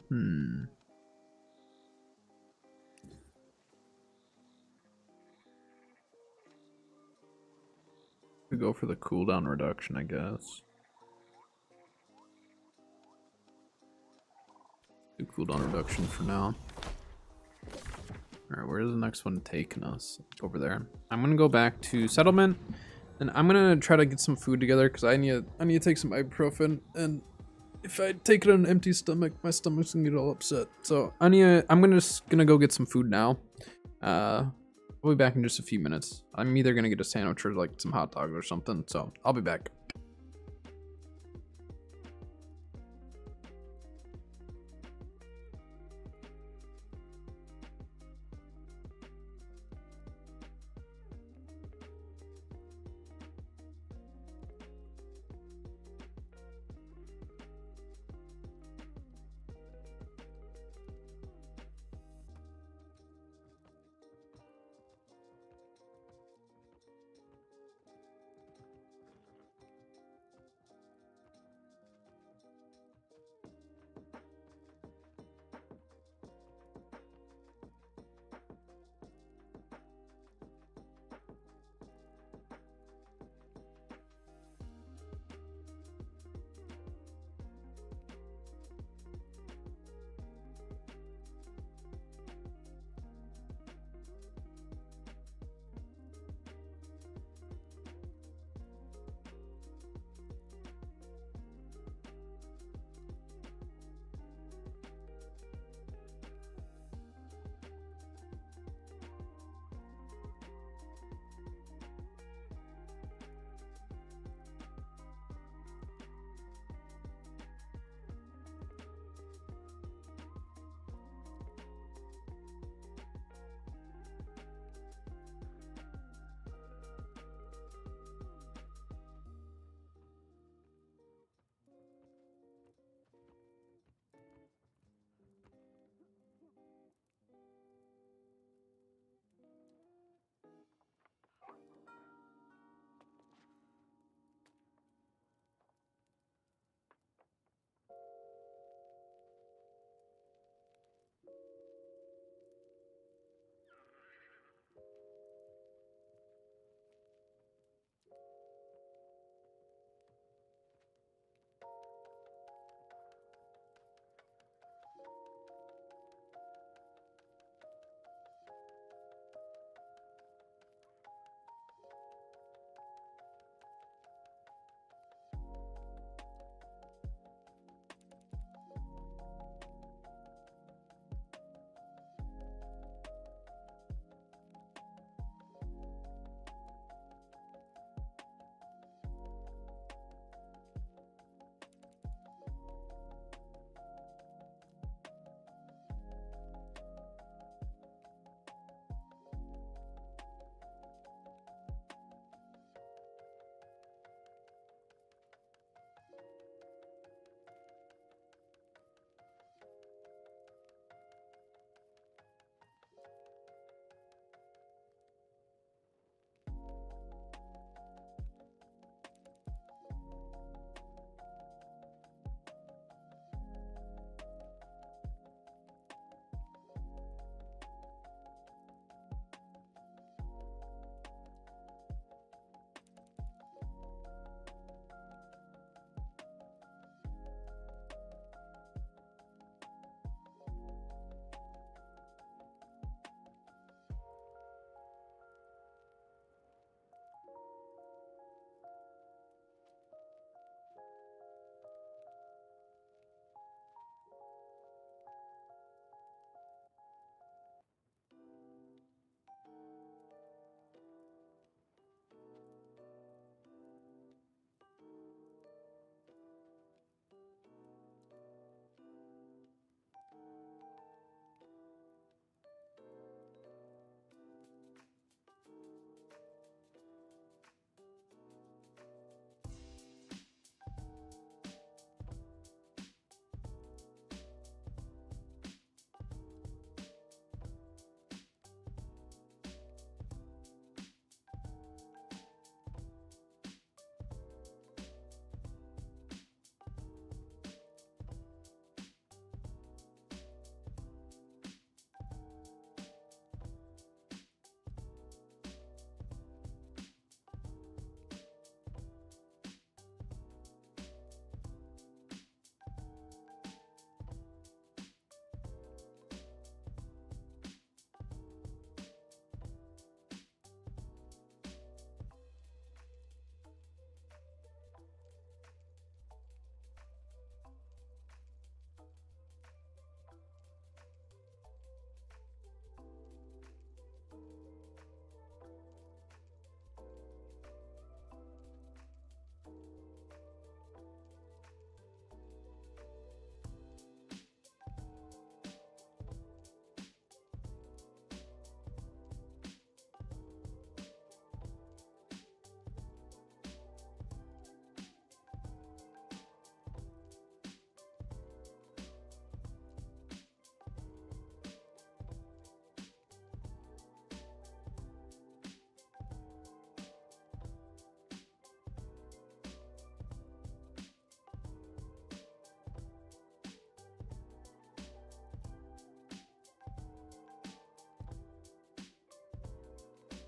Hmm. We go for the cooldown reduction, I guess. Do cooldown reduction for now. Alright, where's the next one taking us? Over there. I'm gonna go back to settlement, and I'm gonna try to get some food together because I need to take some ibuprofen, and if I take it on an empty stomach, my stomach's gonna get all upset. So I'm just gonna go get some food now. I'll be back in just a few minutes. I'm either gonna get a sandwich or like some hot dogs or something, so I'll be back.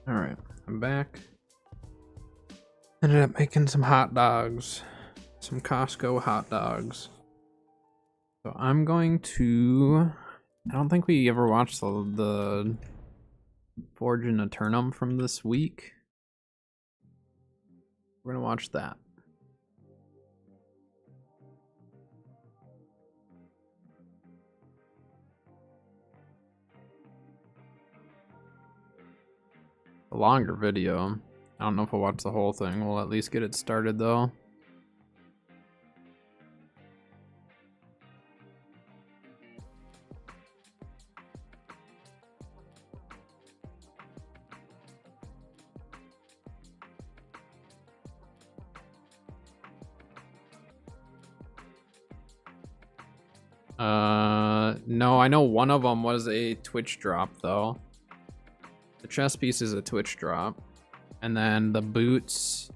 All right, I'm back. Ended up making some hot dogs, some Costco hot dogs. So I'm going to. I don't think we ever watched the Forge in Eternum from this week. We're gonna watch that. A longer video. I don't know if I'll watch the whole thing. We'll at least get it started though. No, I know one of them was a Twitch drop though. The chess piece is a Twitch drop. And then the boots,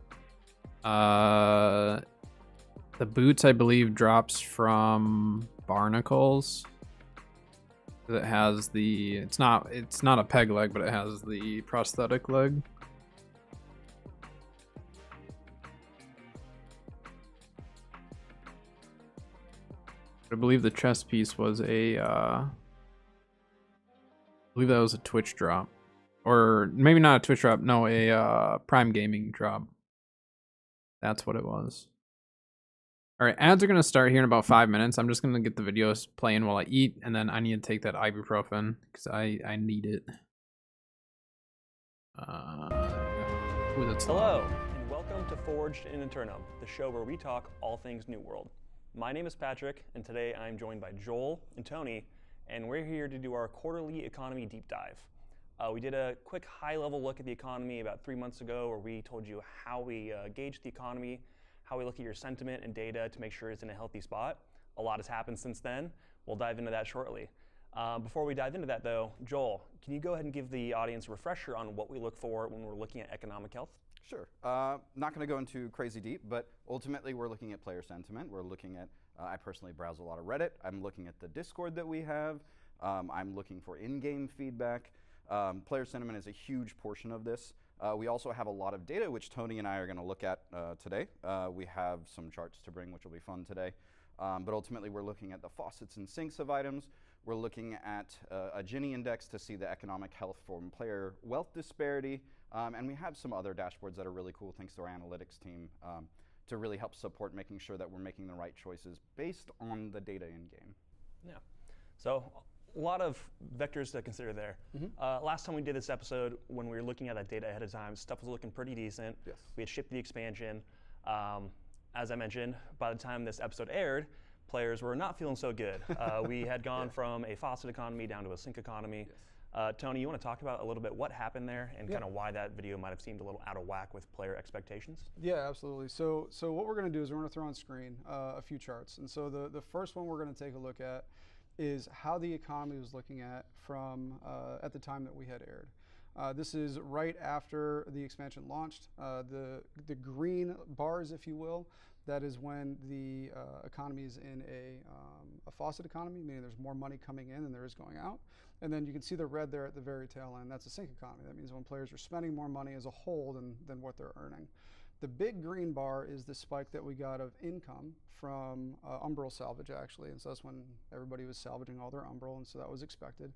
I believe drops from Barnacles. It has the, it's not a peg leg, but it has the prosthetic leg. I believe the chess piece was a, I believe that was a Twitch drop. Or maybe not a Twitch drop, no, a Prime Gaming drop. That's what it was. All right, ads are going to start here in about 5 minutes. I'm just going to get the videos playing while I eat, and then I need to take that ibuprofen because I need it. Ooh, that's Hello, and welcome to Forged in Eternum, the show where we talk all things New World. My name is Patrick, and today I'm joined by Joel and Tony, and we're here to do our quarterly economy deep dive. We did a quick high-level look at the economy about 3 months ago, where we told you how we gauge the economy, how we look at your sentiment and data to make sure it's in a healthy spot. A lot has happened since then. We'll dive into that shortly. Before we dive into that, though, Joel, can you go ahead and give the audience a refresher on what we look for when we're looking at economic health? Sure. Not going to go into crazy deep, but ultimately we're looking at player sentiment. We're looking at, I personally browse a lot of Reddit. I'm looking at the Discord that we have. I'm looking for in-game feedback. Player sentiment is a huge portion of this. We also have a lot of data, which Tony and I are going to look at today. We have some charts to bring, which will be fun today. But ultimately, we're looking at the faucets and sinks of items. We're looking at a Gini index to see the economic health from player wealth disparity. And we have some other dashboards that are really cool, thanks to our analytics team, to really help support making sure that we're making the right choices based on the data in-game. Yeah. So a lot of vectors to consider there. Last time we did this episode, when we were looking at that data ahead of time, stuff was looking pretty decent. Yes. We had shipped the expansion. As I mentioned, by the time this episode aired, players were not feeling so good. We had gone from a faucet economy down to a sink economy. Yes. Tony, you want to talk about a little bit what happened there and kind of why that video might have seemed a little out of whack with player expectations? Yeah, absolutely. So what we're going to do is we're going to throw on screen a few charts. And so the first one we're going to take a look at is how the economy was looking at from at the time that we had aired. This is right after the expansion launched. The green bars, if you will, that is when the economy is in a faucet economy, meaning there's more money coming in than there is going out. And then you can see the red there at the very tail end. That's a sink economy. That means when players are spending more money as a whole than what they're earning. The big green bar is the spike that we got of income from Umbral salvage, actually. And so that's when everybody was salvaging all their Umbral, and so that was expected.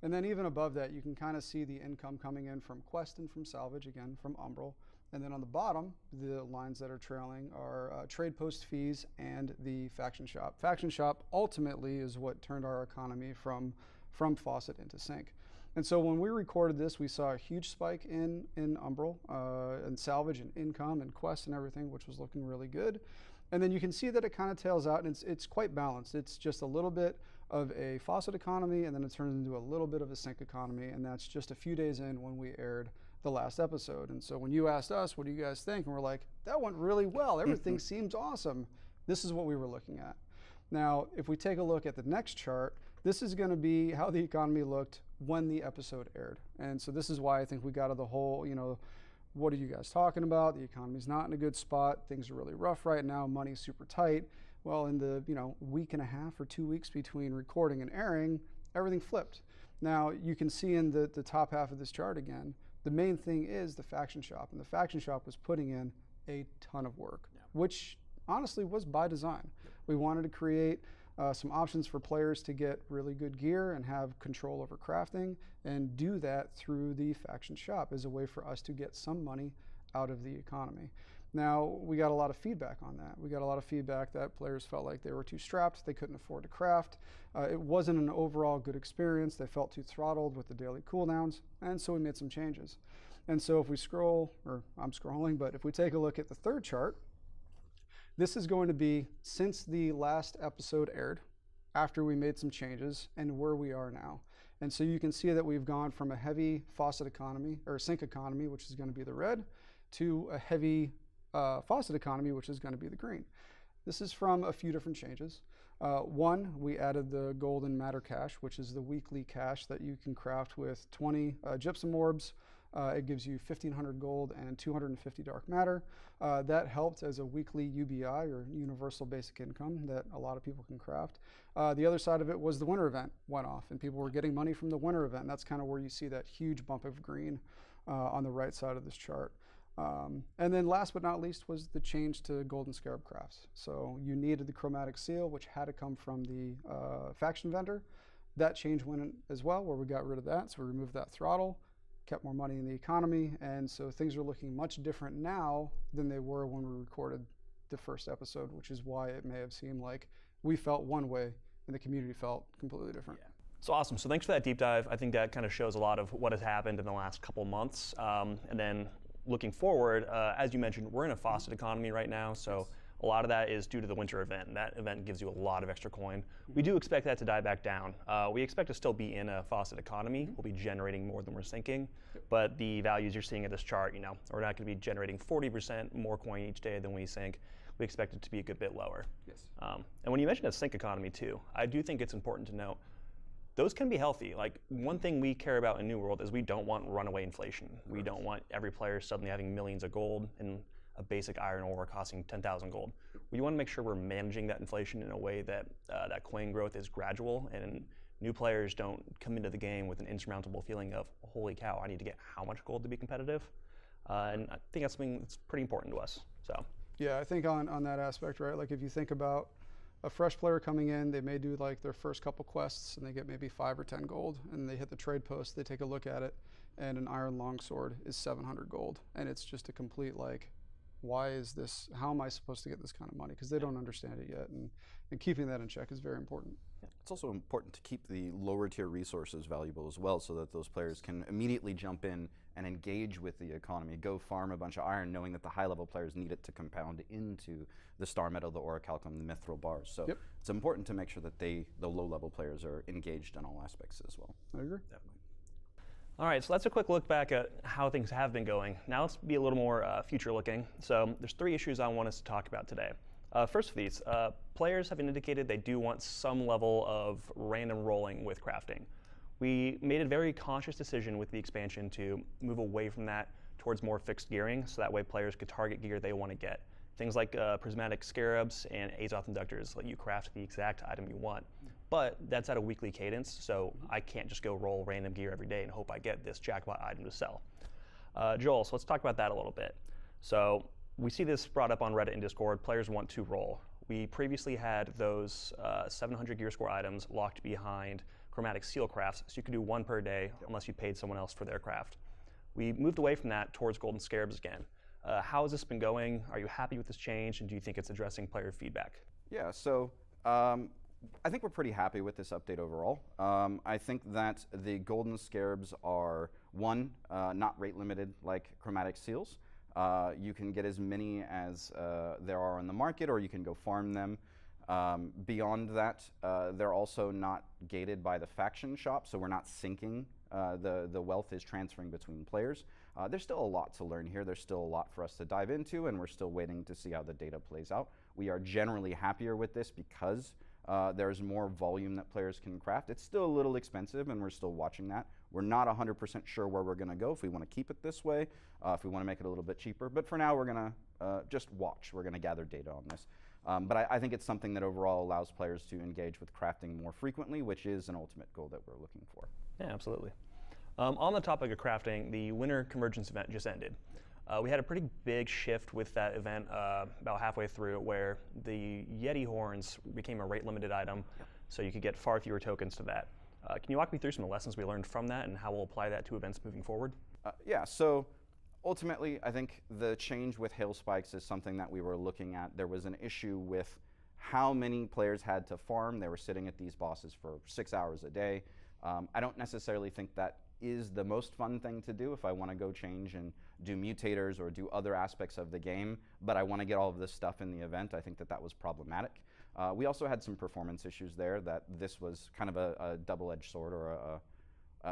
And then even above that, you can kind of see the income coming in from Quest and from salvage, again, from Umbral. And then on the bottom, the lines that are trailing are trade post fees and the faction shop. Faction shop ultimately is what turned our economy from faucet into sink. And so when we recorded this, we saw a huge spike in Umbral and salvage and income and Quest and everything, which was looking really good. And then you can see that it kind of tails out, and it's quite balanced. It's just a little bit of a faucet economy, and then it turns into a little bit of a sink economy, and that's just a few days in when we aired the last episode. And so when you asked us, what do you guys think? And we're like, that went really well. Everything seems awesome. This is what we were looking at. Now, if we take a look at the next chart, this is going to be how the economy looked when the episode aired. And so this is why I think we got to the whole, what are you guys talking about? The economy's not in a good spot. Things are really rough right now. Money's super tight. Well, in the week and a half or 2 weeks between recording and airing, everything flipped. Now, you can see in the top half of this chart again, The main thing is the faction shop, and the faction shop was putting in a ton of work, which honestly was by design. We wanted to create some options for players to get really good gear and have control over crafting, and do that through the faction shop as a way for us to get some money out of the economy. Now, we got a lot of feedback on that. We got a lot of feedback that players felt like they were too strapped, they couldn't afford to craft. It wasn't an overall good experience. They felt too throttled with the daily cooldowns, and so we made some changes. And so if we scroll, or I'm scrolling, but if we take a look at the third chart, this is going to be since the last episode aired, after we made some changes, and where we are now. And so you can see that we've gone from a heavy faucet economy, or sink economy, which is going to be the red, to a heavy faucet economy, which is going to be the green. This is from a few different changes. One, we added the golden matter cache, which is the weekly cache that you can craft with 20 gypsum orbs. It gives you 1,500 gold and 250 dark matter. That helped as a weekly UBI, or universal basic income, that a lot of people can craft. The other side of it was the winter event went off, and people were getting money from the winter event. That's kind of where you see that huge bump of green on the right side of this chart. And then last but not least was the change to golden scarab crafts. So you needed the chromatic seal, which had to come from the faction vendor. That change went in as well, where we got rid of that. So we removed that throttle, kept more money in the economy, and so things are looking much different now than they were when we recorded the first episode, which is why it may have seemed like we felt one way and the community felt completely different. Yeah. So awesome. So thanks for that deep dive. I think that kind of shows a lot of what has happened in the last couple months. And then looking forward, as you mentioned, we're in a faucet economy right now, so a lot of that is due to the winter event, and that event gives you a lot of extra coin. We do expect that to die back down. We expect to still be in a faucet economy. We'll be generating more than we're sinking, but the values you're seeing in this chart, we're not going to be generating 40% more coin each day than we sink. We expect it to be a good bit lower. Yes. And when you mention a sink economy too, I do think it's important to note those can be healthy. Like, one thing we care about in New World is we don't want runaway inflation. We don't want every player suddenly having millions of gold and a basic iron ore costing 10,000 gold. We want to make sure we're managing that inflation in a way that that coin growth is gradual, and new players don't come into the game with an insurmountable feeling of, holy cow, I need to get how much gold to be competitive? And I think that's something that's pretty important to us. So Yeah, I think on that aspect, right? Like if you think about a fresh player coming in, they may do like their first couple quests and they get maybe 5 or 10 gold, and they hit the trade post, they take a look at it, and an iron longsword is 700 gold. And it's just a complete like, why is this, how am I supposed to get this kind of money? Because they don't understand it yet, and keeping that in check is very important. It's also important to keep the lower tier resources valuable as well, so that those players can immediately jump in and engage with the economy, go farm a bunch of iron, knowing that the high level players need it to compound into the star metal, the orichalcum, the mithril bars. So it's important to make sure that the low level players are engaged in all aspects as well. I agree. Definitely. all right, so that's a quick look back at how things have been going. Now let's be a little more future looking. So there's 3 issues I want us to talk about today. First of these, players have indicated they do want some level of random rolling with crafting. We made a very conscious decision with the expansion to move away from that towards more fixed gearing, so that way players could target gear they want to get. Things like prismatic scarabs and Azoth inductors let you craft the exact item you want. But that's at a weekly cadence, so I can't just go roll random gear every day and hope I get this jackpot item to sell. Joel, so let's talk about that a little bit. So we see this brought up on Reddit and Discord. Players want to roll. We previously had those 700 gear score items locked behind chromatic seal crafts, so you could do 1 per day unless you paid someone else for their craft. We moved away from that towards golden scarabs again. How has this been going? Are you happy with this change, and do you think it's addressing player feedback? Yeah, so I think we're pretty happy with this update overall. I think that the golden scarabs are, one, not rate limited like chromatic seals. You can get as many as there are on the market, or you can go farm them. Beyond that, they're also not gated by the faction shop, so we're not sinking. The wealth is transferring between players. There's still a lot to learn here. There's still a lot for us to dive into, and we're still waiting to see how the data plays out. We are generally happier with this because there's more volume that players can craft. It's still a little expensive, and we're still watching that. We're not 100% sure where we're going to go, if we want to keep it this way, if we want to make it a little bit cheaper. But for now, we're going to just watch. We're going to gather data on this. But I think it's something that overall allows players to engage with crafting more frequently, which is an ultimate goal that we're looking for. Yeah, absolutely. On the topic of crafting, the Winter Convergence event just ended. We had a pretty big shift with that event about halfway through, where the Yeti horns became a rate-limited item, so you could get far fewer tokens to that. Can you walk me through some of the lessons we learned from that and how we'll apply that to events moving forward? Yeah, so ultimately, I think the change with hail spikes is something that we were looking at. There was an issue with how many players had to farm. They were sitting at these bosses for 6 hours a day. I don't necessarily think that is the most fun thing to do if I want to go change and do mutators or do other aspects of the game, but I want to get all of this stuff in the event. I think that that was problematic. We also had some performance issues there that this was kind of a double-edged sword or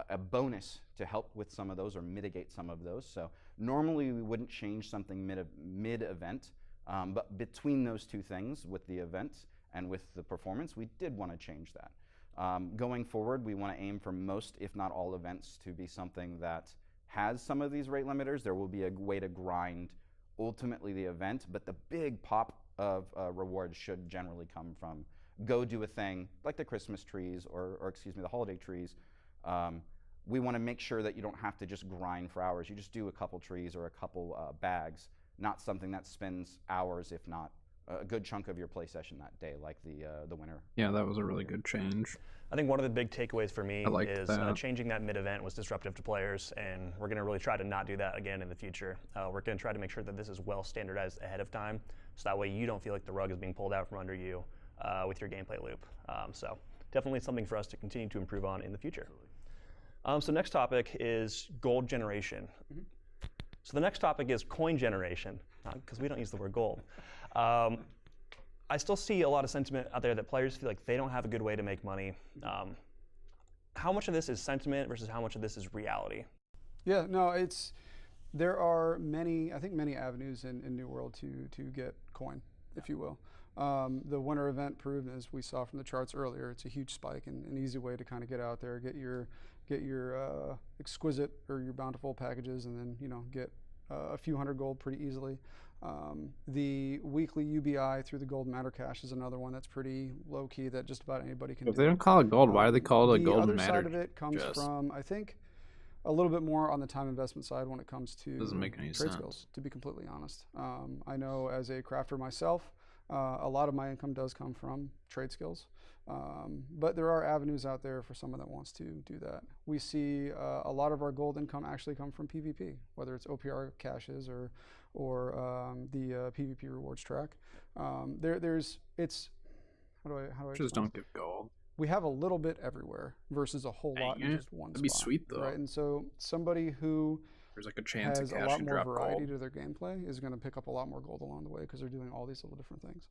a bonus to help with some of those or mitigate some of those. So normally we wouldn't change something mid-event, but between those two things, with the event and with the performance, we did want to change that. Going forward, we want to aim for most, if not all, events to be something that has some of these rate limiters. There will be a way to grind ultimately the event, but the big pop of rewards should generally come from go do a thing like the Christmas trees or excuse me, the holiday trees. We want to make sure that you don't have to just grind for hours. You just do a couple trees or a couple bags, not something that spends hours, if not a good chunk of your play session that day, like the winter. Yeah, that was a really good change. I think one of the big takeaways for me is that. Changing that mid-event was disruptive to players, and we're going to really try to not do that again in the future. We're going to try to make sure that this is well standardized ahead of time, so that way you don't feel like the rug is being pulled out from under you with your gameplay loop. So definitely something for us to continue to improve on in the future. So next topic is gold generation. So the next topic is coin generation, because we don't use the word gold. I still see a lot of sentiment out there that players feel like they don't have a good way to make money. How much of this is sentiment versus how much of this is reality? Yeah, no, there are many avenues in New World to get coin, if you will. The winter event proved, as we saw from the charts earlier, it's a huge spike and an easy way to kind of get out there, get your exquisite or your bountiful packages, and then get a few hundred gold pretty easily. The weekly UBI through the Gold Matter Cache is another one that's pretty low key that just about anybody can do. If they don't call it gold, why do they call it a Golden The other Matter? side of it comes from, I think, a little bit more on the time investment side when it comes to Doesn't make any trade sense. skills, to be completely honest. I know as a crafter myself, a lot of my income does come from trade skills. But there are avenues out there for someone that wants to do that. We see a lot of our gold income actually come from PvP, whether it's OPR caches or the PvP rewards track. How do I Just don't give gold. We have a little bit everywhere versus a whole lot in just one That'd be spot, sweet though. right? And so somebody who There's like a chance has a a cache lot should more drop variety gold. to their gameplay is going to pick up a lot more gold along the way because they're doing all these little different things.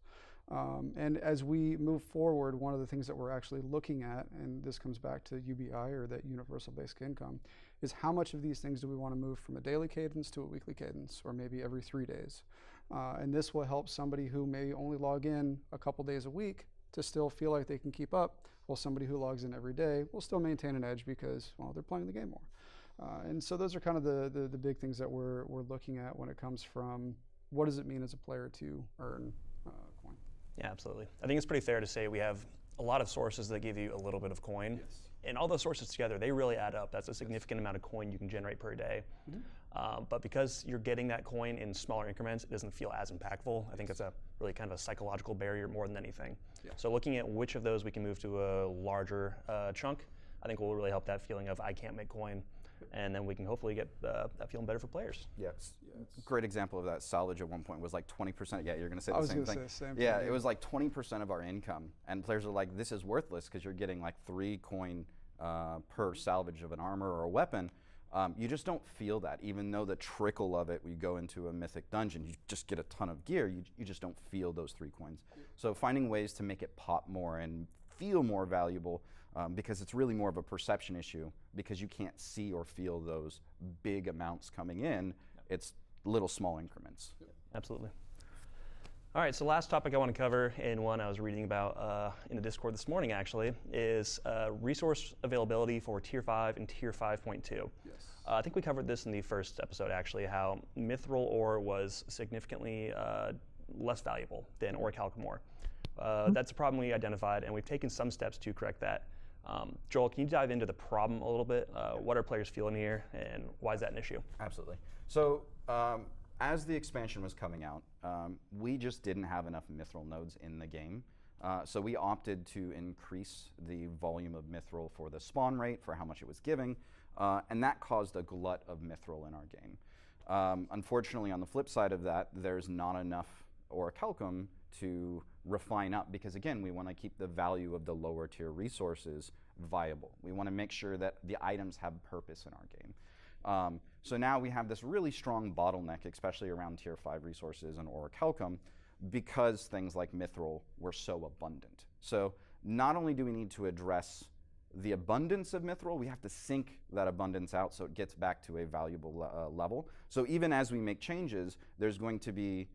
And as we move forward, one of the things that we're actually looking at, and this comes back to UBI or that universal basic income, is how much of these things do we want to move from a daily cadence to a weekly cadence, or maybe every 3 days. And this will help somebody who may only log in a couple days a week to still feel like they can keep up, while somebody who logs in every day will still maintain an edge because, well, they're playing the game more. And so those are kind of the big things that we're looking at when it comes from what does it mean as a player to earn coin. Yeah, absolutely. I think it's pretty fair to say we have a lot of sources that give you a little bit of coin. Yes. And all those sources together, they really add up. That's a significant amount of coin you can generate per day. But because you're getting that coin in smaller increments, it doesn't feel as impactful. I think it's a really kind of a psychological barrier more than anything. Yeah. So looking at which of those we can move to a larger chunk, I think will really help that feeling of I can't make coin. And then we can hopefully get that feeling better for players. Yes. Great example of that. Salvage at one point was like 20%. Yeah, you're going to say I the was same gonna thing. say the same Yeah, thing, it was like 20% of our income, and players are like, "This is worthless because you're getting like 3 coin per salvage of an armor or a weapon." You just don't feel that, even though the trickle of it, we go into a mythic dungeon, you just get a ton of gear. You just don't feel those 3 coins. So finding ways to make it pop more and feel more valuable. Because it's really more of a perception issue because you can't see or feel those big amounts coming in. It's little small increments. Absolutely. All right, so last topic I want to cover, and one I was reading about in the Discord this morning actually, is resource availability for Tier 5 and Tier 5.2. Yes. I think we covered this in the first episode actually, how Mithril ore was significantly less valuable than Orichalcum ore. That's a problem we identified, and we've taken some steps to correct that. Joel, can you dive into the problem a little bit? What are players feeling here, and why is that an issue? Absolutely. So as the expansion was coming out, we just didn't have enough mithril nodes in the game. So we opted to increase the volume of mithril for the spawn rate, for how much it was giving, and that caused a glut of mithril in our game. Unfortunately, on the flip side of that, there's not enough orichalcum to refine up, because again, we want to keep the value of the lower tier resources viable. We want to make sure that the items have purpose in our game. So now we have this really strong bottleneck, especially around tier 5 resources and orichalcum, because things like mithril were so abundant. So not only do we need to address the abundance of mithril, we have to sink that abundance out so it gets back to a valuable level. So even as we make changes, there's going to be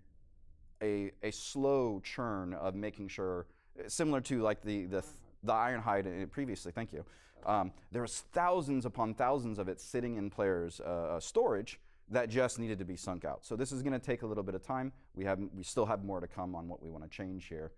a slow churn of making sure, similar to like the Ironhide previously, thank you. There was thousands upon thousands of it sitting in players' storage that just needed to be sunk out. So this is going to take a little bit of time. We still have more to come on what we want to change here.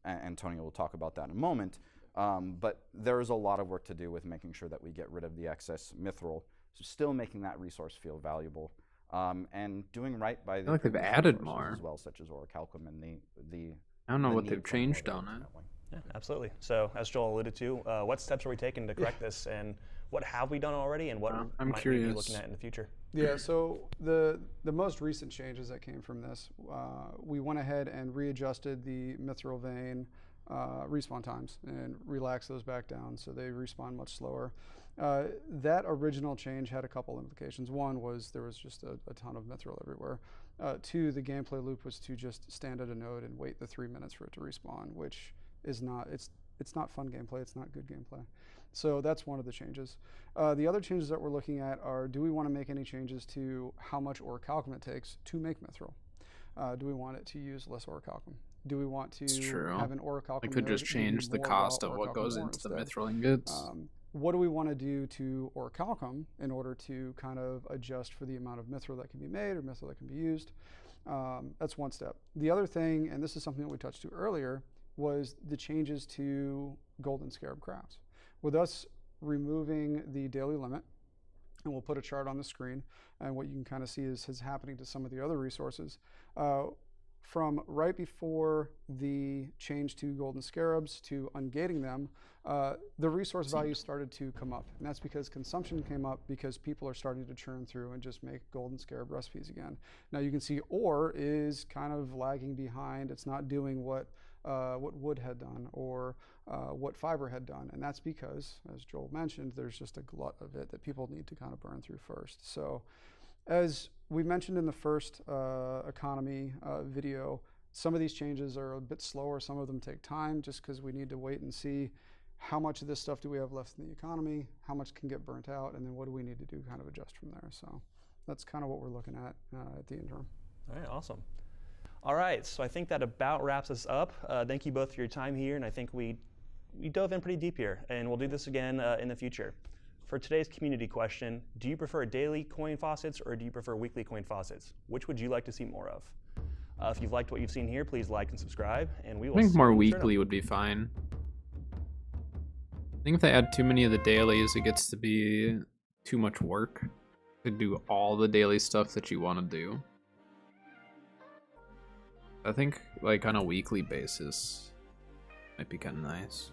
Antonio will talk about that in a moment. But there is a lot of work to do with making sure that we get rid of the excess mithril, so still making that resource feel valuable, and doing right by the I feel like they've previous added resources more as well, such as orichalcum and the I don't know the what need they've for changed more on it. ultimately. Yeah, absolutely. So as Joel alluded to, what steps are we taking to correct this, and what have we done already, and what I'm might we curious. be looking at in the future? Yeah, so the most recent changes that came from this, we went ahead and readjusted the mithril vein respawn times and relaxed those back down so they respawn much slower. That original change had a couple implications. One was there was just a ton of mithril everywhere. Two, the gameplay loop was to just stand at a node and wait the 3 minutes for it to respawn, which is not, it's not fun gameplay, it's not good gameplay. So that's one of the changes. The other changes that we're looking at are, do we want to make any changes to how much orichalcum it takes to make mithril? Do we want it to use less orichalcum? Do we want to have an orichalcum I could node just give you change the more cost raw of what orichalcum goes ore into the instead? mithril ingots. What do we want to do to orichalcum in order to kind of adjust for the amount of mithril that can be made or mithril that can be used? That's one step. The other thing, and this is something that we touched to earlier, was the changes to Golden Scarab crafts. With us removing the daily limit, and we'll put a chart on the screen, and what you can kind of see is happening to some of the other resources. From right before the change to golden scarabs to ungating them, the resource value started to come up. And that's because consumption came up because people are starting to churn through and just make golden scarab recipes again. Now you can see ore is kind of lagging behind. It's not doing what wood had done or what fiber had done. And that's because, as Joel mentioned, there's just a glut of it that people need to kind of burn through first. So as we mentioned in the first economy video, some of these changes are a bit slower. Some of them take time just because we need to wait and see how much of this stuff do we have left in the economy, how much can get burnt out, and then what do we need to do kind of adjust from there. So that's kind of what we're looking at the interim. All right, awesome. All right, so I think that about wraps us up. Thank you both for your time here, and I think we dove in pretty deep here, and we'll do this again in the future. For today's community question, do you prefer daily coin faucets or do you prefer weekly coin faucets? Which would you like to see more of? If you've liked what you've seen here, please like and subscribe, and we will I think see more you in the weekly journal. would be fine. I think if they add too many of the dailies, it gets to be too much work to do all the daily stuff that you want to do. I think like on a weekly basis might be kind of nice.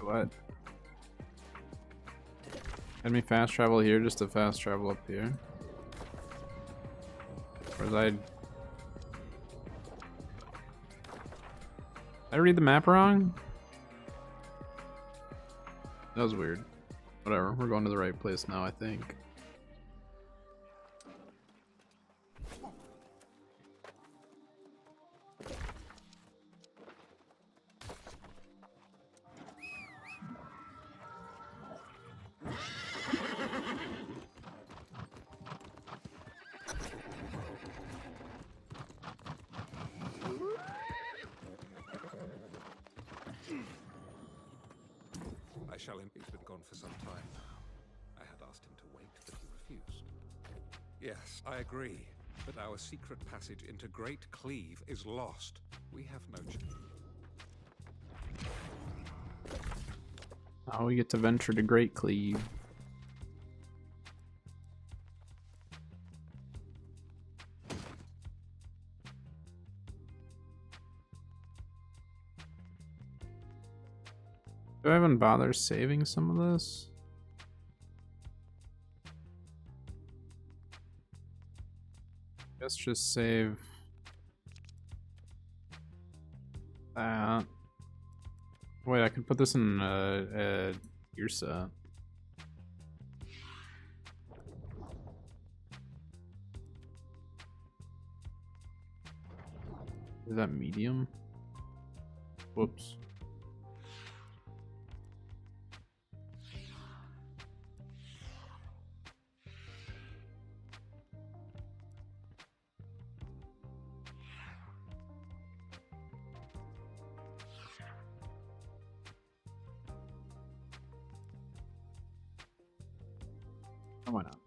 What? Had me fast travel here just to fast travel up here. Whereas I read the map wrong? That was weird. Whatever, we're going to the right place now, I think. shall he's been gone for some time now. I had asked him to wait, but he refused. Yes, I agree. But our secret passage into Great Cleave is lost. We have no choice. Now we get to venture to Great Cleave. Do I even bother saving some of this? Let's just save that. Wait, I can put this in Nysa. Is that medium? Whoops. Oh, why not?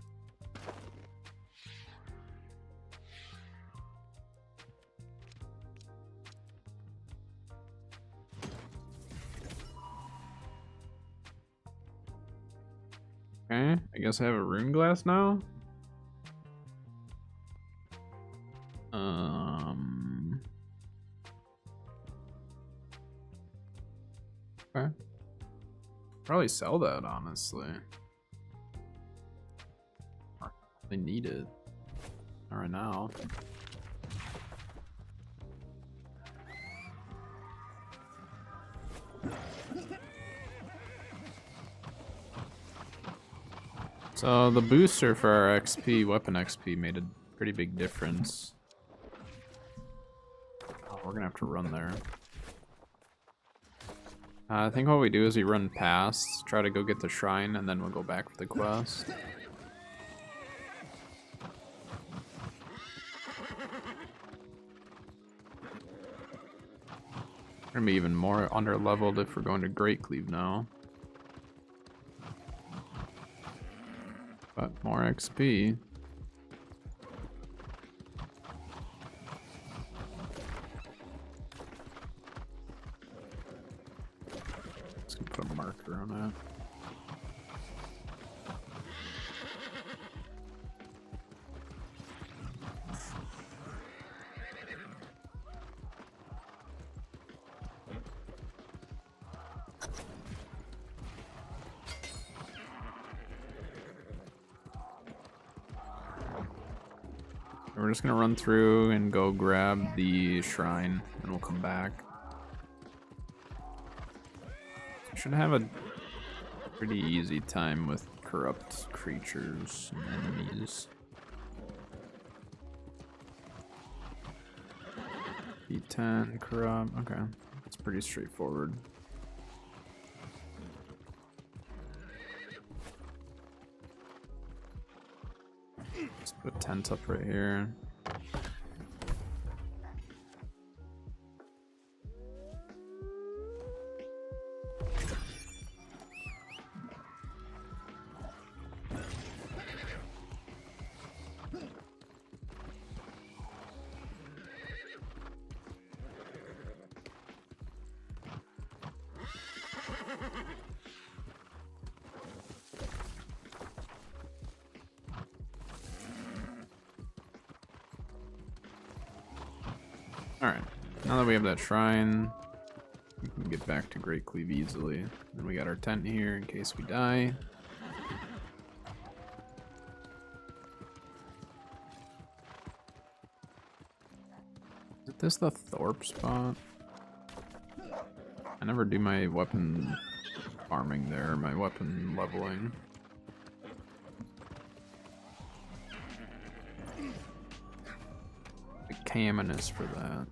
Okay, I guess I have a rune glass now. Okay. Probably sell that, honestly. They need it. Not right now. So the booster for our XP, weapon XP, made a pretty big difference. Oh, we're gonna have to run there. I think what we do is we run past, try to go get the shrine, and then we'll go back for the quest. We're gonna be even more under leveled if we're going to Great Cleave now. But more XP. Let's put a marker on that. We're just gonna run through and go grab the shrine, and we'll come back. Should have a pretty easy time with corrupt creatures and enemies. D10, corrupt, okay. It's pretty straightforward. Let's put a tent up right here. Alright, now that we have that shrine, we can get back to Great Cleave easily. Then we got our tent here in case we die. Is this the Thorpe spot? I never do my weapon farming there, my weapon leveling. The Camin is for that.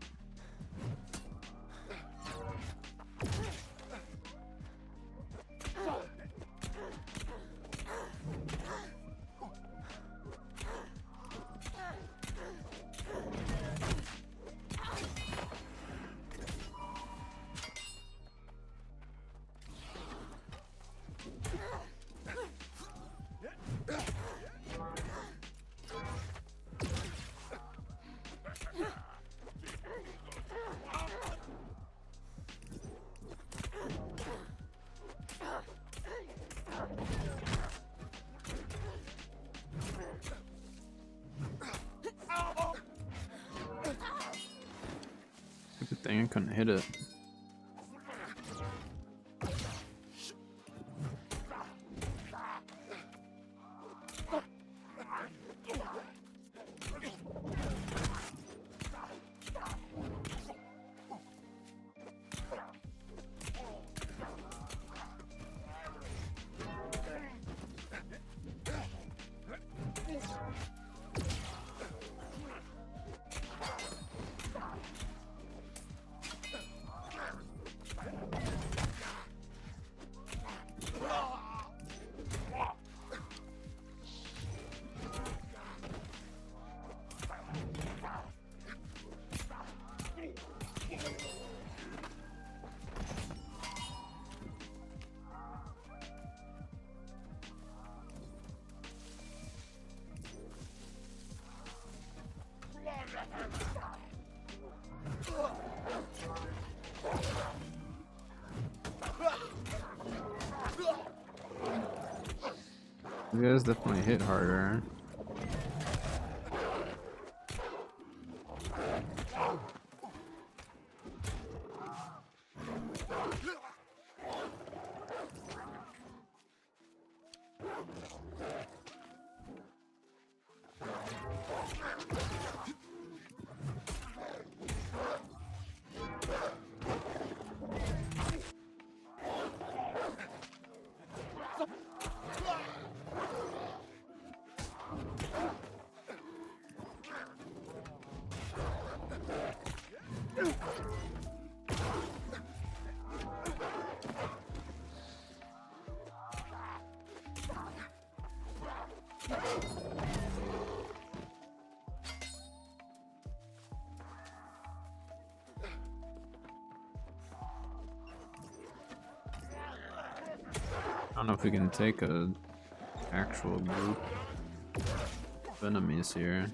Good thing I couldn't hit it. You guys definitely hit harder. I don't know if we can take a actual group of enemies here.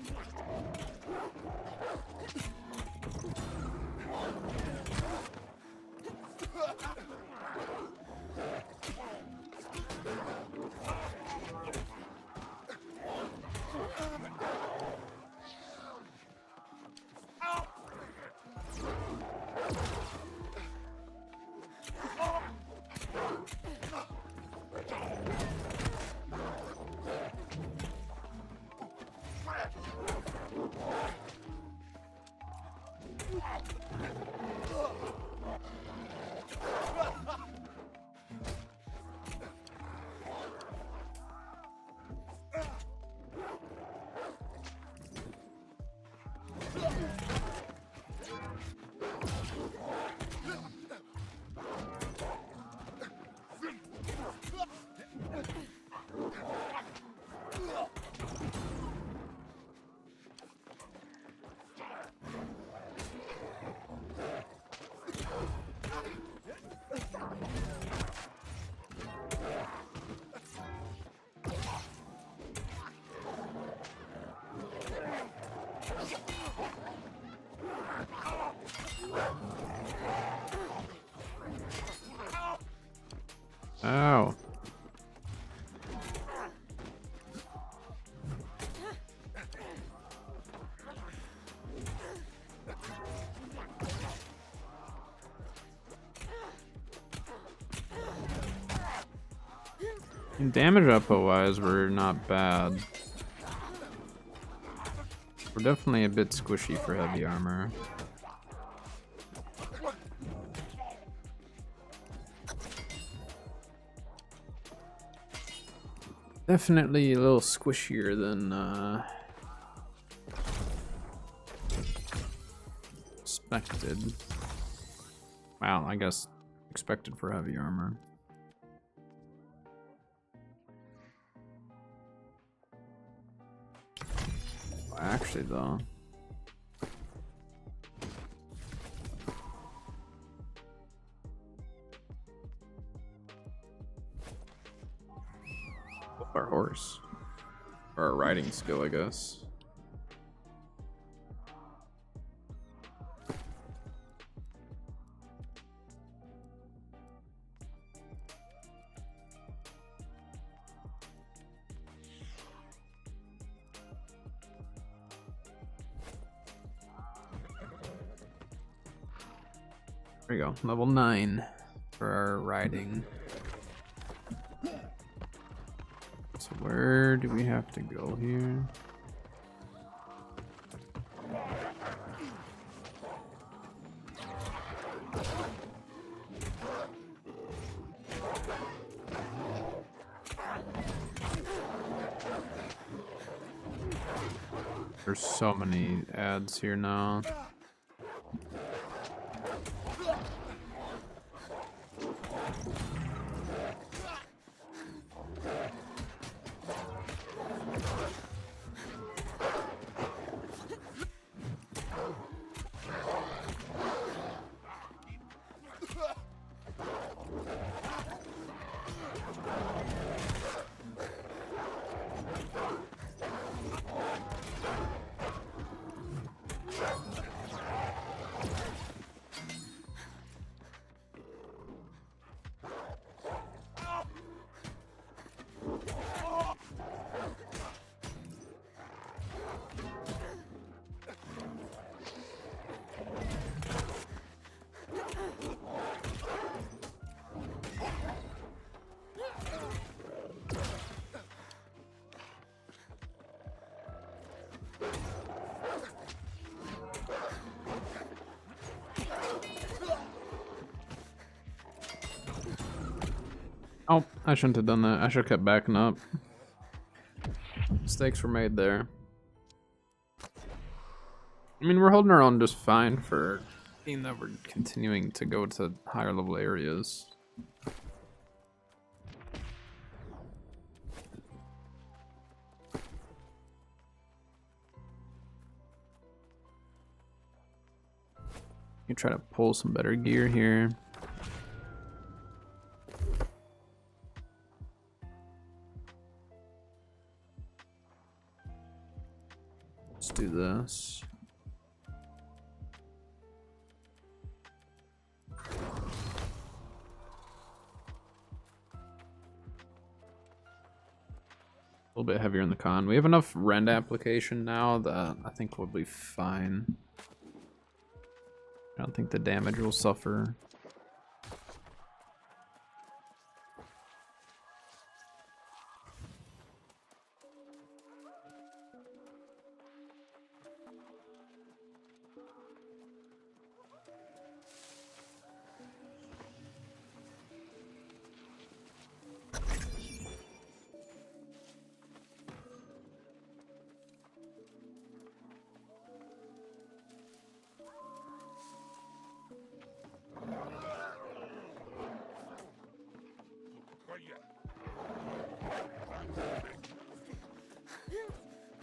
Ow. Damage output wise, we're not bad. We're definitely a bit squishy for heavy armor. Definitely a little squishier than expected. Wow, I guess expected for heavy armor. Actually, though. Our horse. Or our riding skill, I guess. we go. Level 9 for our riding. So where do we have to go here? There's so many ads here now. Oh, I shouldn't have done that. I should have kept backing up. Mistakes were made there. I mean, we're holding our own just fine for being that we're continuing to go to higher level areas. You try to pull some better gear here. Let's do this. A little bit heavier in the con. We have enough rend application now that I think we'll be fine. I don't think the damage will suffer.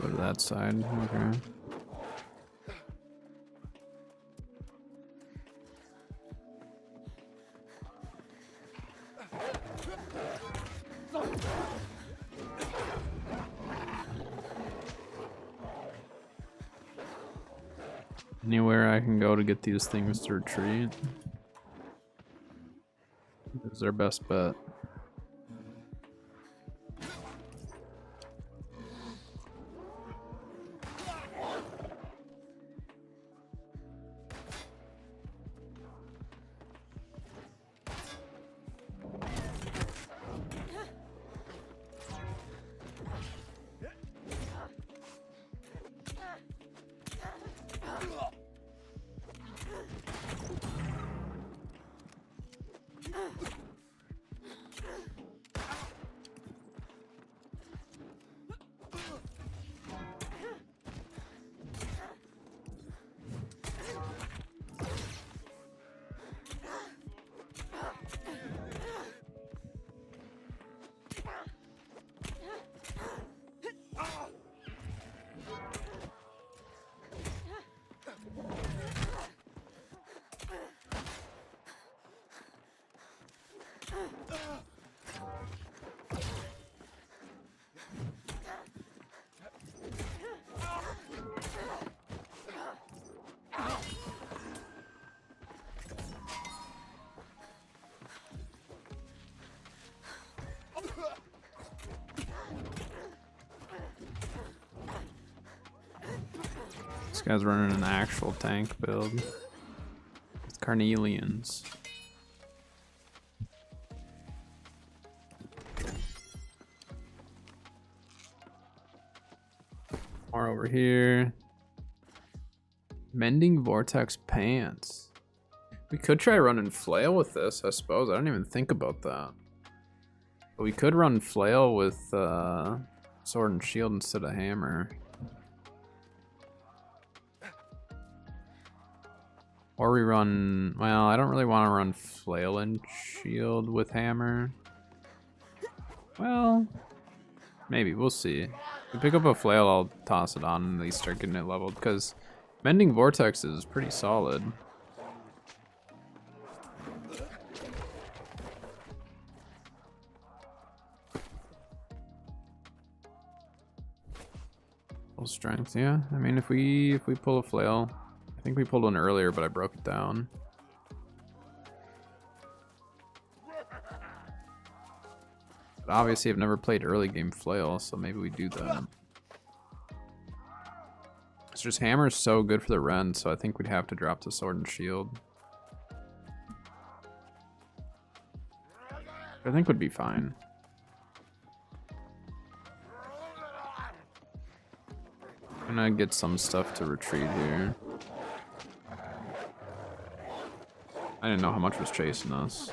Go to that side. Okay. Anywhere I can go to get these things to retreat is their best bet. This guy's running an actual tank build. It's Carnelians. More over here. Mending vortex pants. We could try running flail with this, I suppose. I didn't even think about that. But we could run flail with sword and shield instead of hammer. Or we run, well, I don't really want to run flail and shield with hammer. Well, maybe, we'll see. If we pick up a flail, I'll toss it on and at least start getting it leveled, because mending vortex is pretty solid. Full strength, yeah. I mean, if we pull a flail, I think we pulled one earlier, but I broke it down. But obviously, I've never played early game flail, so maybe we do that. It's just hammer is so good for the Ren, so I think we'd have to drop the sword and shield. I think would be fine. I'm gonna get some stuff to retreat here. I didn't know how much was chasing us.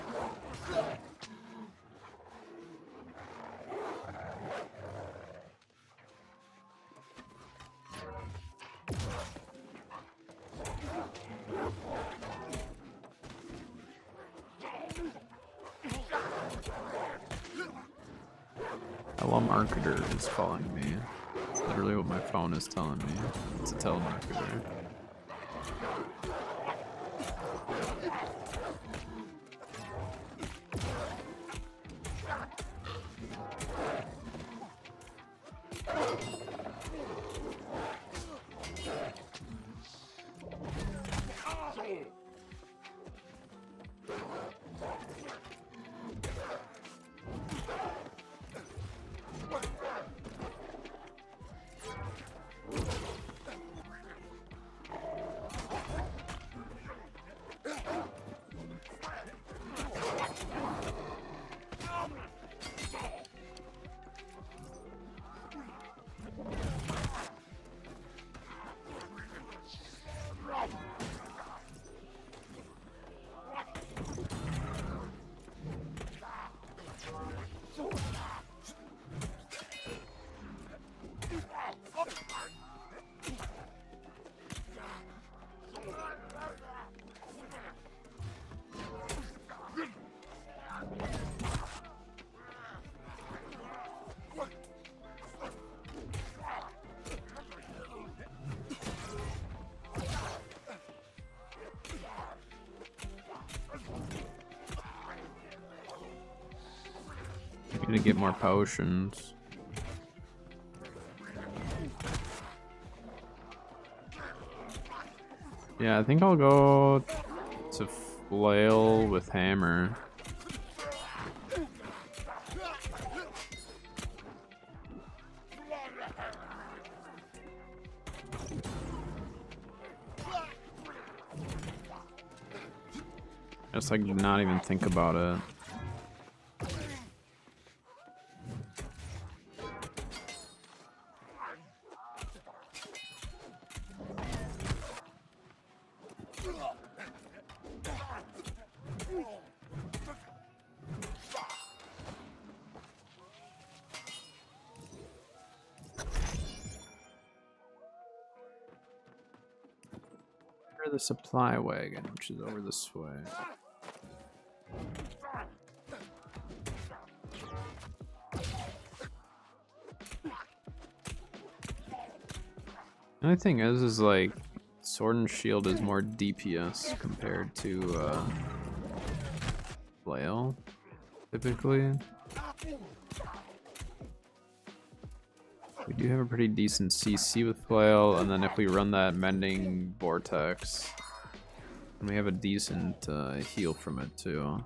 Telemarketer is calling me. That's literally what my phone is telling me. It's a telemarketer. I'm gonna get more potions. Yeah, I think I'll go to flail with hammer. Just like not even think about it. The supply wagon, which is over this way. The only thing is like sword and shield is more DPS compared to flail, typically. We do have a pretty decent CC with flail, and then if we run that mending vortex, and we have a decent heal from it too.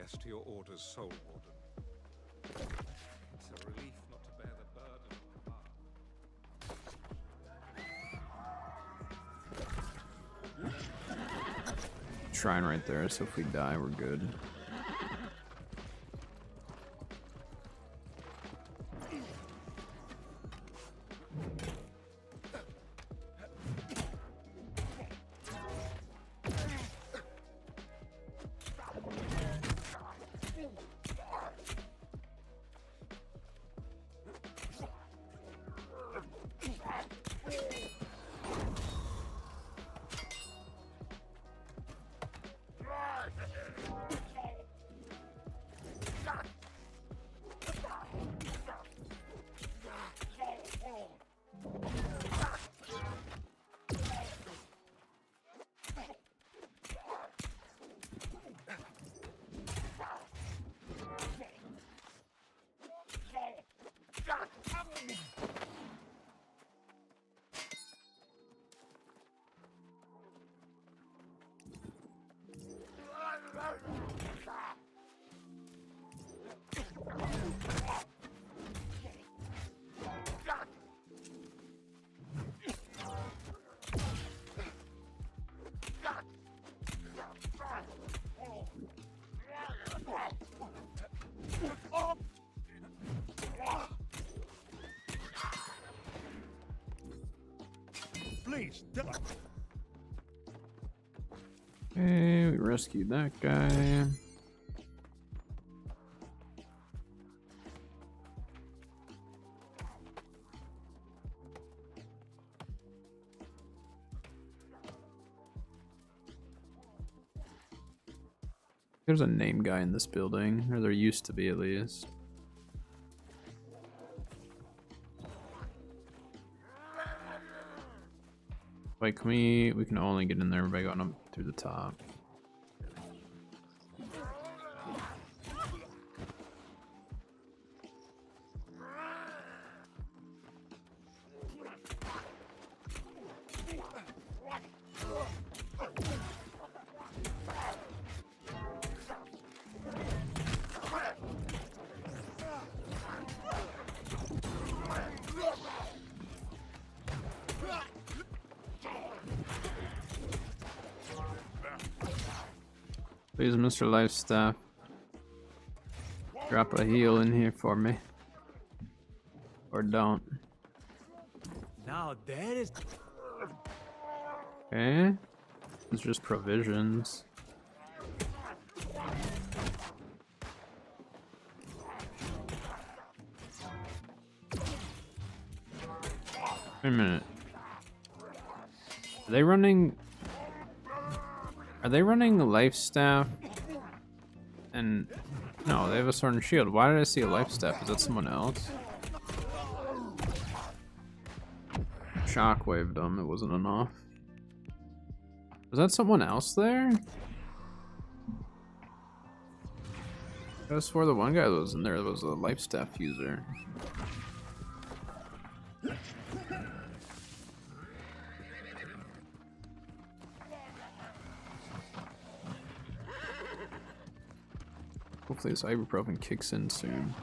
acquiesce to your orders, Soul Warden. It's a relief not to bear the burden of command. Shrine right there, so if we die, we're good. Please, Okay, we rescued that guy. There's a name guy in this building, or there used to be at least. Wait, can we can only get in there by going up through the top. Please, Mr. Lifestaff, drop a heal in here for me. Or don't. Now there is. Okay. It's just provisions. Wait a minute. Are they running the life staff? And no, they have a sword and shield. Why did I see a life staff? Is that someone else? Shockwaved them, it wasn't enough. Was that someone else there? I swore the one guy that was in there was a life staff user. Hopefully this ibuprofen kicks in soon.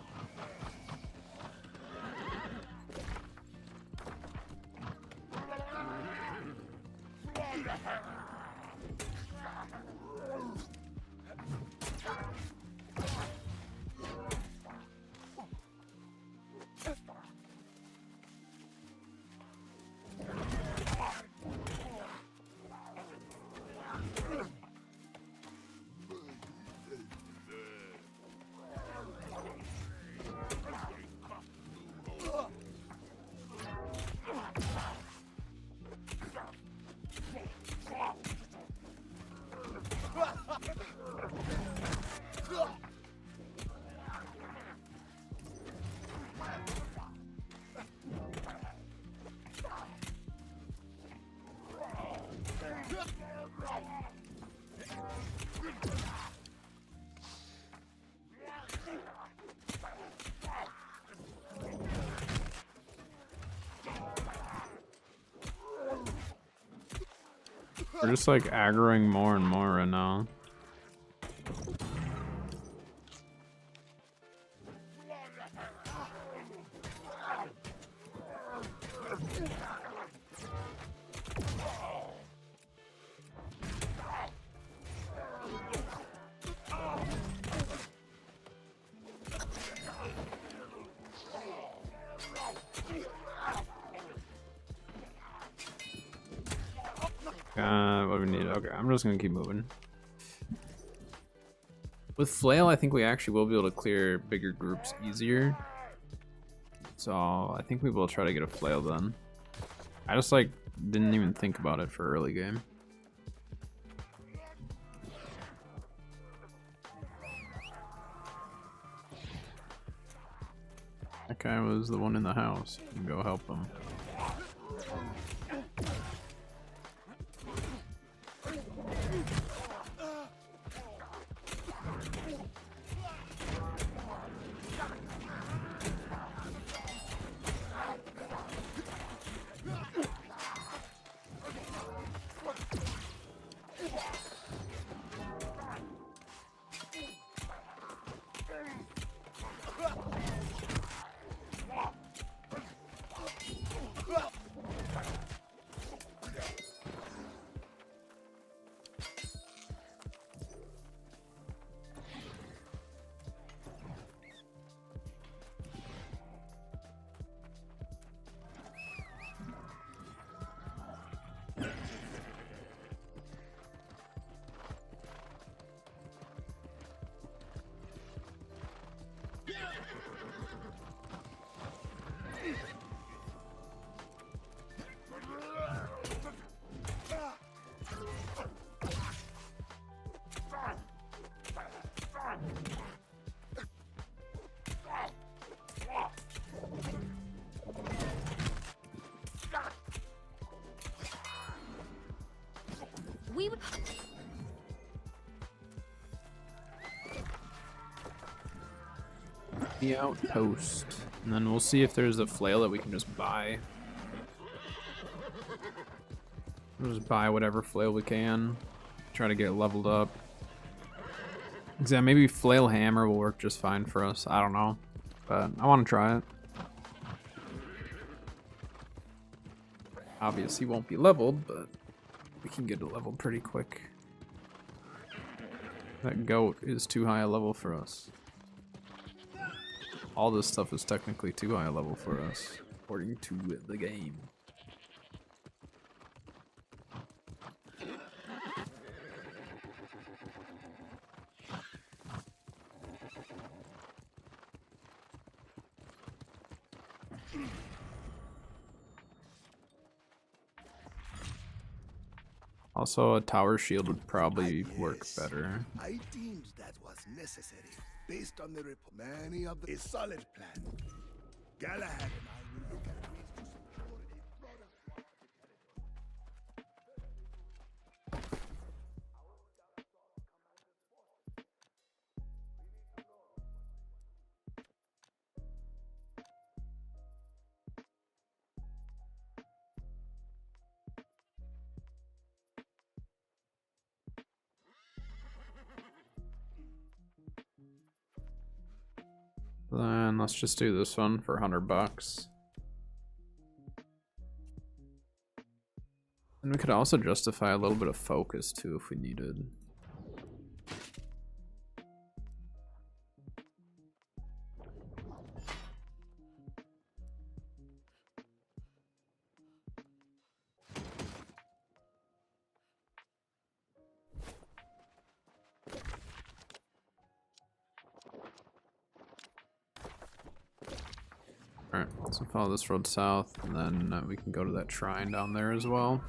We're just like aggroing more and more right now. What do we need? Okay, I'm just gonna keep moving. With flail, I think we actually will be able to clear bigger groups easier. So I think we will try to get a flail then. I just like didn't even think about it for early game. That guy was the one in the house. You can go help him. We would. The outpost. And then we'll see if there's a flail that we can just buy. We'll just buy whatever flail we can. Try to get it leveled up. Yeah, maybe flail hammer will work just fine for us. I don't know. But I want to try it. Obviously won't be leveled, but we can get it leveled pretty quick. That goat is too high a level for us. All this stuff is technically too high a level for us, according to the game. Also, a tower shield would probably work better. I deemed that was necessary, based on the report. Many of the a solid plan. Galahad and I will look at ways to secure a broader Then let's just do this one for $100. And we could also justify a little bit of focus too if we needed. Alright, so follow this road south, and then we can go to that shrine down there as well.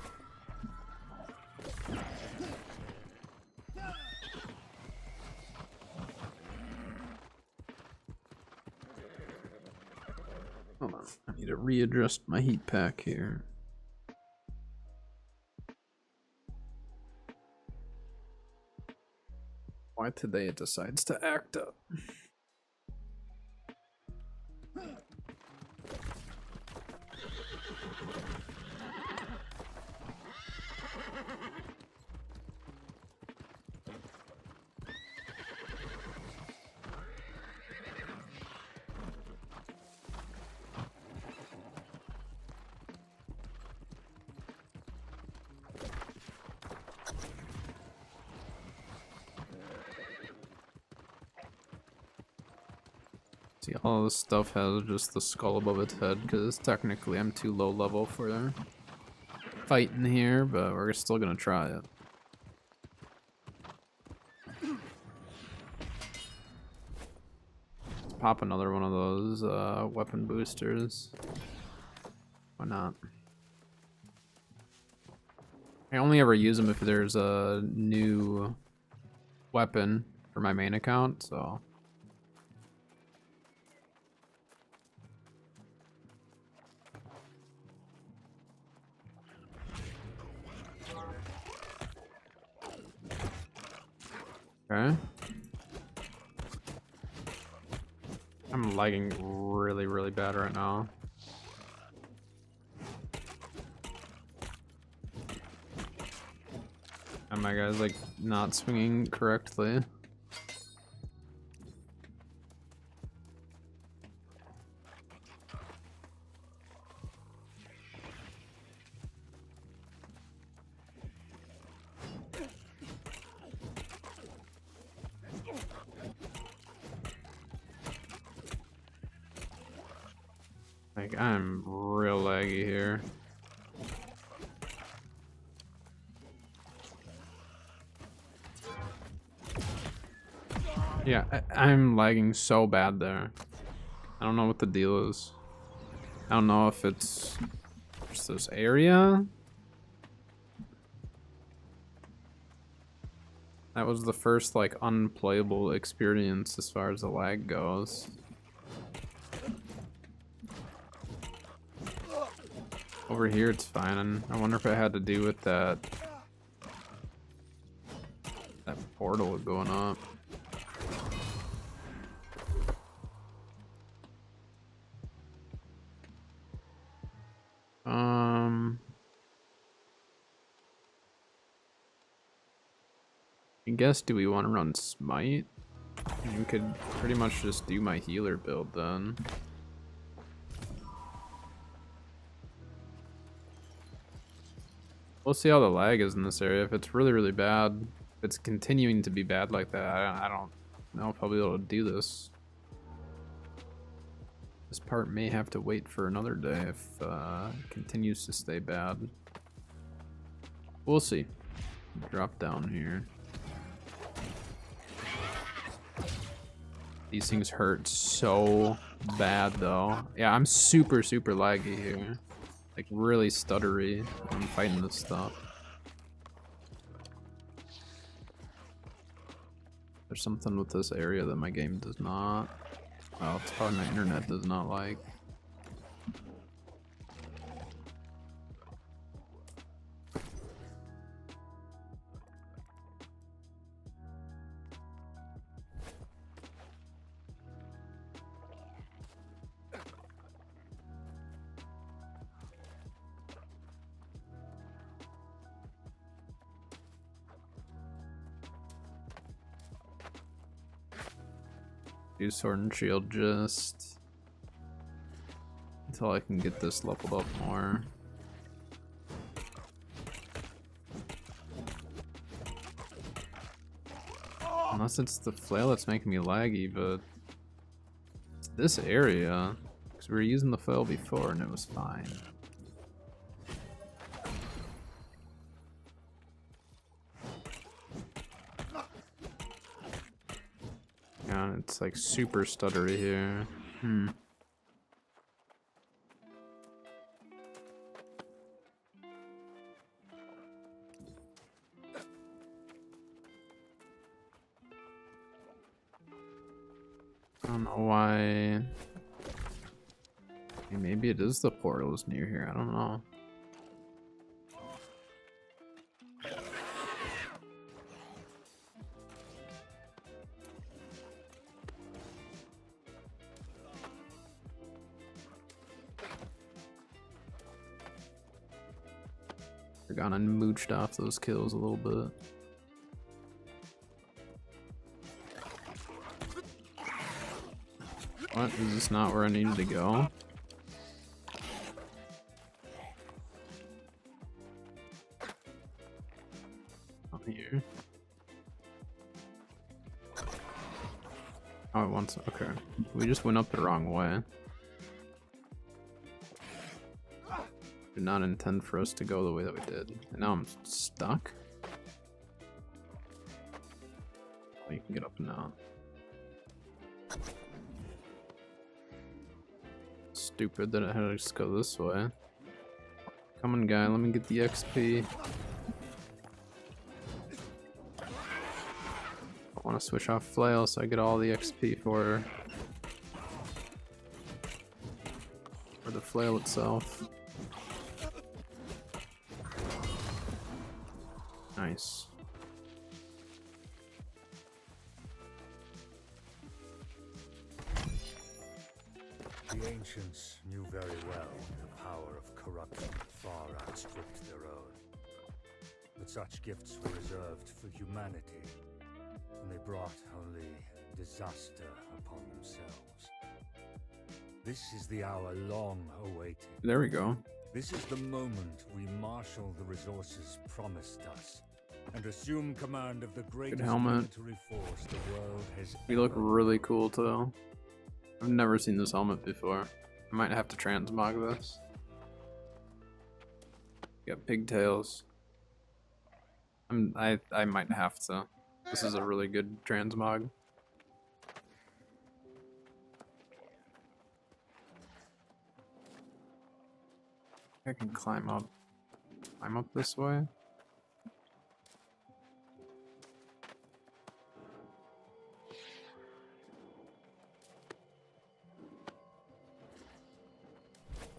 Hold on, I need to readjust my heat pack here. Why today it decides to act up? See, all this stuff has just the skull above its head, because technically I'm too low level for fighting here, but we're still gonna try it. Let's pop another one of those weapon boosters. Why not? I only ever use them if there's a new weapon for my main account, so. Okay. I'm lagging really, really bad right now. And my guy's like not swinging correctly. Like, I'm real laggy here. Yeah, I'm lagging so bad there. I don't know what the deal is. I don't know if it's just this area. That was the first, like, unplayable experience as far as the lag goes. Over here it's fine, and I wonder if it had to do with that portal going up. I guess, do we want to run Smite? You could pretty much just do my healer build then. We'll see how the lag is in this area. If it's really, really bad, if it's continuing to be bad like that, I don't know if I'll be able to do this. This part may have to wait for another day if it continues to stay bad. We'll see. Drop down here. These things hurt so bad though. Yeah, I'm super, super laggy here. Like really stuttery when I'm fighting this stuff. There's something with this area that my game does not. Well, it's probably my internet does not like. Do sword and shield just until I can get this leveled up more. Unless it's the flail that's making me laggy, but it's this area, because we were using the flail before and it was fine. Yeah, it's like super stuttery here. I don't know why. Maybe it is the portals near here. I don't know. We're gonna mooched off those kills a little bit. What? Is this not where I needed to go? Not here. Oh, it wants. Okay. We just went up the wrong way. Did not intend for us to go the way that we did. And now I'm stuck. Oh, you can get up now. Stupid that it had to just go this way. Come on, guy, let me get the XP. I want to switch off flail so I get all the XP for the flail itself. Nice. The ancients knew very well the power of corruption far outstripped their own. But such gifts were reserved for humanity, and they brought only disaster upon themselves. This is the hour long awaited. There we go. This is the moment we marshal the resources promised us and assume command of the greatest helmet. military force the world has You look ever really cool too. I've never seen this helmet before. I might have to transmog this. Got pigtails. I might have to. This is a really good transmog. I can climb up this way.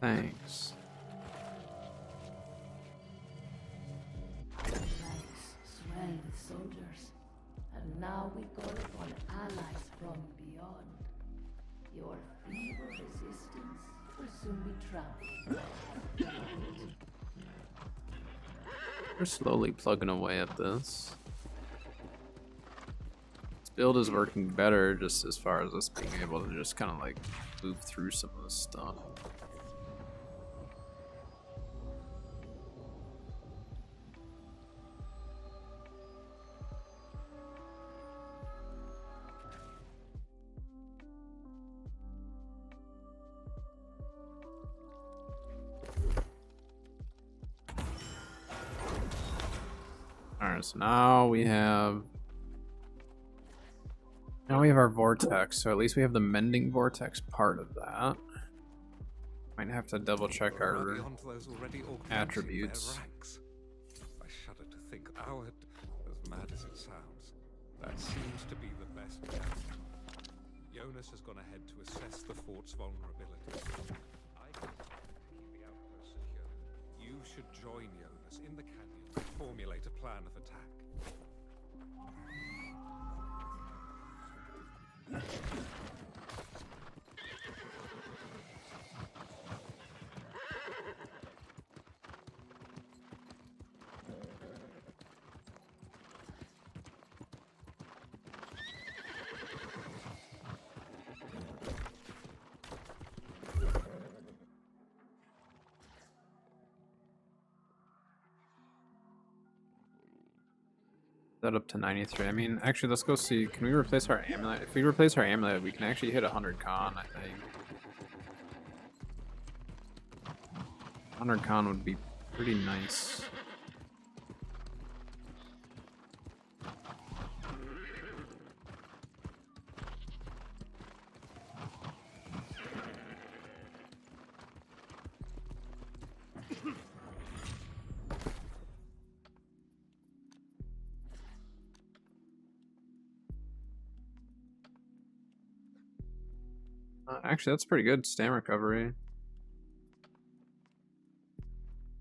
Thanks. Ranks swell with soldiers, and now we call upon allies from beyond. Your feeble resistance will soon be trampled. We're slowly plugging away at this. This build is working better just as far as us being able to just kind of like move through some of this stuff. Alright, so now we have our vortex, so at least we have the mending vortex part of that. Might have to double check our Beyond those already augmenting attributes. their ranks. I shudder to think our, as mad as it sounds, that seems to be the best bet. Jonas has gone ahead to assess the fort's vulnerabilities. I can keep the outpost secure. You should join Jonas in the canyon and formulate a plan of attack. That up to 93. I mean, actually, let's go see. Can we replace our amulet? If we replace our amulet, we can actually hit 100 con, I think. 100 con would be pretty nice. Actually, that's pretty good. Stamina recovery.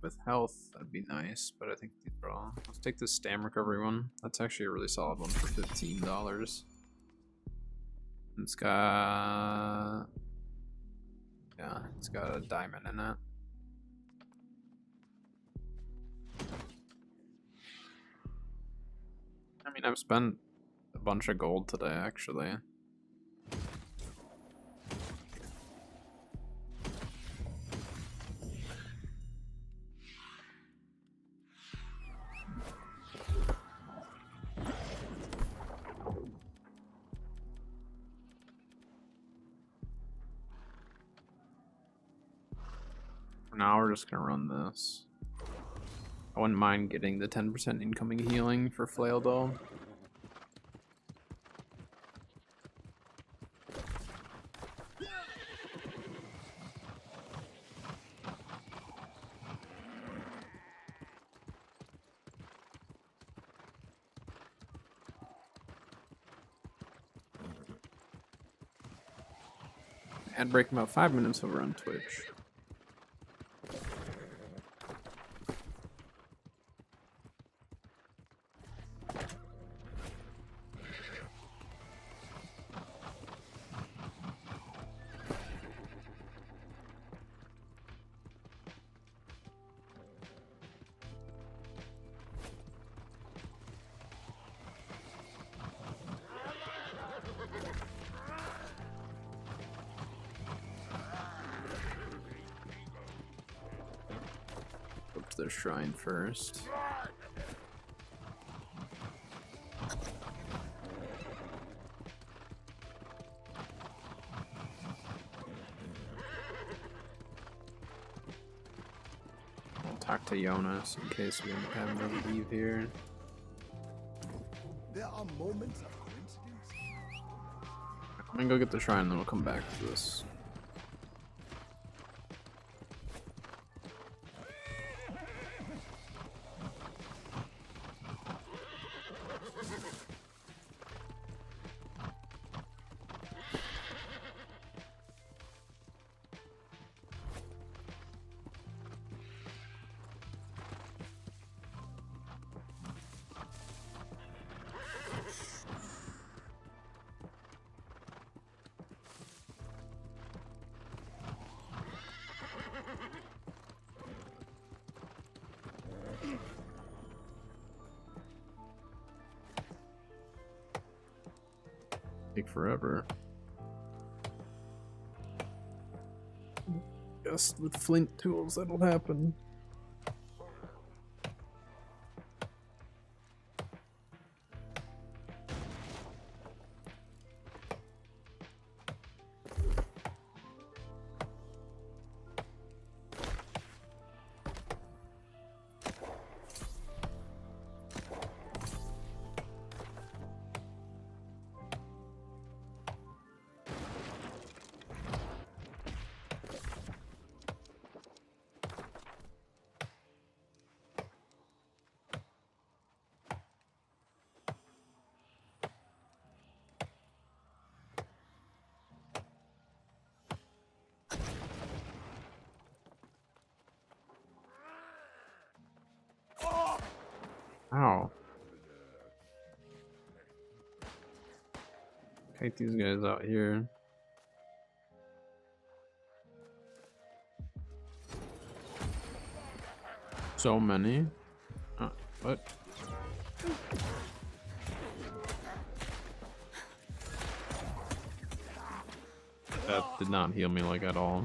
With health, that'd be nice, but I think these are all. Let's take this stamina recovery one. That's actually a really solid one for $15. It's got. Yeah, it's got a diamond in it. I mean, I've spent a bunch of gold today, actually. For now, we're just gonna run this. I wouldn't mind getting the 10% incoming healing for Flail though. Ad break about 5 minutes over on Twitch. Go to the shrine first. I'll talk to Jonas in case we end up having to leave here. There are moments of coincidence. I'm gonna go get the shrine, then we'll come back to this. Take forever. Guess with flint tools that'll happen. Ow. Take these guys out here. So many. What? That did not heal me like at all.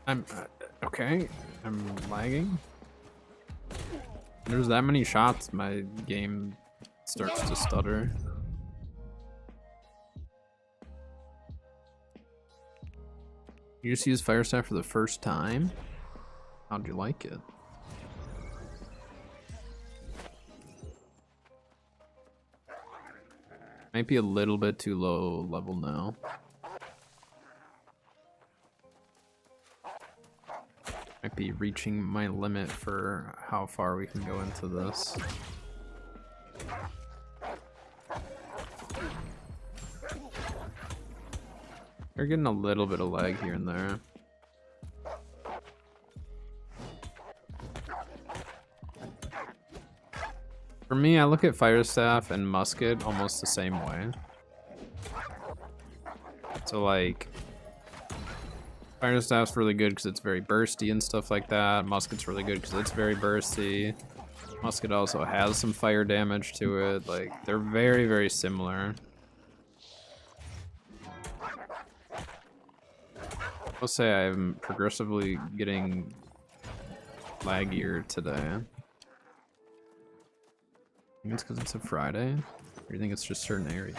I'm okay. I'm lagging. There's that many shots, my game starts to stutter. You just used Fire Staff for the first time? How'd you like it? Might be a little bit too low level now. Might be reaching my limit for how far we can go into this. We're getting a little bit of lag here and there. For me, I look at Fire Staff and Musket almost the same way. So like, Fire Staff's really good because it's very bursty and stuff like that. Musket's really good because it's very bursty. Musket also has some fire damage to it. Like, they're very, very similar. I'll say I'm progressively getting laggier today. I think it's because it's a Friday. Or do you think it's just certain areas?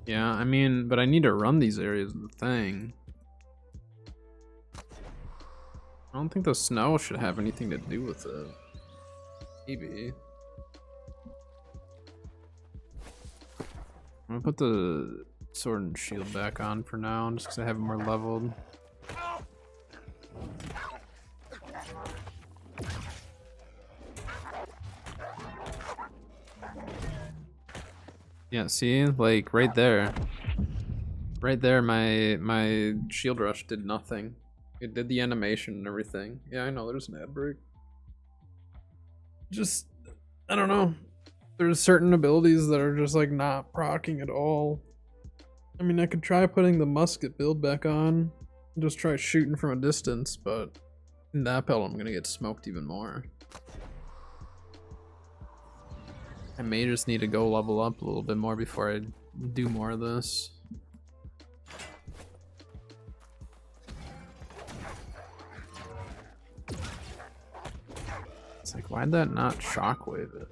Yeah, I mean, but I need to run these areas of the thing. I don't think the snow should have anything to do with it. Maybe. I'm gonna put the sword and shield back on for now, just because I have them more leveled. Yeah, see, like right there, my shield rush did nothing. It did the animation and everything. Yeah, I know there's an ad break. Just, I don't know. There's certain abilities that are just like not proccing at all. I mean, I could try putting the musket build back on, and just try shooting from a distance, but in that build I'm gonna get smoked even more. I may just need to go level up a little bit more before I do more of this. It's like, why'd that not shockwave it?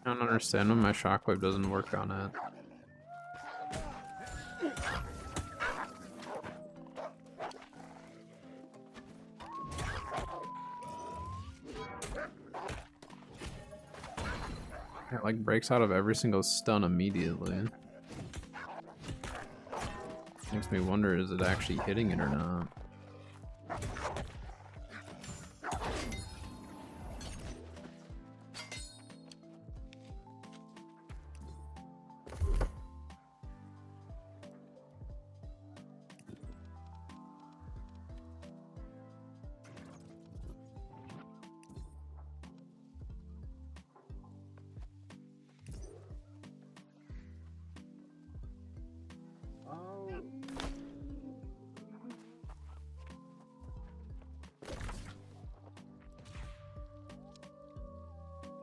I don't understand when my shockwave doesn't work on it. It like breaks out of every single stun immediately. Makes me wonder, is it actually hitting it or not?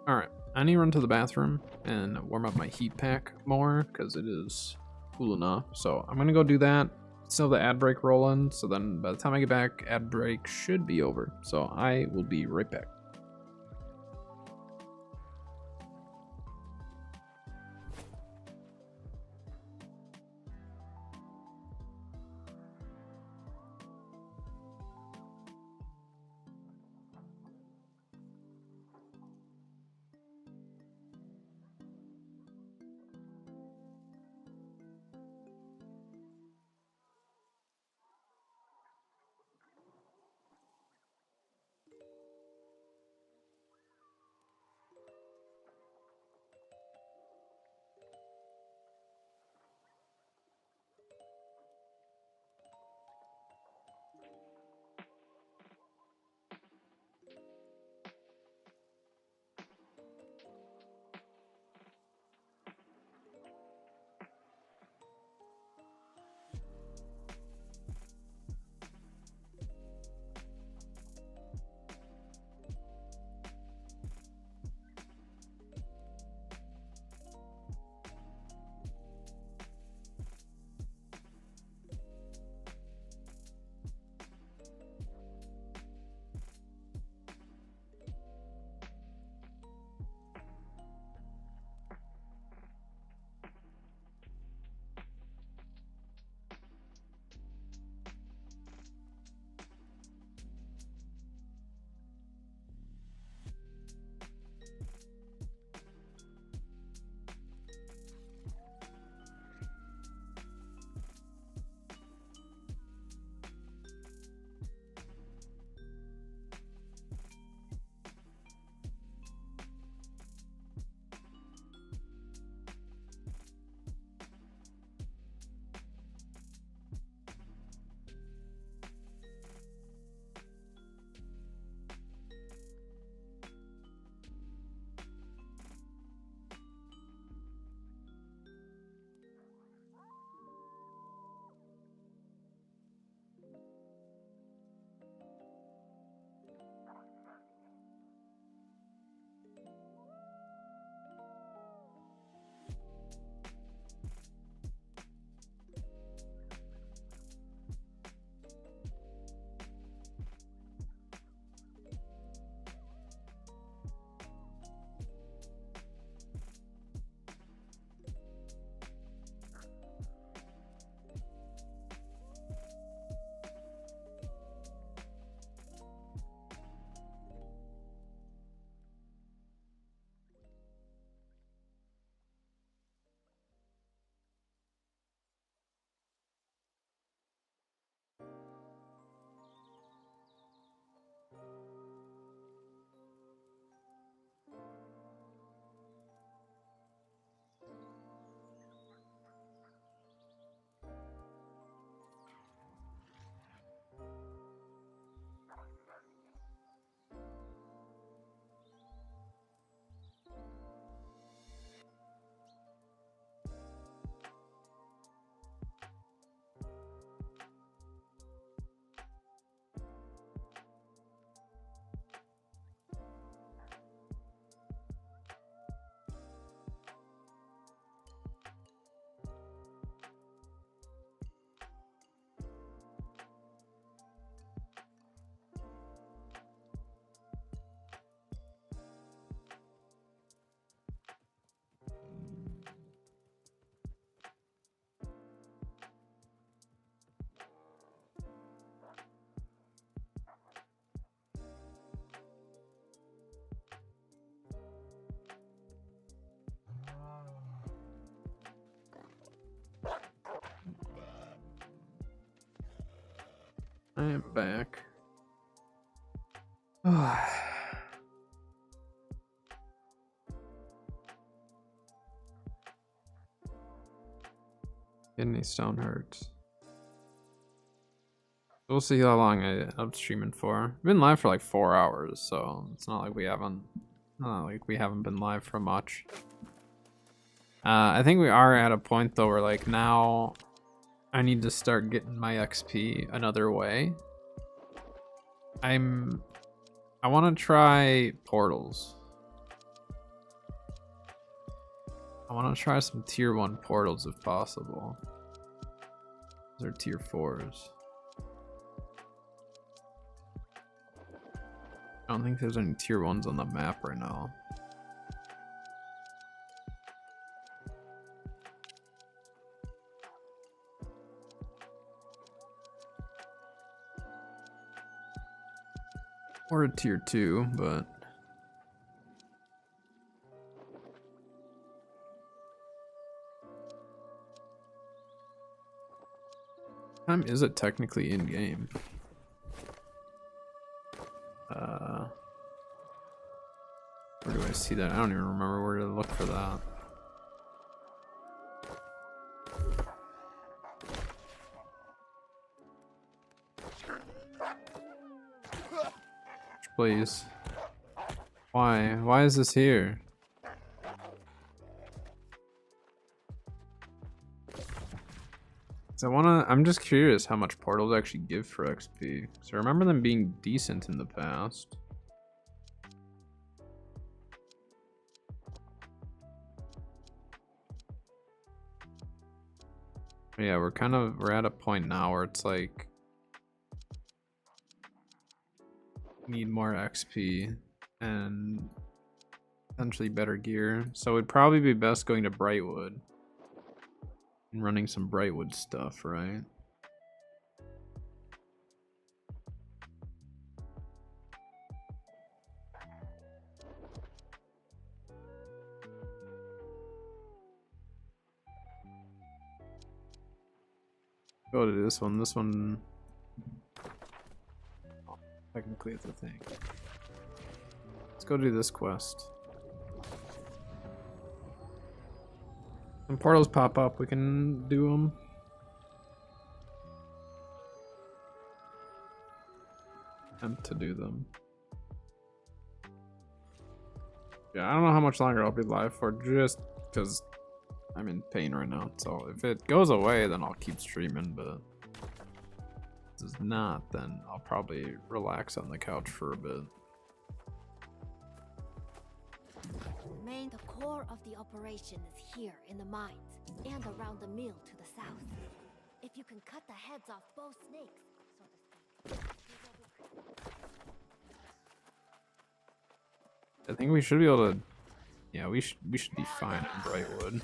Alright, I need to run to the bathroom and warm up my heat pack more because it is cool enough. So I'm gonna go do that. Still the ad break rolling, so then by the time I get back, ad break should be over. So I will be right back. am back. Kidney stone hurts. We'll see how long I end up streaming for. I've been live for like 4 hours, so it's not like we haven't been live for much. I think we are at a point though where like now I need to start getting my XP another way. I want to try portals. I want to try some tier 1 portals if possible. Those are tier 4s. I don't think there's any tier 1s on the map right now. Or a tier 2, but time is it technically in game? Where do I see that? I don't even remember where to look for that. Please. Why? Why is this here? So I'm just curious how much portals actually give for XP. So I remember them being decent in the past. Yeah, we're at a point now where it's like need more XP and potentially better gear. So it'd probably be best going to Brightwood and running some Brightwood stuff, right? Go to this one. This one technically it's a thing. Let's go do this quest. When portals pop up, we can do them. Attempt to do them. Yeah, I don't know how much longer I'll be live for, just because I'm in pain right now. So if it goes away, then I'll keep streaming, but if it does not, then I'll probably relax on the couch for a bit. The core of the operation is here in the mines and around the mill to the south. If you can cut the heads off both snakes, so to speak. I think we should be able to. Yeah, we should be fine in Brightwood.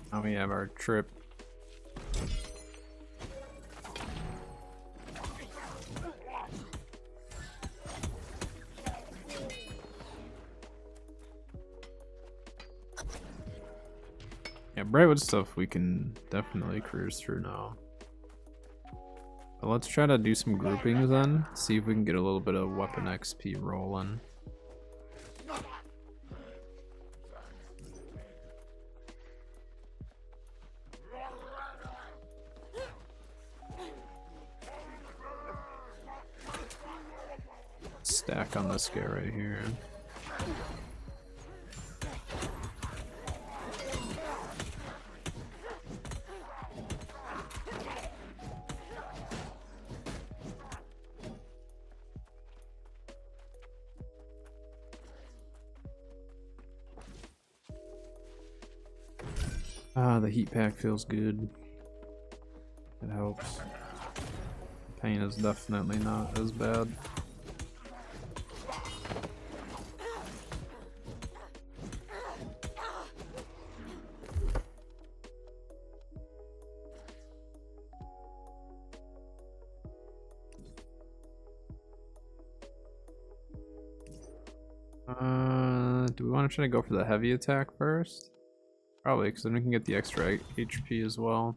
Now we have our trip. Yeah, Brightwood stuff we can definitely cruise through now. But let's try to do some groupings then, see if we can get a little bit of weapon XP rolling. stack on this guy right here. Ah, the heat pack feels good. It helps. Pain is definitely not as bad. Do we want to try to go for the heavy attack first? Probably, because then we can get the extra HP as well.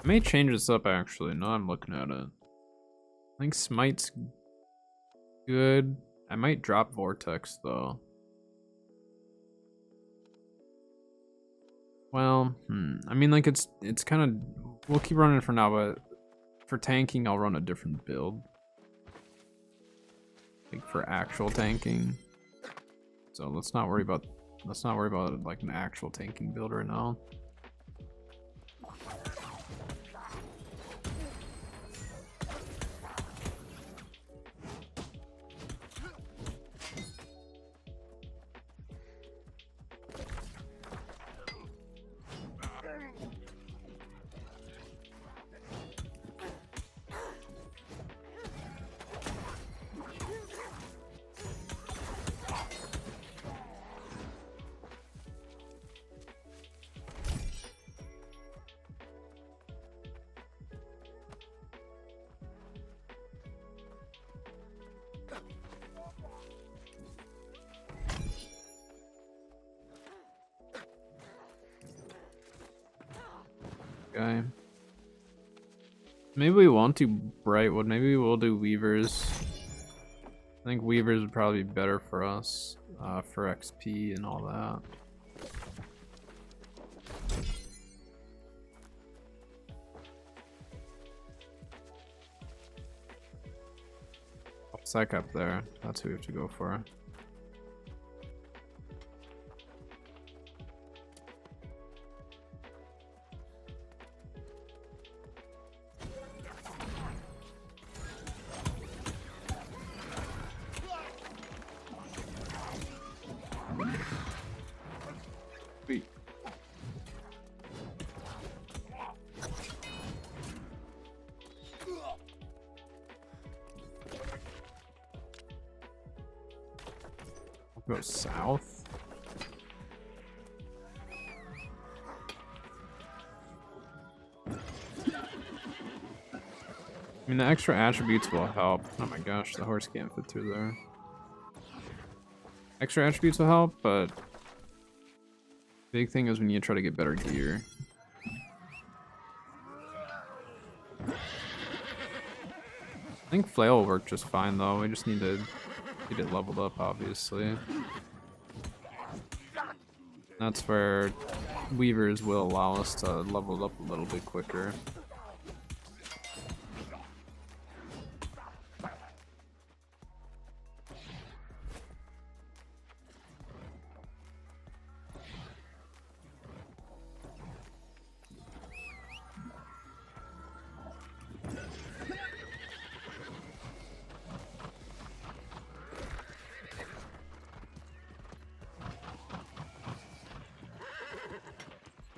I may change this up actually, now I'm looking at it. I think Smite's good. I might drop Vortex though. Well, I mean, like it's kind of, we'll keep running for now, but for tanking I'll run a different build. Like for actual tanking. So let's not worry about like an actual tanking build right now. Okay. Maybe we won't do Brightwood, maybe we'll do Weavers. I think Weavers would probably be better for us, for XP and all that. Psych up there, that's who we have to go for. Go south. I mean, the extra attributes will help. Oh my gosh, the horse can't fit through there. Extra attributes will help, but big thing is we need to try to get better gear. I think flail will work just fine though. We just need to get it leveled up, obviously. That's where Weavers will allow us to level it up a little bit quicker.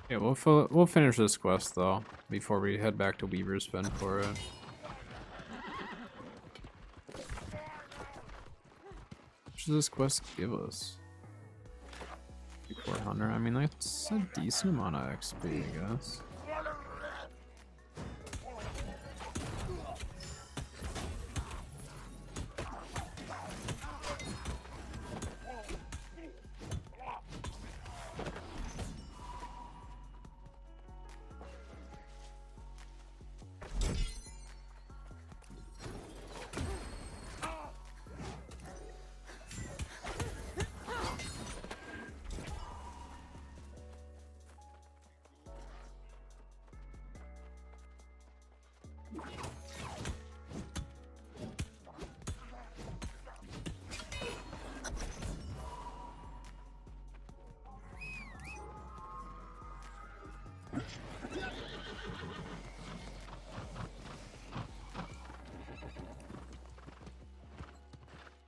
Yeah, we'll finish this quest though before we head back to Weaver's Fen for it. What does this quest give us? 400. I mean, that's a decent amount of XP, I guess.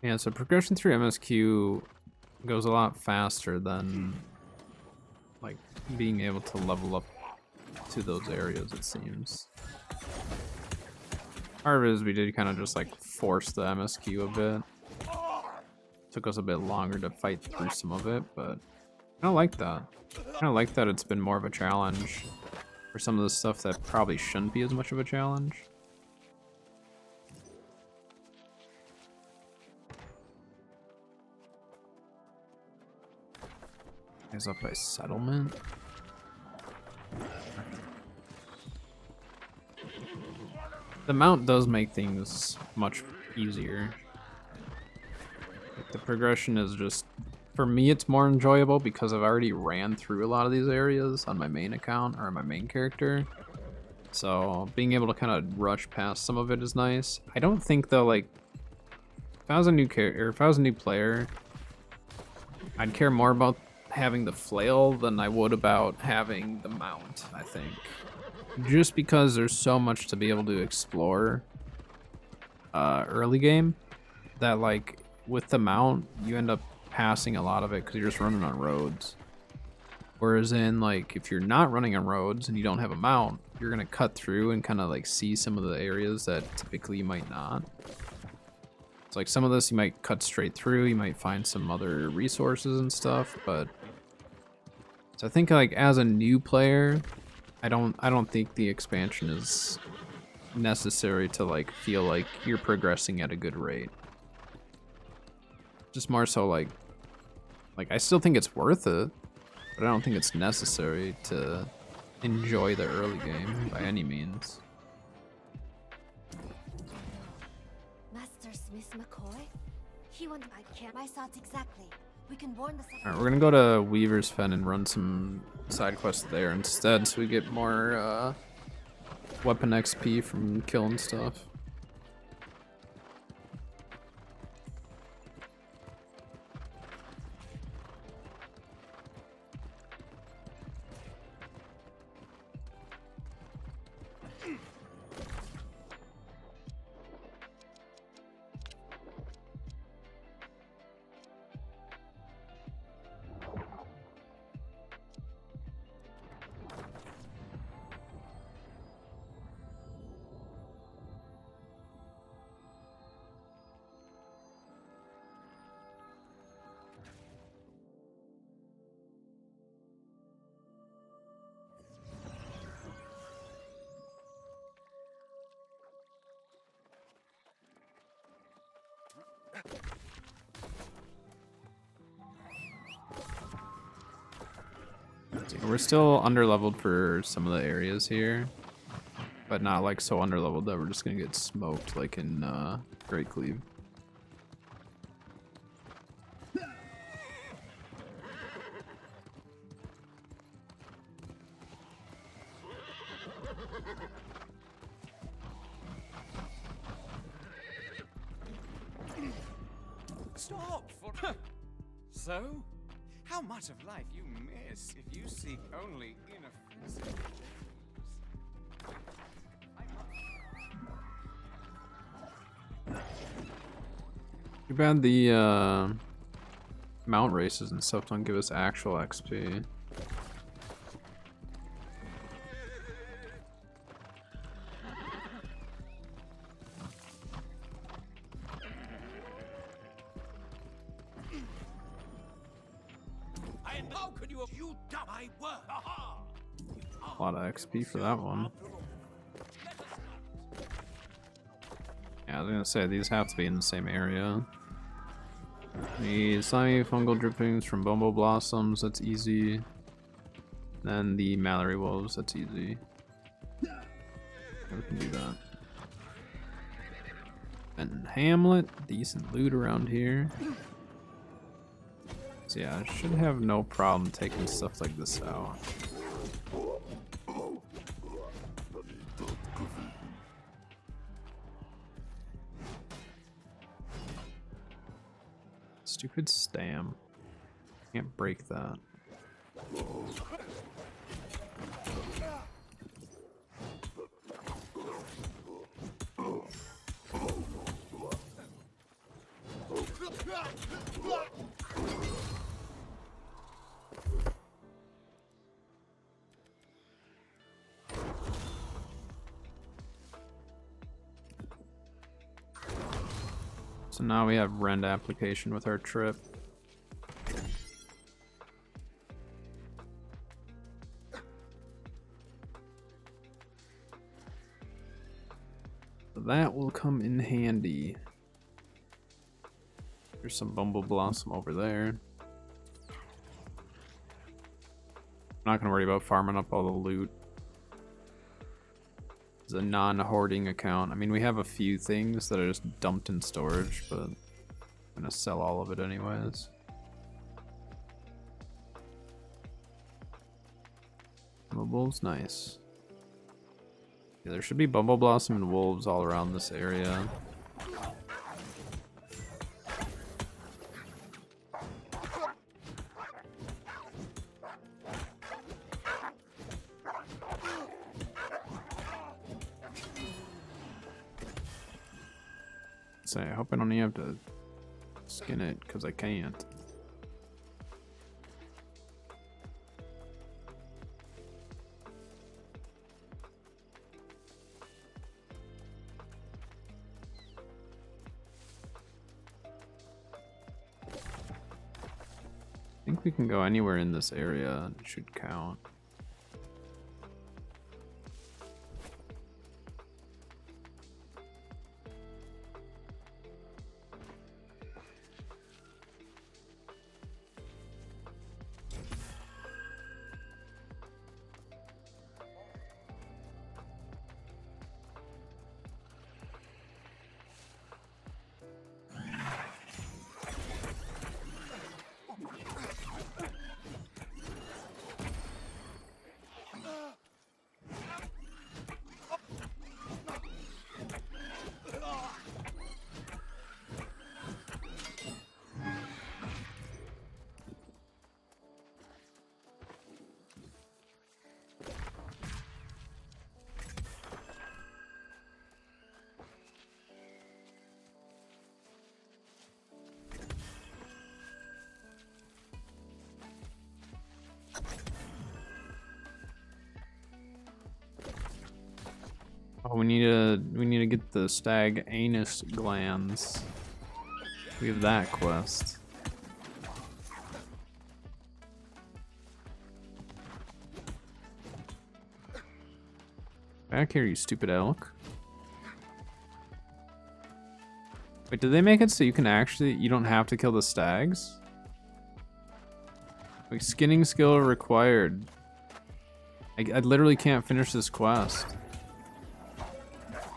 Yeah, so progression through MSQ goes a lot faster than like being able to level up to those areas, it seems. Part of it is we did kind of just like force the MSQ a bit. Took us a bit longer to fight through some of it, but I don't like that. I kind of like that it's been more of a challenge for some of the stuff that probably shouldn't be as much of a challenge. Is up by settlement. The mount does make things much easier. Like, the progression is just, for me, it's more enjoyable because I've already ran through a lot of these areas on my main account or my main character. So being able to kind of rush past some of it is nice. I don't think though, like, if I was a new character, if I was a new player, I'd care more about having the flail than I would about having the mount, I think. Just because there's so much to be able to explore early game that, like, with the mount, you end up passing a lot of it because you're just running on roads. Whereas in, like, if you're not running on roads and you don't have a mount, you're gonna cut through and kind of like see some of the areas that typically you might not. It's like some of this you might cut straight through, you might find some other resources and stuff, but so I think like as a new player, I don't think the expansion is necessary to like feel like you're progressing at a good rate. Just more so like I still think it's worth it, but I don't think it's necessary to enjoy the early game by any means. Master Smith McCoy? He went I can't my thoughts exactly. We can warn the Alright, we're gonna go to Weaver's Fen and run some side quests there instead so we get more weapon XP from killing stuff. We're still underleveled for some of the areas here, but not like so underleveled that we're just gonna get smoked like in Great Cleave. Stop! For... So? How much of life you miss if you seek only inoffensive Too bad the mount races and stuff don't give us actual XP. A lot of XP for that one. Yeah, I was gonna say, these have to be in the same area. The slimy fungal drippings from Bumbo Blossoms, that's easy. Then the Mallory Wolves, that's easy. Yeah, we can do that. And Hamlet, decent loot around here. So yeah, I should have no problem taking stuff like this out. Stupid stam. Can't break that. So now we have rend application with our trip. That will come in handy. There's some Bumble Blossom over there. I'm not gonna worry about farming up all the loot. It's a non-hoarding account. I mean, we have a few things that are just dumped in storage, but I'm gonna sell all of it anyways. Bumble's nice. Yeah, there should be Bumble Blossom and wolves all around this area. Say, I hope I don't even have to skin it, because I can't. I think we can go anywhere in this area. It should count. Oh, we need to get the stag anus glands. We have that quest. Back here, you stupid elk. Wait, did they make it so you don't have to kill the stags? Like, skinning skill required. I literally can't finish this quest.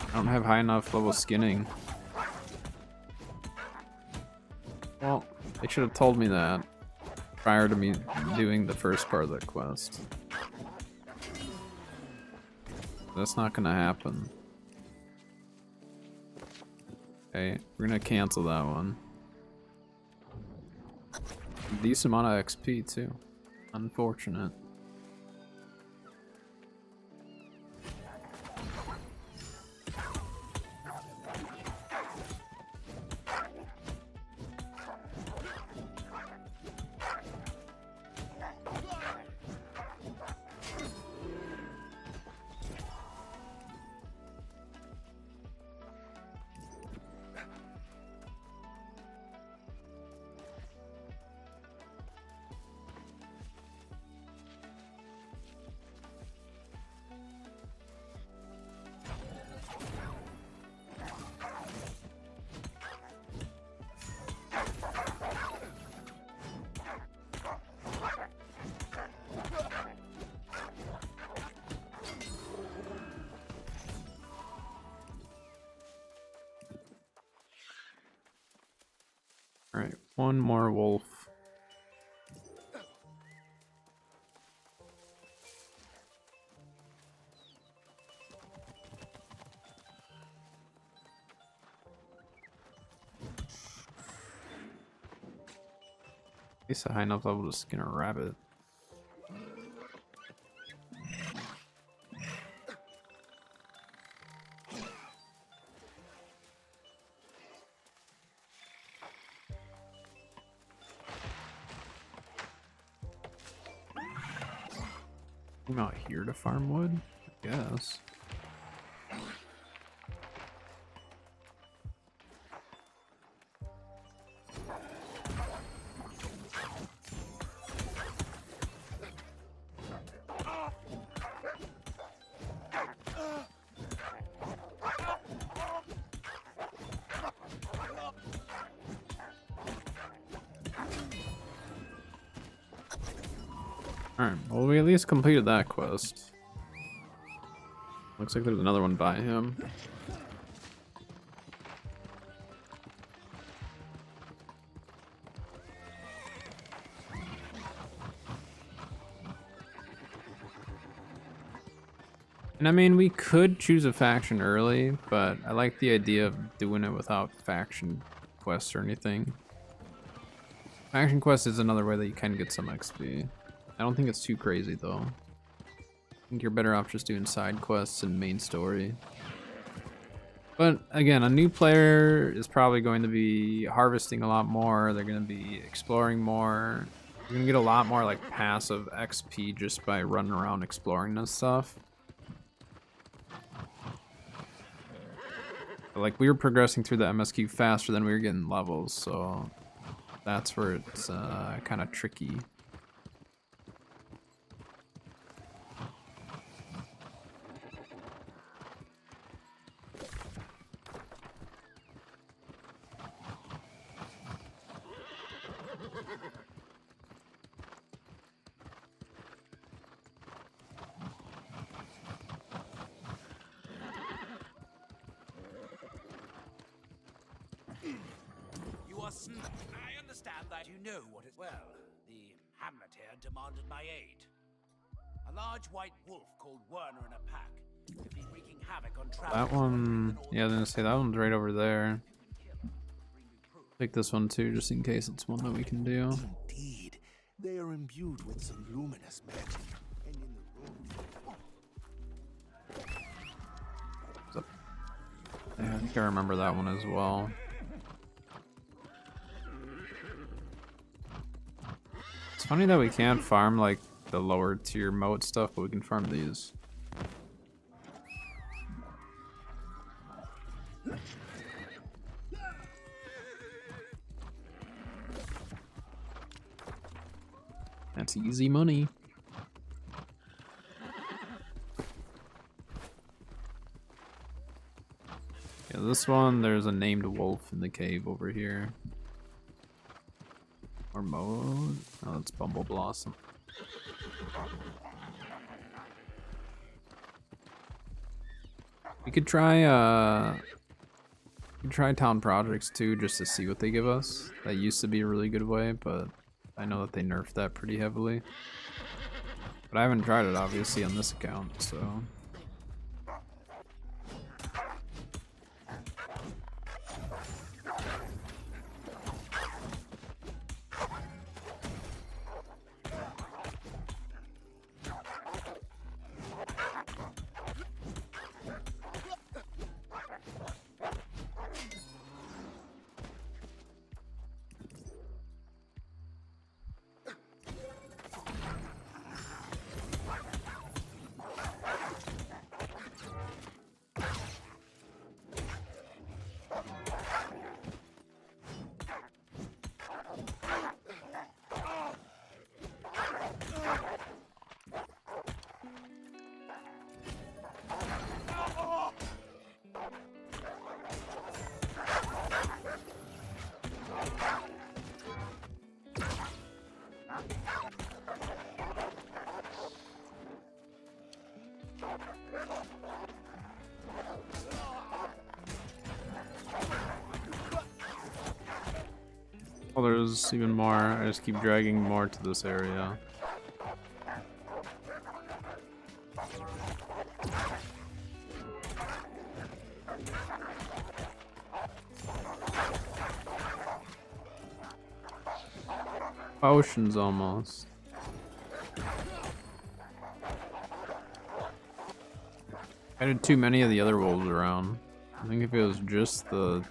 I don't have high enough level skinning. Well, they should have told me that prior to me doing the first part of that quest. That's not gonna happen. Okay, we're gonna cancel that one. Decent amount of XP too. Unfortunate. Alright, one more wolf. At least a high enough level to skin a rabbit. I'm out here to farm wood, I guess. Alright, well we at least completed that quest. Looks like there's another one by him. And I mean, we could choose a faction early, but I like the idea of doing it without faction quests or anything. Faction quest is another way that you can get some XP. I don't think it's too crazy though. I think you're better off just doing side quests and main story. But again, a new player is probably going to be harvesting a lot more. They're going to be exploring more. You're going to get a lot more like passive XP just by running around exploring this stuff. But like we were progressing through the MSQ faster than we were getting levels, so that's where it's kind of tricky. I understand that you know what is well. The hamlet here demanded my aid. A large white wolf called Werner in a pack have been wreaking havoc on travelers. That one, yeah, I was gonna say that one's right over there. Take this one too, just in case it's one that we can do. Indeed, they are imbued with some luminous magic. And in the room. Yeah, I think I remember that one as well. It's funny that we can't farm like the lower tier moat stuff, but we can farm these. That's easy money. Yeah, this one, there's a named wolf in the cave over here. Or mode? Oh, that's Bumble Blossom. We could try town projects too, just to see what they give us. That used to be a really good way, but I know that they nerfed that pretty heavily. But I haven't tried it obviously on this account, so. Well, there's even more. I just keep dragging more to this area. Oceans almost. I did too many of the other wolves around. I think if it was just the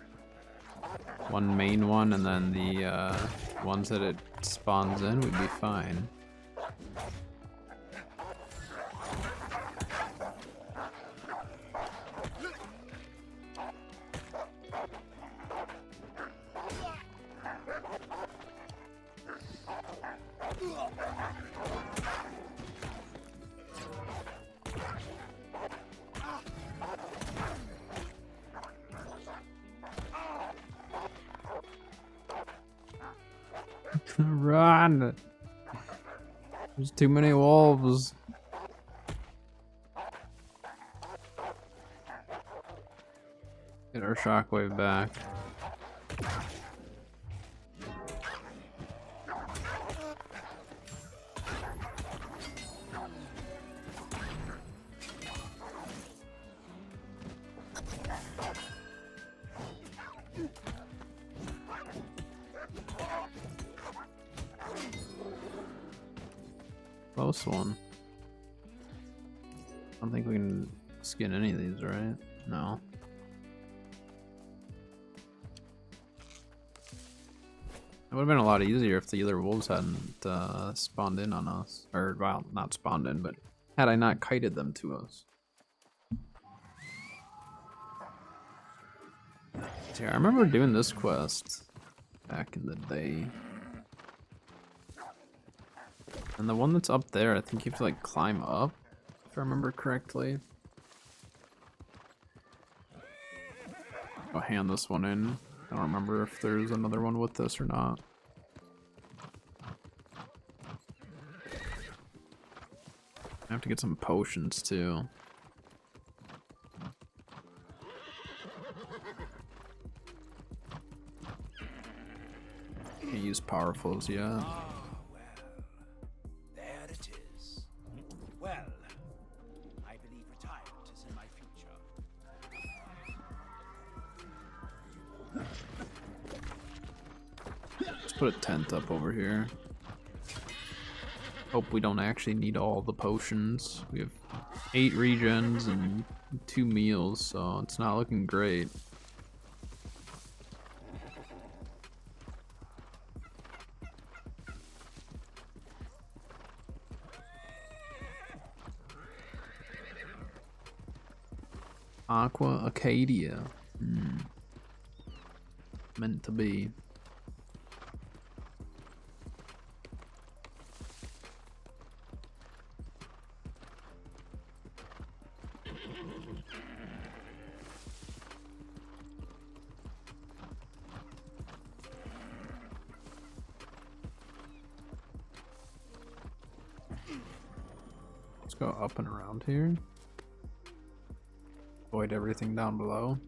one main one and then the ones that it spawns in, we'd be fine. Run! There's too many wolves. Get our shockwave back. Close one. I don't think we can skin any of these, right? No. It would have been a lot easier if the other wolves hadn't spawned in on us. Or, well, not spawned in, but had I not kited them to us. See, I remember doing this quest back in the day. And the one that's up there, I think you have to like climb up, if I remember correctly. I'll hand this one in. I don't remember if there's another one with this or not. I have to get some potions too. Can't use powerfuls yet. There it is. Well, I believe retirement is in my future. Let's put a tent up over here. Hope we don't actually need all the potions. We have 8 regens and 2 meals, so it's not looking great. Aqua Acadia. Meant to be. Let's go up and around here. Avoid everything down below.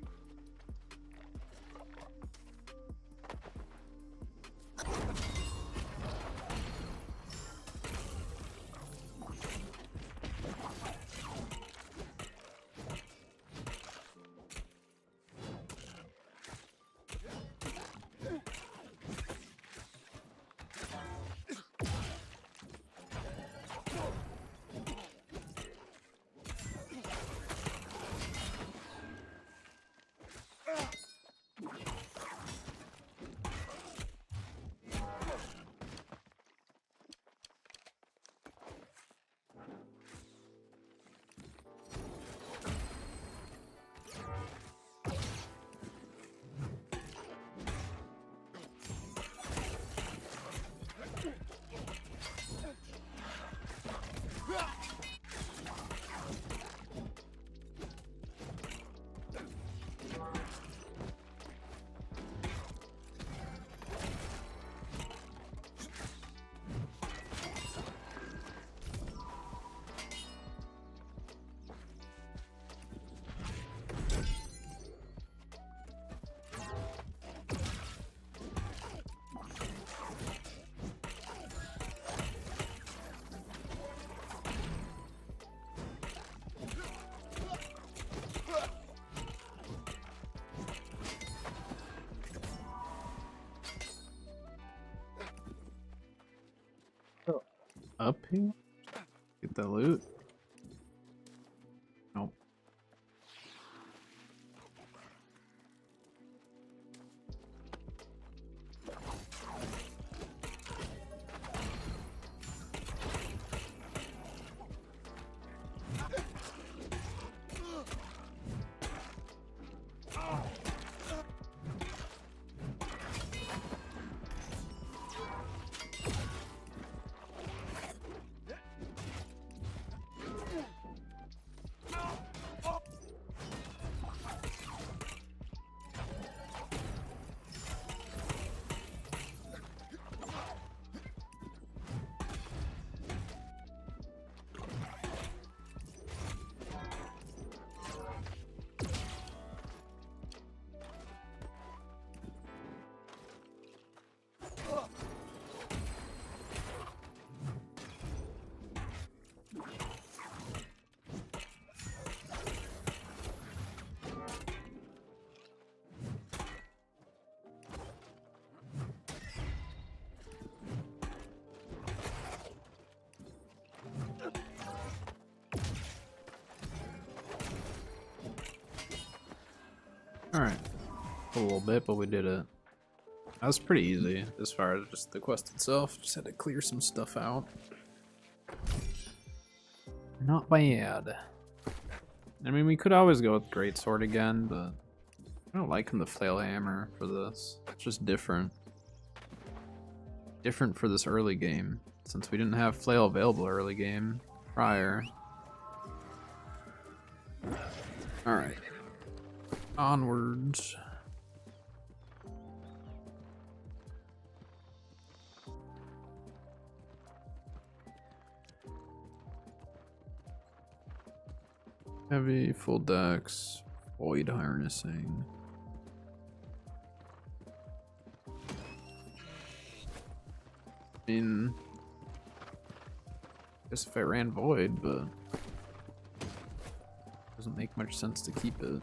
Up here? Get the loot? Nope. Alright. A little bit, but we did it. That was pretty easy as far as just the quest itself. Just had to clear some stuff out. Not bad. I mean, we could always go with Greatsword again, but I don't like the Flail Hammer for this. It's just different. Different for this early game, since we didn't have Flail available early game prior. Alright. Onwards. Heavy, full dex, void harnessing. I mean, I guess if I ran void, but doesn't make much sense to keep it.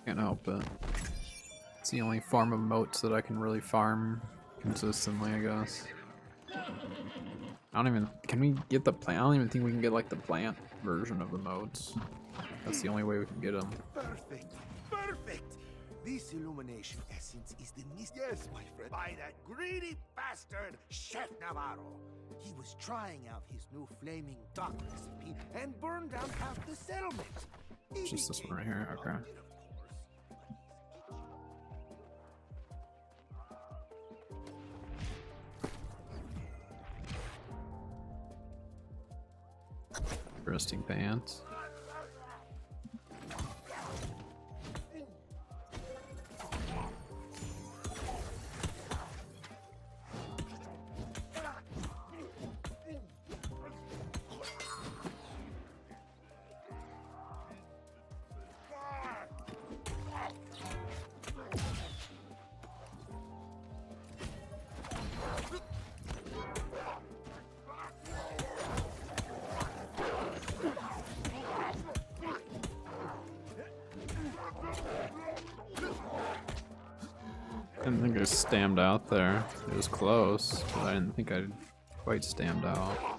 Can't help it. It's the only form of moats that I can really farm consistently, I guess. I don't even, can we get the plant? I don't even think we can get like the plant version of the moats. That's the only way we can get them. Perfect. Perfect. This illumination essence is the mist. Yes, my friend. By that greedy bastard, Chef Navarro. He was trying out his new flaming duck recipe and burned down half the settlement. It's just this one right here, okay. Interesting pants. I didn't think I stammed out there. It was close, but I didn't think I'd quite stammed out.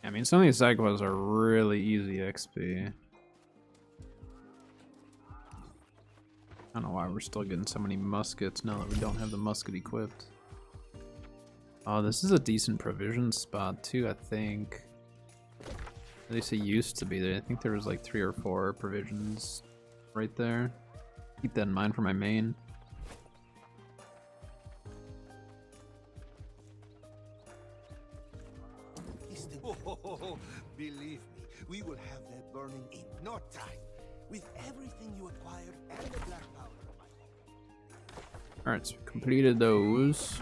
I mean, some of these side quests are really easy XP. I don't know why we're still getting so many muskets now that we don't have the musket equipped. Oh, this is a decent provision spot too, I think. At least it used to be there. I think there was like 3 or 4 provisions right there. Keep that in mind for my main. Oh, believe me, we will have that burning in no time. With everything you acquired and the black powder. Alright, so we completed those.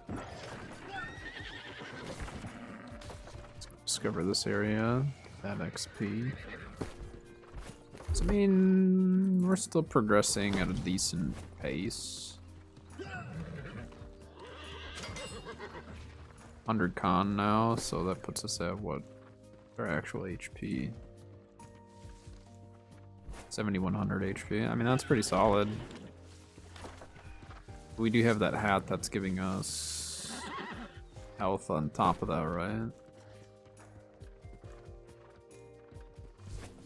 Let's discover this area. That XP. So, I mean, we're still progressing at a decent pace. 100 con now, so that puts us at what? Our actual HP. 7100 HP. I mean, that's pretty solid. We do have that hat that's giving us health on top of that, right?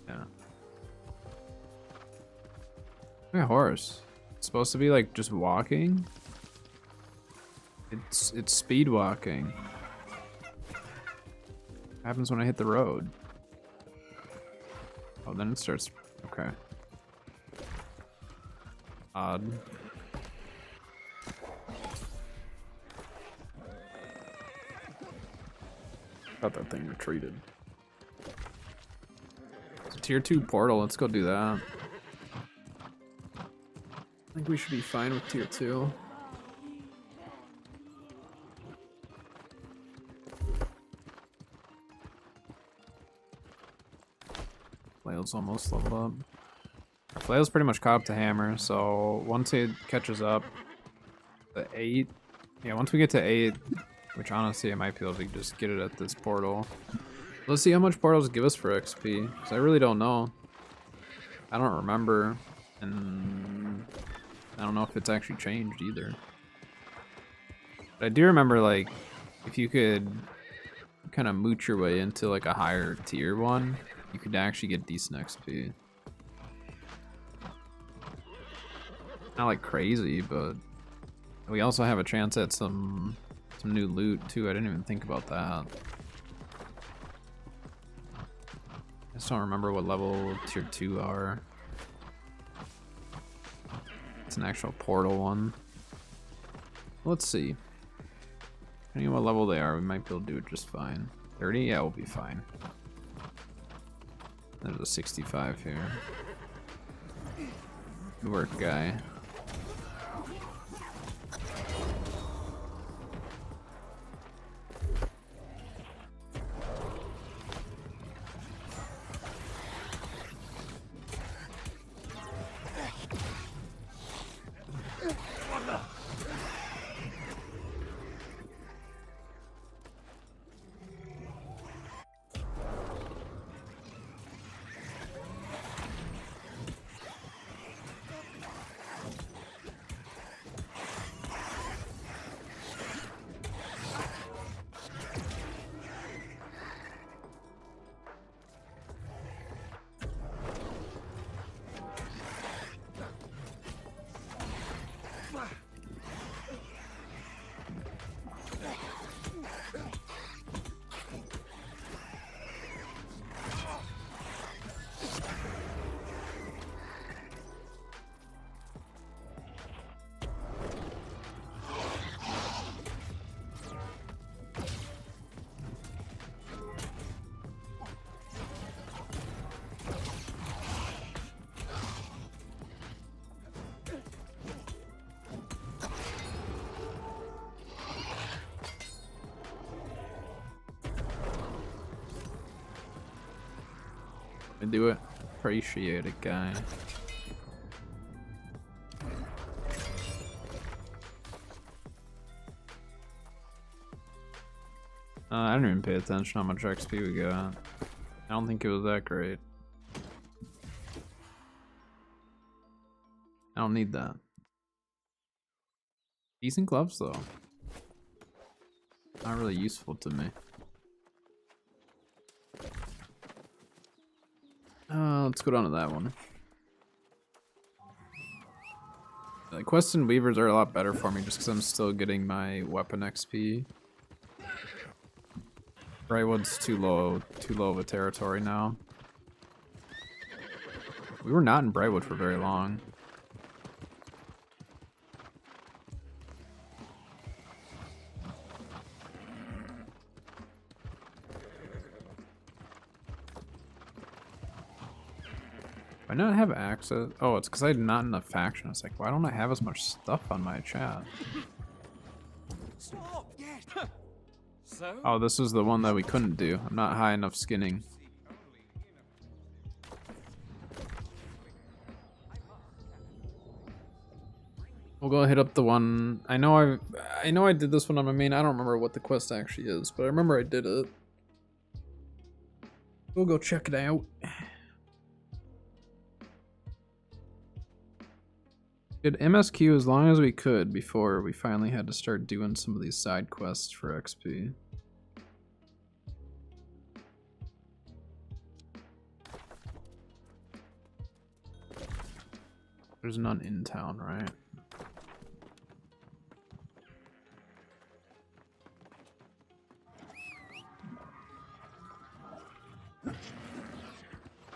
Yeah. Look at horse. It's supposed to be like just walking. It's speed walking. What happens when I hit the road? Oh, then it starts. Okay. Odd. Thought that thing retreated. tier 2 portal. Let's go do that. I think we should be fine with tier 2. Flail's almost leveled up. Flail's pretty much caught up to Hammer, so once it catches up to 8, yeah, once we get to 8, which honestly I might be able to just get it at this portal. Let's see how much portals give us for XP, because I really don't know. I don't remember, and I don't know if it's actually changed either. But I do remember, like, if you could kind of mooch your way into like a higher tier one, you could actually get decent XP. Not like crazy, but we also have a chance at some new loot too. I didn't even think about that. I just don't remember what level tier 2 are. It's an actual portal one. Let's see. Depending on what level they are, we might be able to do it just fine. 30? Yeah, we'll be fine. There's a 65 here. Good work, guy. Do it. Appreciate it, guy. I didn't even pay attention how much XP we got. I don't think it was that great. I don't need that. Decent gloves though. Not really useful to me. Let's go down to that one. The quests and weavers are a lot better for me just because I'm still getting my weapon XP. Brightwood's too low of a territory now. We were not in Brightwood for very long. I not have access. Oh, it's because I'm not in the faction. It's like, why don't I have as much stuff on my chat? Stop! Yes. So? Oh, this is the one that we couldn't do. I'm not high enough skinning. We'll go hit up the one. I know I did this one on my main. I don't remember what the quest actually is, but I remember I did it. We'll go check it out. Did MSQ as long as we could before we finally had to start doing some of these side quests for XP. There's none in town, right?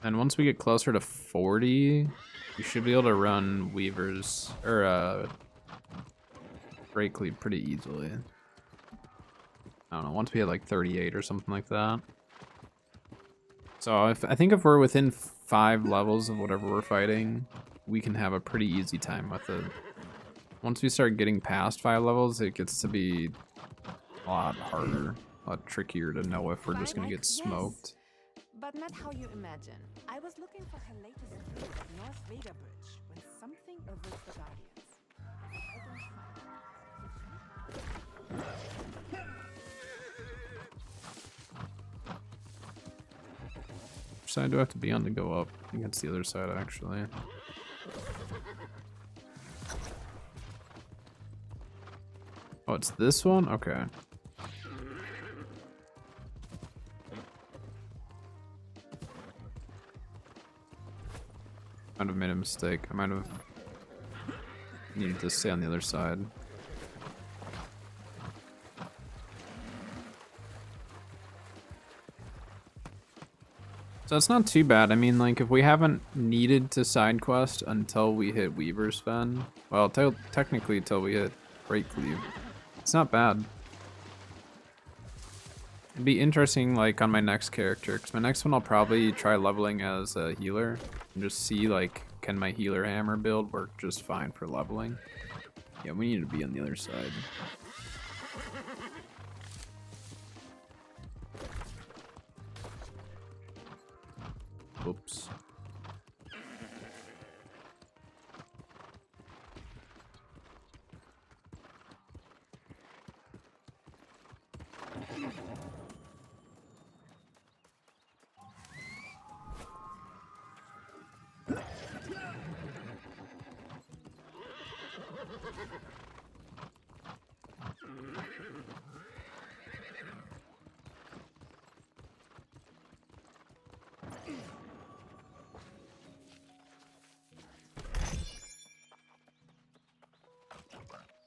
And once we get closer to 40, we should be able to run weavers or break cleave pretty easily. I don't know, once we had like 38 or something like that. So I think if we're within 5 levels of whatever we're fighting, we can have a pretty easy time with it. Once we start getting past 5 levels, it gets to be a lot harder, a lot trickier to know if we're just gonna get smoked. But not how you imagine. I was looking for her latest view of North Vader Bridge when something averts the Guardians. I don't Which side do I have to be on to go up? I think it's the other side, actually. Oh, it's this one? Okay. Might have made a mistake. I might have needed to stay on the other side. So it's not too bad. I mean, like, if we haven't needed to side quest until we hit Weaver's Fen, well, technically until we hit Break Cleave, it's not bad. It'd be interesting, like, on my next character, because my next one I'll probably try leveling as a healer and just see, like, can my healer hammer build work just fine for leveling? Yeah, we need to be on the other side. Oops.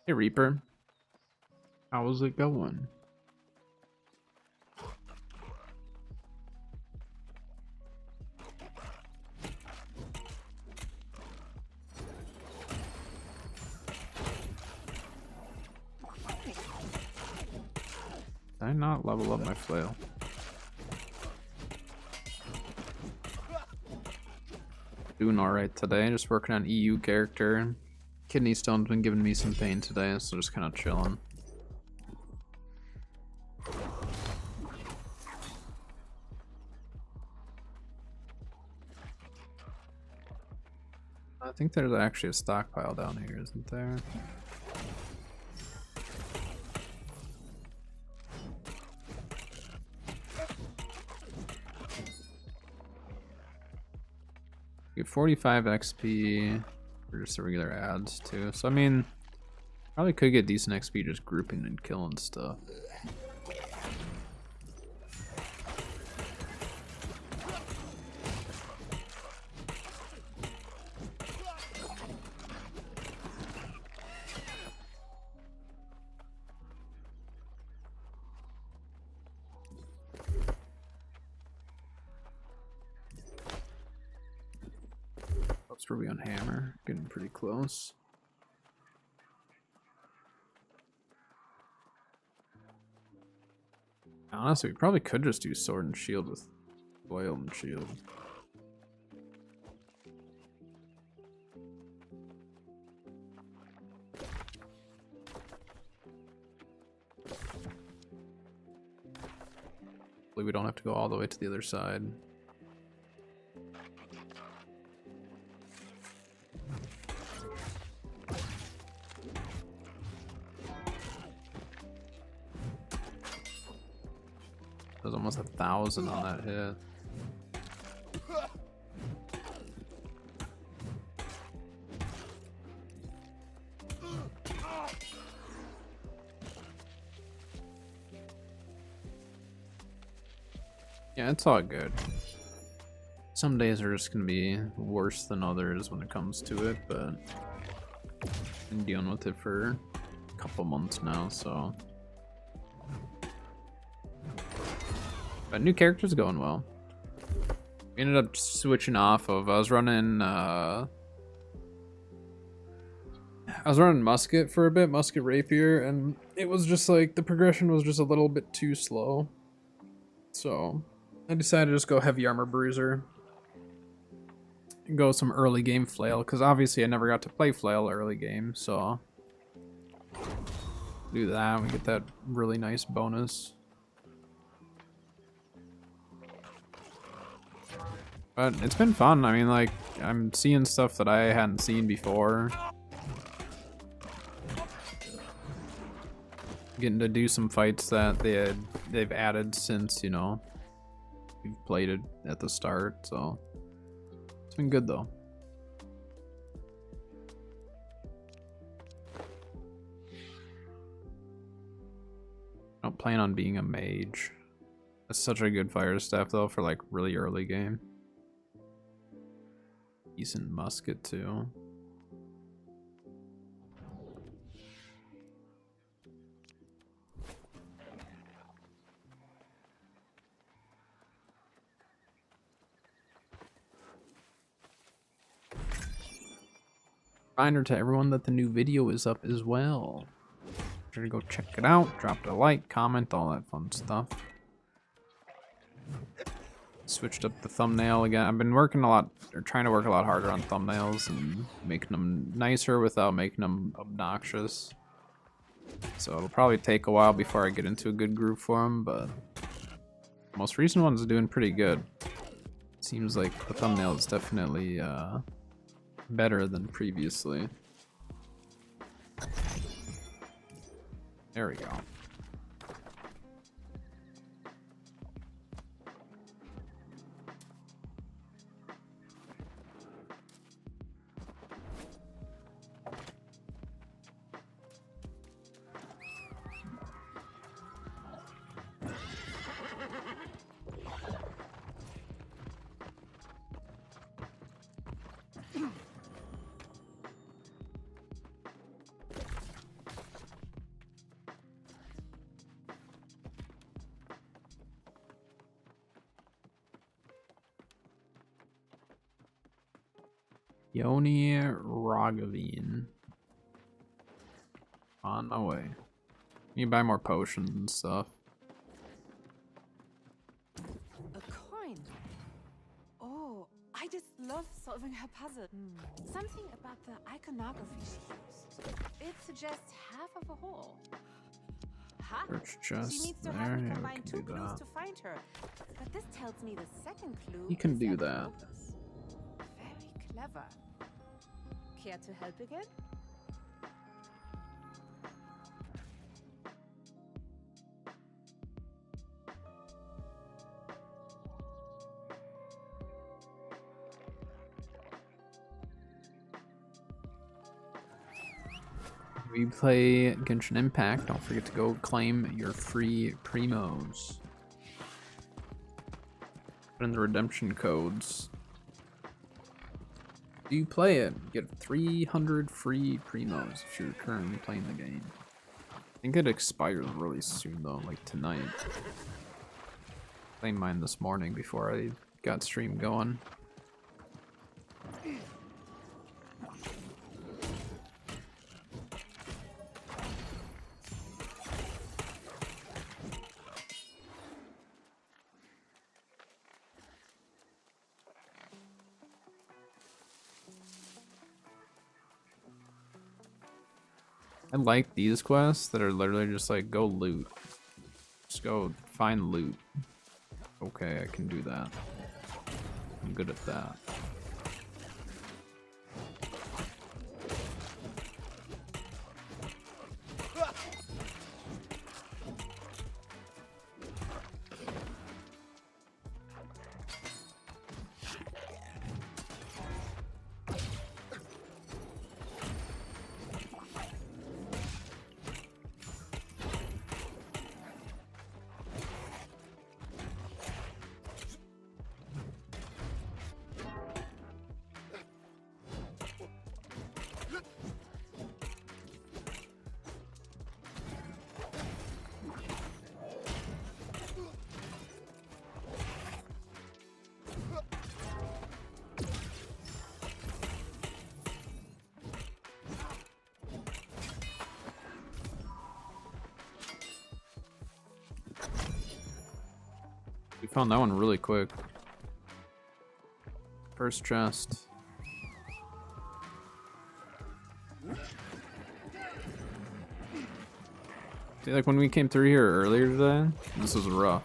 Hey Reaper, how's it going? Did I not level up my flail? Doing alright today, just working on EU character. Kidney stone's been giving me some pain today, so just kind of chilling. I think there's actually a stockpile down here, isn't there? Get 45 XP for just the regular ads too. So I mean, probably could get decent XP just grouping and killing stuff. That's where we on hammer, getting pretty close. Honestly, we probably could just do sword and shield with oil and shield. Hopefully we don't have to go all the way to the other side. There's almost 1,000 on that hit. Yeah, it's all good. Some days are just gonna be worse than others when it comes to it, but I've been dealing with it for a couple months now, so. But new character's going well. We ended up switching off of, I was running musket for a bit, musket rapier, and it was just like the progression was just a little bit too slow. So I decided to just go heavy armor bruiser. And go some early game flail, because obviously I never got to play flail early game, so do that. We get that really nice bonus. But it's been fun. I mean, like, I'm seeing stuff that I hadn't seen before. Getting to do some fights that they've added since, you know, we've played it at the start, so it's been good though. I don't plan on being a mage. That's such a good fire staff though for like really early game. Decent musket too. Reminder to everyone that the new video is up as well. Be sure to go check it out, drop a like, comment, all that fun stuff. Switched up the thumbnail again. I've been working a lot, or trying to work a lot harder on thumbnails and making them nicer without making them obnoxious. So it'll probably take a while before I get into a good groove for them, but the most recent one's doing pretty good. Seems like the thumbnail is definitely better than previously. There we go. Yoni Raghavine. On my way. You buy more potions and stuff. A coin. Oh, I just love solving her puzzle. Something about the iconography she used. It suggests half of a whole. Ha! Search She chest needs to there. have me Yeah, we combine can two do clues that. to find her. But this tells me the second clue You can is do at the that. opus. Very clever. Care to help again? We play Genshin Impact. Don't forget to go claim your free primos. Put in the redemption codes. Do you play it? You get 300 free primos if you're currently playing the game. I think it expires really soon though, like tonight. Played mine this morning before I got stream going. I like these quests that are literally just like, go loot. Just go find loot. Okay, I can do that. I'm good at that. We found that one really quick. First chest. See, like when we came through here earlier today, this was rough.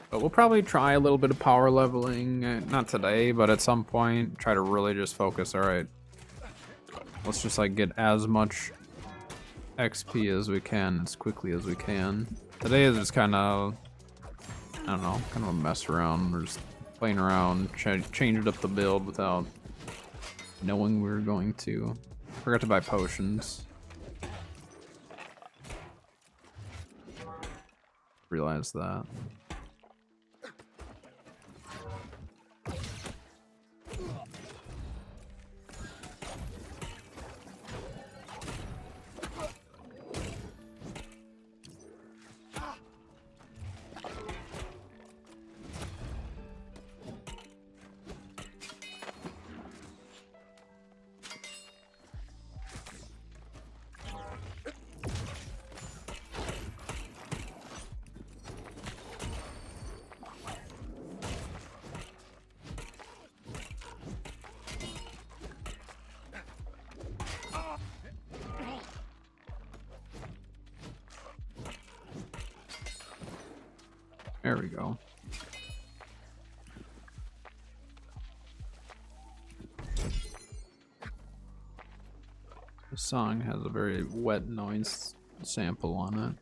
But we'll probably try a little bit of power leveling, not today, but at some point, try to really just focus. All right, let's just like get as much XP as we can, as quickly as we can. Today is just kind of, I don't know, kind of a mess around. We're just playing around, changing up the build without knowing we were going to. Forgot to buy potions. Realized that. There we go. The song has a very wet noise sample on it.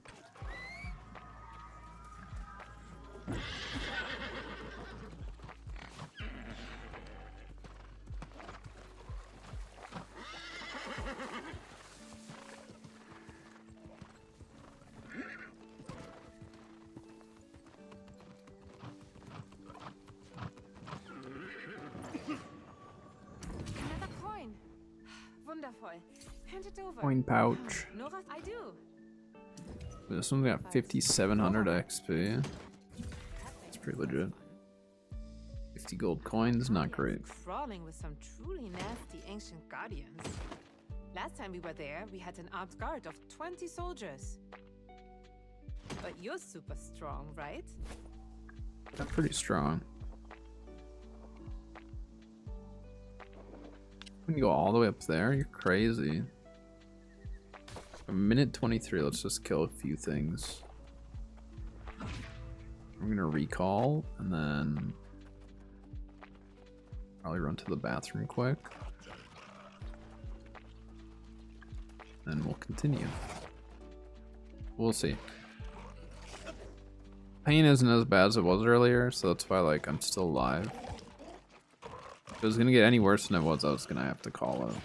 Another coin. Wonderful. Hand it over. Coin pouch. Nora, I do. This one's got 5,700 XP. It's pretty legit. 50 gold coins, not great. Crawling with some truly nasty ancient guardians. Last time we were there, we had an armed guard of 20 soldiers. But you're super strong, right? Not pretty strong. When you go all the way up there, you're crazy. A minute 23, let's just kill a few things. I'm gonna recall and then probably run to the bathroom quick. Then we'll continue. We'll see. Pain isn't as bad as it was earlier, so that's why like I'm still alive. If it was gonna get any worse than it was, I was gonna have to call it.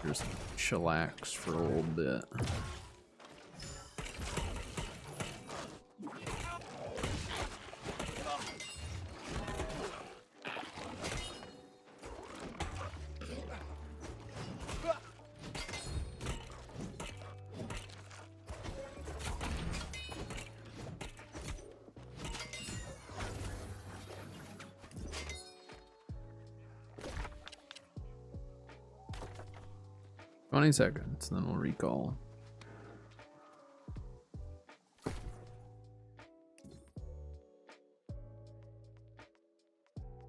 Just chillax for a little bit. "20 seconds, then we'll recall."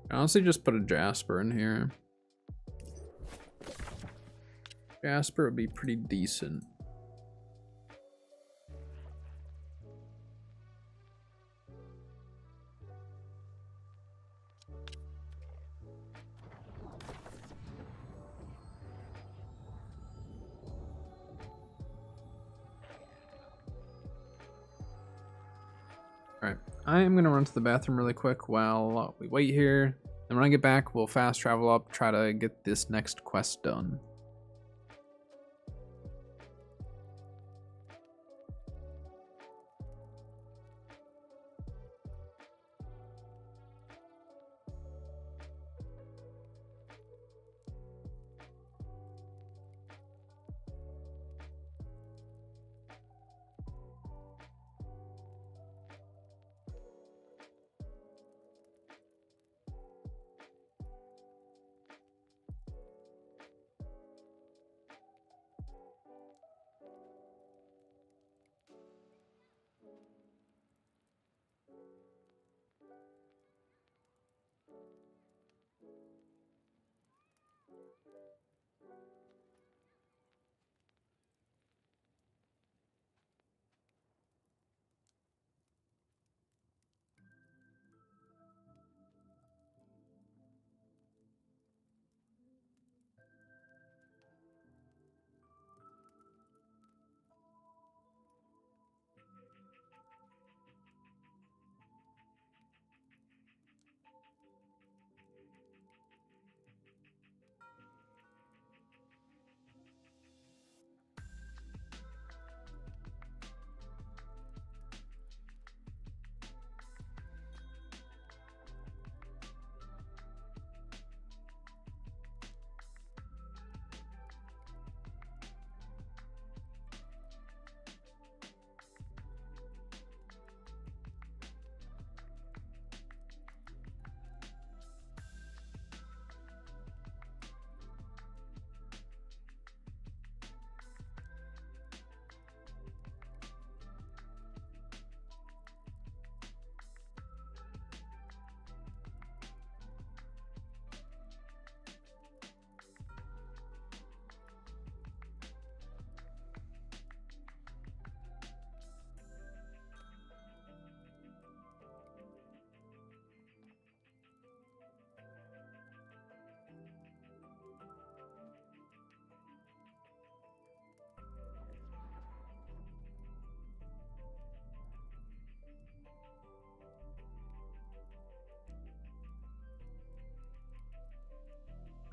I honestly just put a Jasper in here. Jasper would be pretty decent. Alright, I am gonna run to the bathroom really quick while we wait here. And when I get back, we'll fast travel up, try to get this next quest done.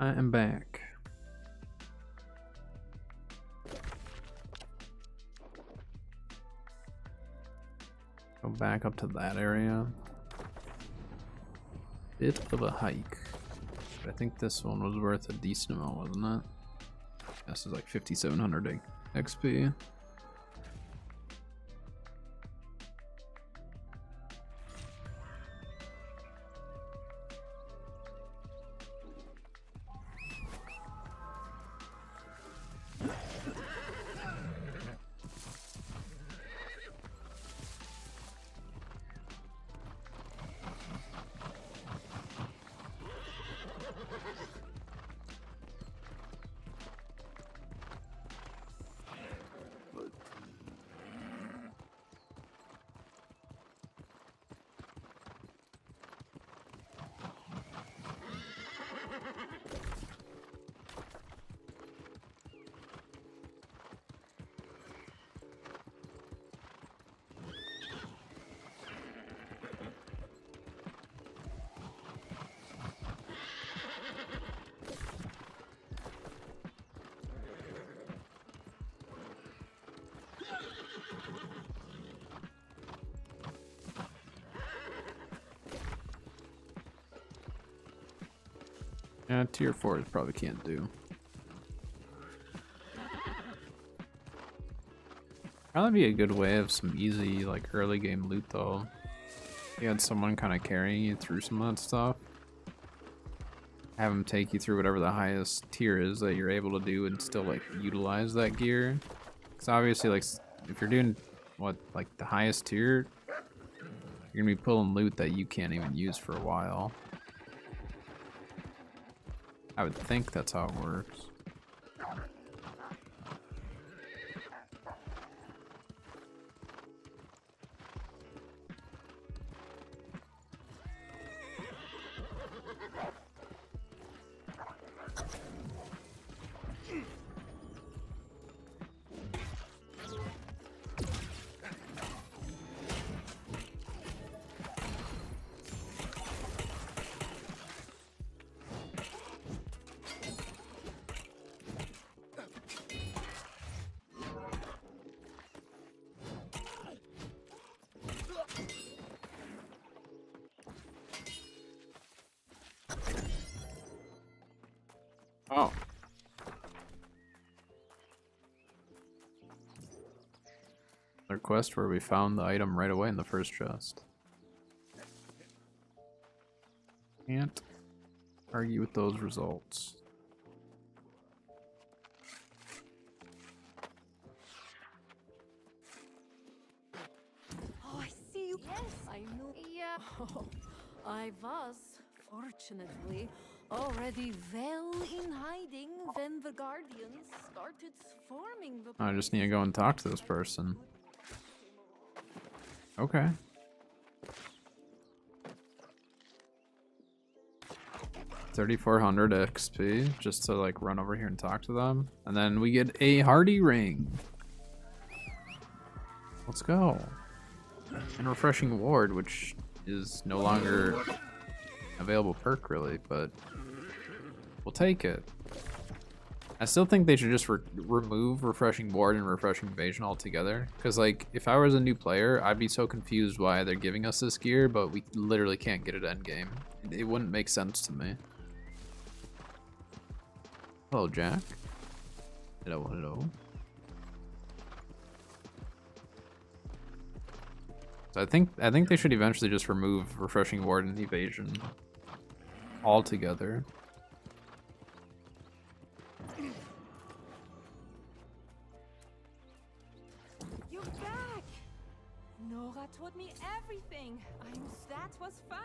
I am back. Go back up to that area. Bit of a hike. But I think this one was worth a decent amount, wasn't it? This is like 5,700 XP. Yeah, tier 4 probably can't do. Probably be a good way of some easy, like, early game loot though. You had someone kind of carrying you through some of that stuff. Have them take you through whatever the highest tier is that you're able to do and still, like, utilize that gear. Because obviously, like, if you're doing, what, like, the highest tier, you're gonna be pulling loot that you can't even use for a while. I would think that's how it works. Oh. Another quest where we found the item right away in the first chest. Can't argue with those results. Oh, I see you. Yes, I knew. Yeah. Oh, I was, fortunately, already well in hiding when the Guardians started swarming the I just need to go and talk to this person. Okay. $3,400 XP just to like run over here and talk to them, and then we get a hardy ring. Let's go. And refreshing ward, which is no longer available perk really, but we'll take it. I still think they should just remove refreshing ward and refreshing evasion altogether, because like if I was a new player, I'd be so confused why they're giving us this gear, but we literally can't get it endgame. It wouldn't make sense to me. Hello, Jack. Hello, hello. So I think they should eventually just remove refreshing ward and evasion altogether. You're back! Nora told me everything. That was fun.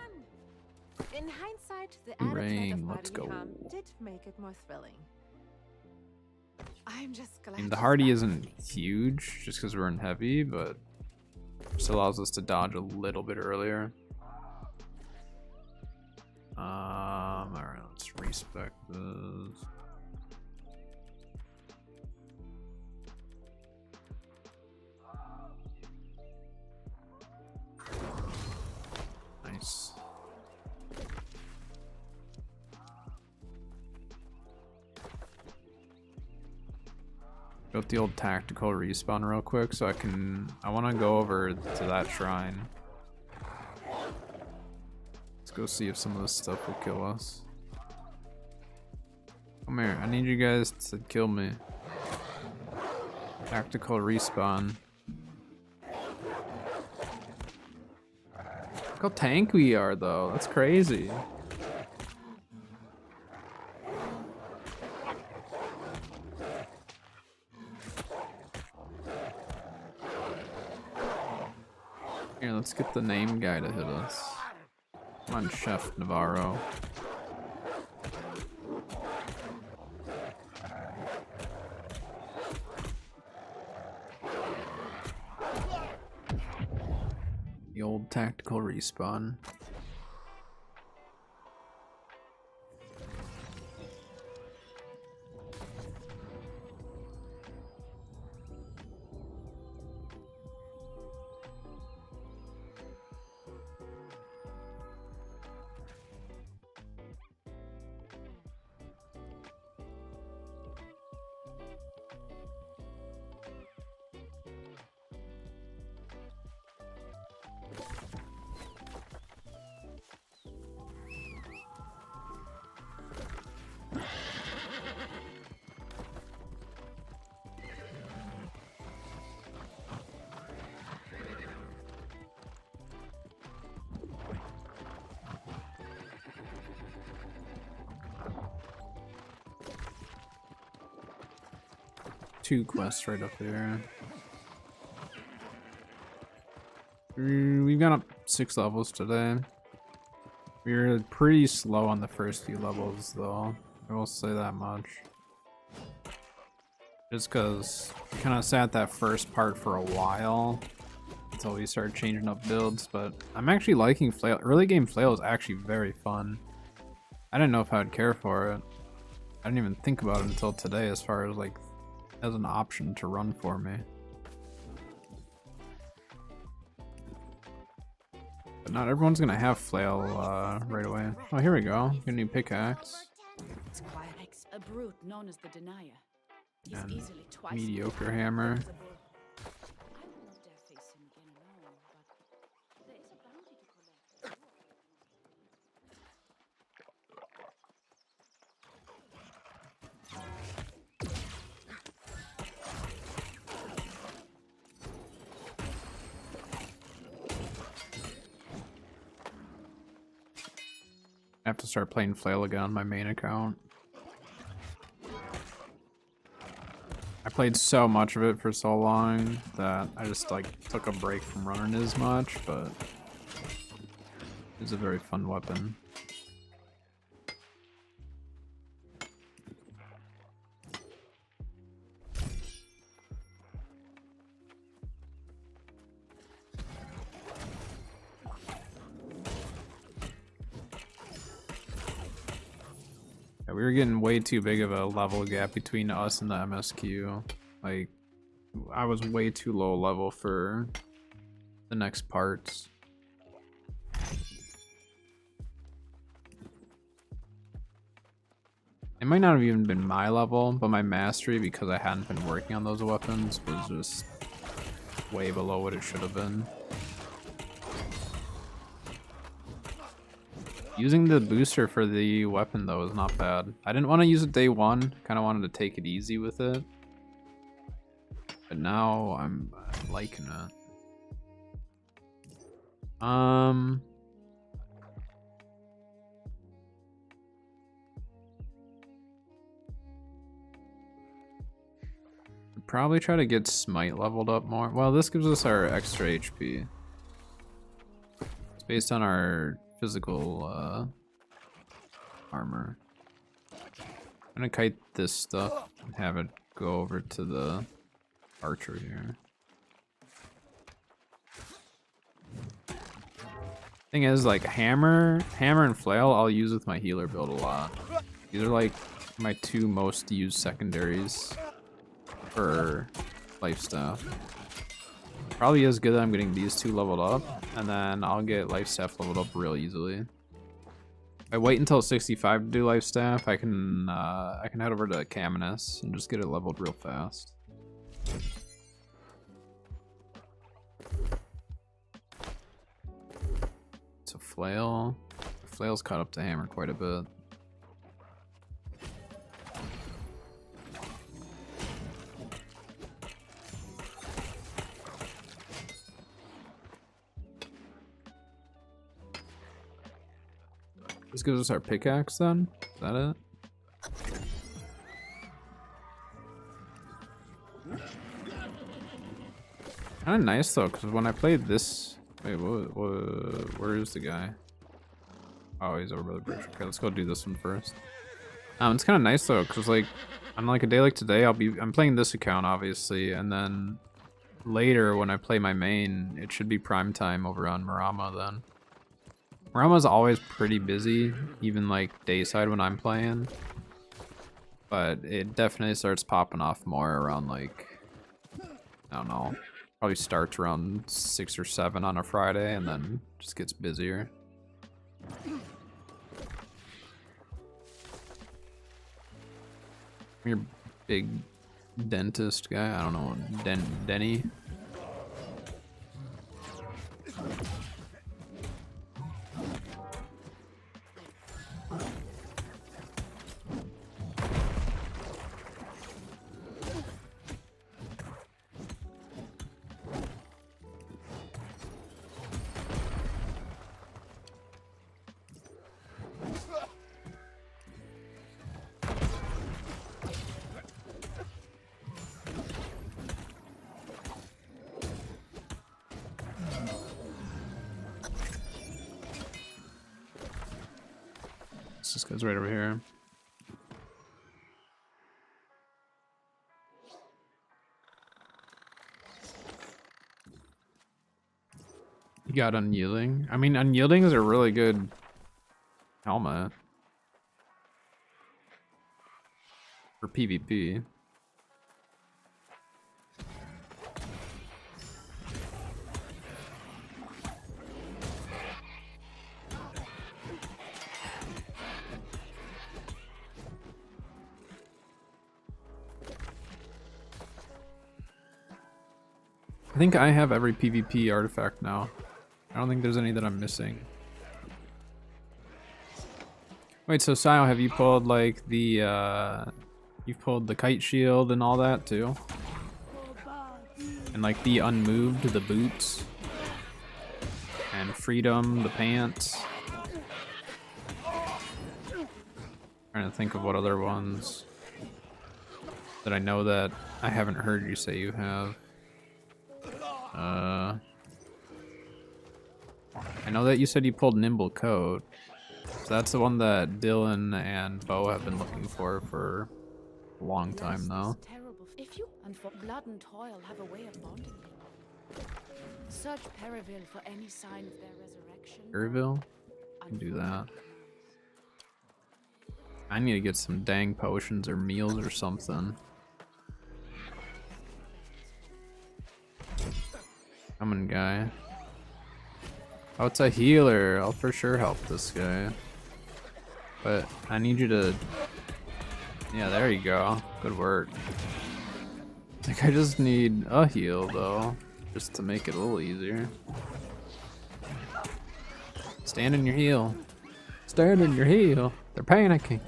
In hindsight, the added threat of Let's bodily go. harm did make it more thrilling. I'm just glad. I mean, the hardy isn't huge just because we're in heavy, but just allows us to dodge a little bit earlier. Alright, let's respec this. Nice. Go with the old tactical respawn real quick so I want to go over to that shrine. Let's go see if some of this stuff will kill us. Come here, I need you guys to kill me. Tactical respawn. Look how tank we are though, that's crazy. Here, let's get the name guy to hit us. Come on, Chef Navarro. The old tactical respawn. Two quests right up there. We've gone up 6 levels today. We were pretty slow on the first few levels though, I will say that much. Just because we kind of sat that first part for a while until we started changing up builds, but I'm actually liking flail. Early game flail is actually very fun. I didn't know if I would care for it. I didn't even think about it until today as far as like as an option to run for me. But not everyone's gonna have flail right away. Oh, here we go. Get a new pickaxe. It's quite a brute known as the Denier. He's And easily twice mediocre hammer. I will not dare face him again alone, but there is a bounty to collect. I have to start playing flail again on my main account. I played so much of it for so long that I just like took a break from running as much, but it's a very fun weapon. Yeah, we were getting way too big of a level gap between us and the MSQ. Like, I was way too low level for the next parts. It might not have even been my level, but my mastery, because I hadn't been working on those weapons, was just way below what it should have been. Using the booster for the weapon though is not bad. I didn't want to use it day one, kind of wanted to take it easy with it. But now I'm liking it. Probably try to get Smite leveled up more. Well, this gives us our extra HP. It's based on our physical armor. I'm gonna kite this stuff and have it go over to the archer here. Thing is, like hammer and flail I'll use with my healer build a lot. These are like my two most used secondaries for lifestaff. Probably is good that I'm getting these two leveled up, and then I'll get lifestaff leveled up real easily. If I wait until 65 to do lifestaff, I can head over to Caminus and just get it leveled real fast. It's a flail. Flail's caught up to hammer quite a bit. This gives us our pickaxe then? Is that it? Kind of nice though, because when I played this... Wait, where is the guy? Oh, he's over by the bridge. Okay, let's go do this one first. It's kind of nice though, because like, on like a day like today, I'm playing this account obviously, and then later when I play my main, it should be prime time over on Marama then. Marama's always pretty busy, even like dayside when I'm playing. But it definitely starts popping off more around like, I don't know, probably starts around 6 or 7 on a Friday and then just gets busier. Your big dentist guy, I don't know, Denny. This guy's right over here. You got unyielding. I mean, unyielding is a really good helmet for PvP. I think I have every PvP artifact now. I don't think there's any that I'm missing. Wait, so Sio, have you pulled like the you've pulled the kite shield and all that too? And like the unmoved, the boots, and freedom, the pants. Trying to think of what other ones that I know that I haven't heard you say you have. I know that you said you pulled Nimble Coat. So that's the one that Dylan and Bo have been looking for a long time now. Terrible. If you and for blood and toil have a way of bonding them. Search Perivale for any sign of their resurrection. Perivale? I can do that. I need to get some dang potions or meals or something. Coming, guy. Oh, it's a healer. I'll for sure help this guy. But I need you to... Yeah, there you go. Good work. I think I just need a heal, though. Just to make it a little easier. Stand in your heal. Stand in your heal. They're panicking.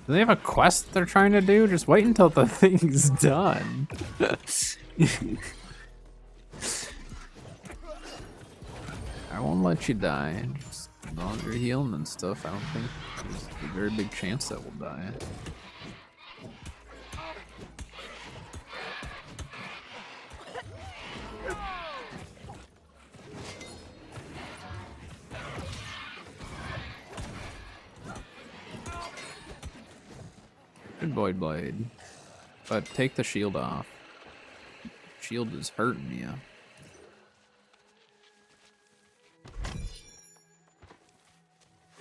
Do they have a quest they're trying to do? Just wait until the thing's done. I won't let you die. Just as long as you're healing and stuff, I don't think there's a very big chance that we'll die. Good Void Blade. But take the shield off. Shield is hurting you.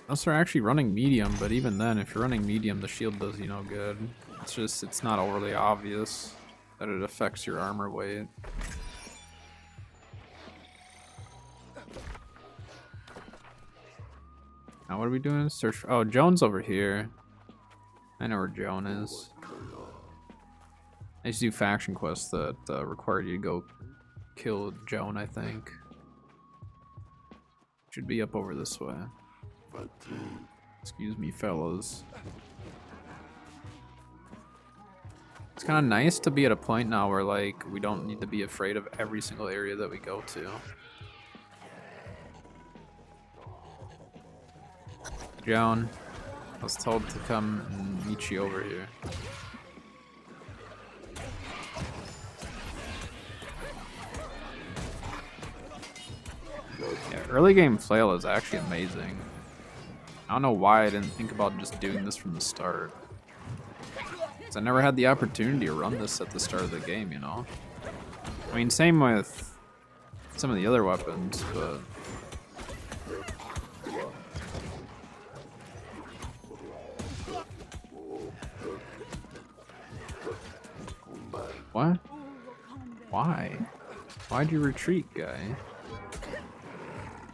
Unless they're actually running medium, but even then, if you're running medium, the shield does you no good. It's just, it's not overly obvious that it affects your armor weight. Now what are we doing? Search for, oh, Joan's over here. I know where Joan is. I used to do faction quests that required you to go kill Joan, I think. Should be up over this way. Excuse me, fellas. It's kind of nice to be at a point now where, like, we don't need to be afraid of every single area that we go to. Joan, I was told to come and meet you over here. Yeah, early game flail is actually amazing. I don't know why I didn't think about just doing this from the start. I never had the opportunity to run this at the start of the game, you know? I mean, same with some of the other weapons, but... What? Why? Why'd you retreat, guy?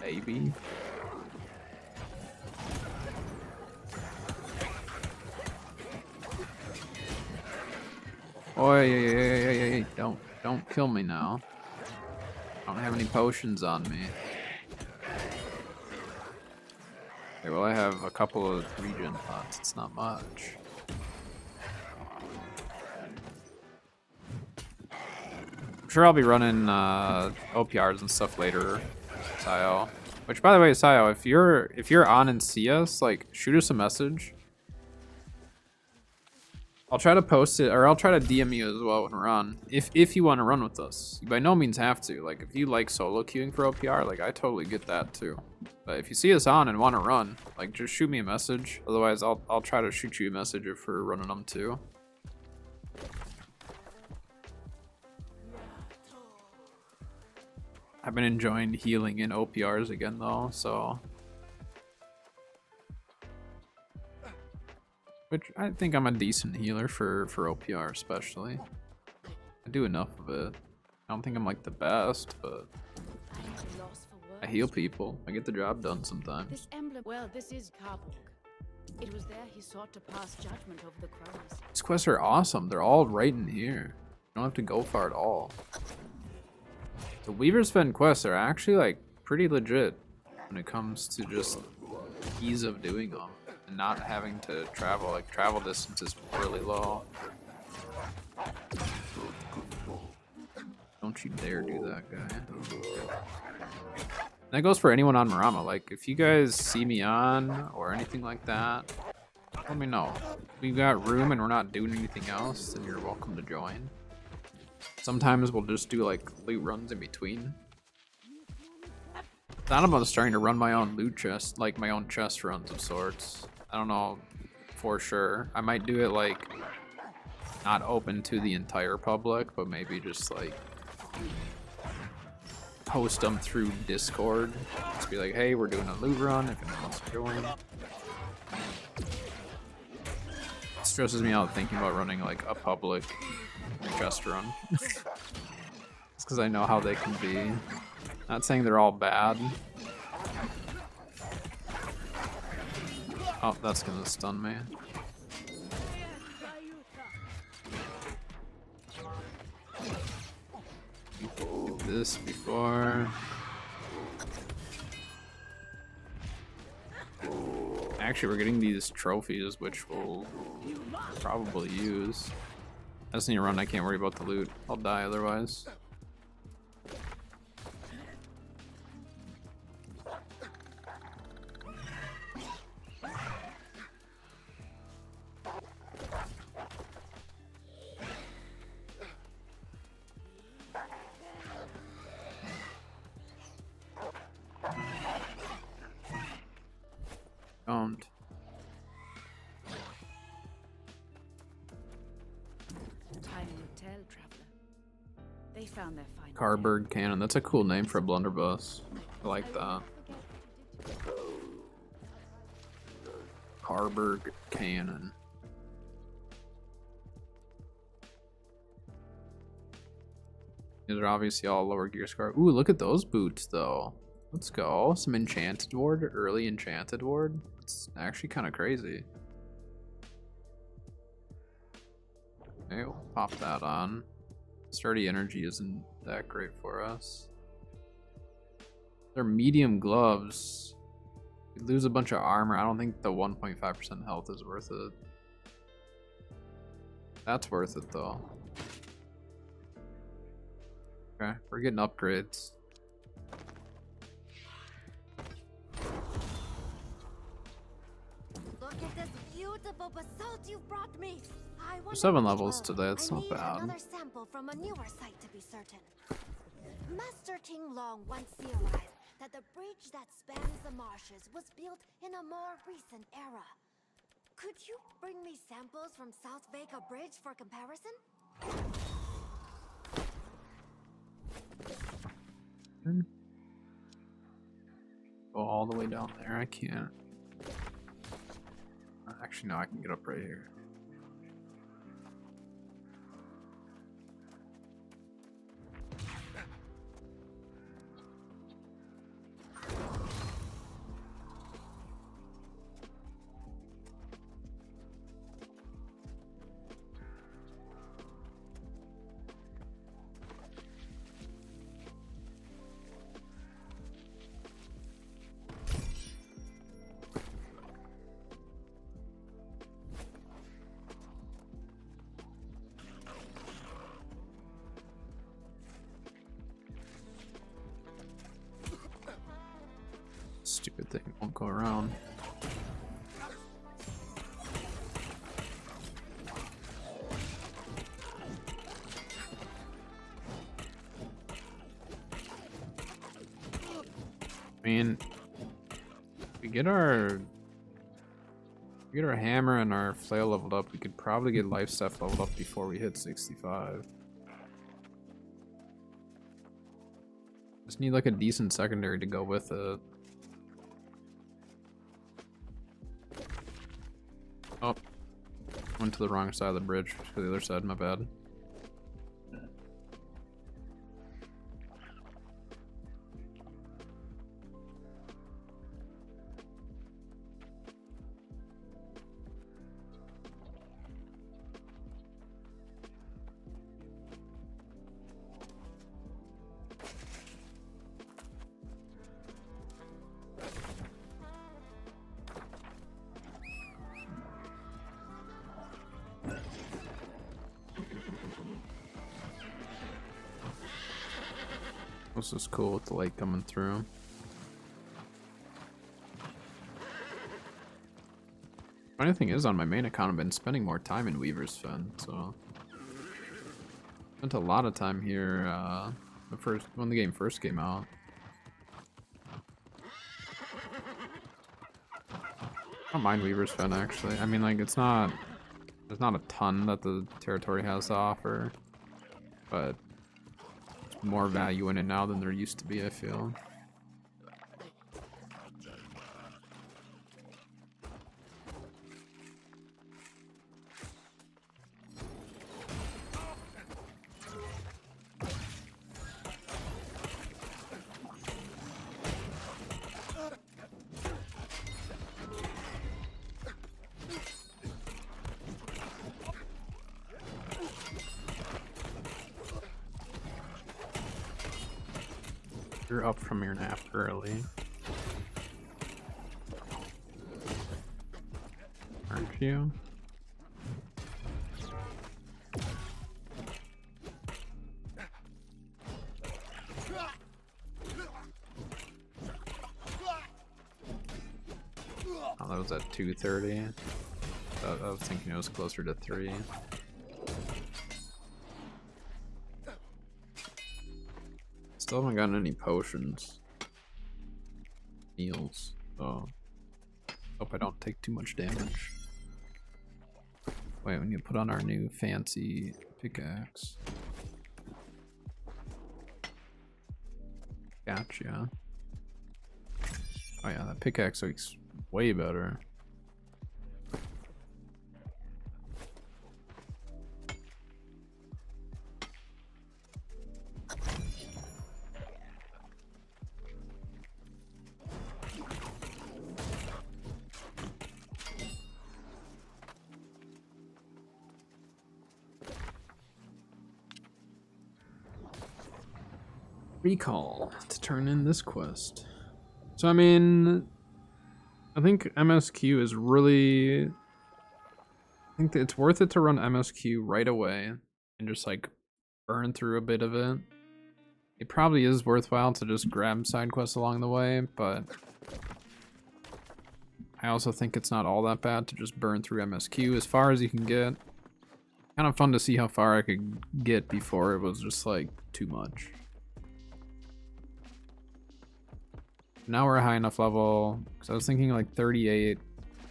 Baby? Oh, yeah, don't kill me now. I don't have any potions on me. Okay, well, I have a couple of regen pots. It's not much. I'm sure I'll be running OPRs and stuff later, Sayo. Which, by the way, Sayo, if you're on and see us, like, shoot us a message. I'll try to post it, or I'll try to DM you as well when we're on. If you want to run with us. You by no means have to. Like, if you like solo queuing for OPR, like, I totally get that too. But if you see us on and want to run, like, just shoot me a message. Otherwise, I'll try to shoot you a message if we're running them too. I've been enjoying healing in OPRs again though, so... Which, I think I'm a decent healer for OPR especially. I do enough of it. I don't think I'm like the best, but... I heal people. I get the job done sometimes. This emblem, well, this is Karburg. It was there he sought to pass judgment over the crows. These quests are awesome. They're all right in here. You don't have to go far at all. The Weaver's Fen quests are actually like pretty legit when it comes to just ease of doing them and not having to travel. Like, travel distance is really low. Don't you dare do that, guy. And that goes for anyone on Marama. Like, if you guys see me on or anything like that, let me know. If we've got room and we're not doing anything else, then you're welcome to join. Sometimes we'll just do like loot runs in between. I thought about starting to run my own loot chest, like my own chest runs of sorts. I don't know for sure. I might do it like not open to the entire public, but maybe just like post them through Discord. Just be like, hey, we're doing a loot run if anyone wants to join. It stresses me out thinking about running like a public chest run. It's because I know how they can be. Not saying they're all bad. Oh, that's gonna stun me. Did this before. Actually, we're getting these trophies, which we'll probably use. I just need to run, I can't worry about the loot. I'll die otherwise. Don't. Time will tell, traveler. They found their final Karburg Cannon. That's a cool name for a blunderbuss. I like that. Karburg Cannon. These are obviously all lower gear scar. Ooh, look at those boots though. Let's go. Some enchanted ward, early enchanted ward. It's actually kind of crazy. Okay, we'll pop that on. Sturdy energy isn't that great for us. They're medium gloves. We lose a bunch of armor. I don't think the 1.5% health is worth it. That's worth it though. Okay, we're getting upgrades. Look at this beautiful basalt you've brought me. I wonder 7 which levels one. today, it's I not need bad. another sample from a newer site to be certain. Master Ting Long once theorized that the bridge that spans the marshes was built in a more recent era. Could you bring me samples from South Vega Bridge for comparison? Go all the way down there. I can't. Actually, no, I can get up right here. Stupid thing won't go around. I mean, we get our hammer and our flail leveled up. We could probably get life stuff leveled up before we hit 65. Just need like a decent secondary to go with it. Oh, went to the wrong side of the bridge. To the other side, my bad. This is cool with the light coming through. Funny thing is, on my main account, I've been spending more time in Weaver's Fen, so spent a lot of time here when the game first came out. I don't mind Weaver's Fen actually. I mean, like there's not a ton that the territory has to offer, but more value in it now than there used to be, I feel. You're up from your nap early. Aren't you? Oh, that was at 2:30. I was thinking it was closer to 3. Still haven't gotten any potions. Heals. So hope I don't take too much damage. Wait, we need to put on our new fancy pickaxe. Gotcha. Oh yeah, that pickaxe looks way better. recall to turn in this quest. So I mean, I think MSQ is really, I think that it's worth it to run MSQ right away and just like burn through a bit of it. It probably is worthwhile to just grab side quests along the way, but I also think it's not all that bad to just burn through MSQ as far as you can get. Kind of fun to see how far I could get before it was just like too much. Now we're a high enough level, because I was thinking like 38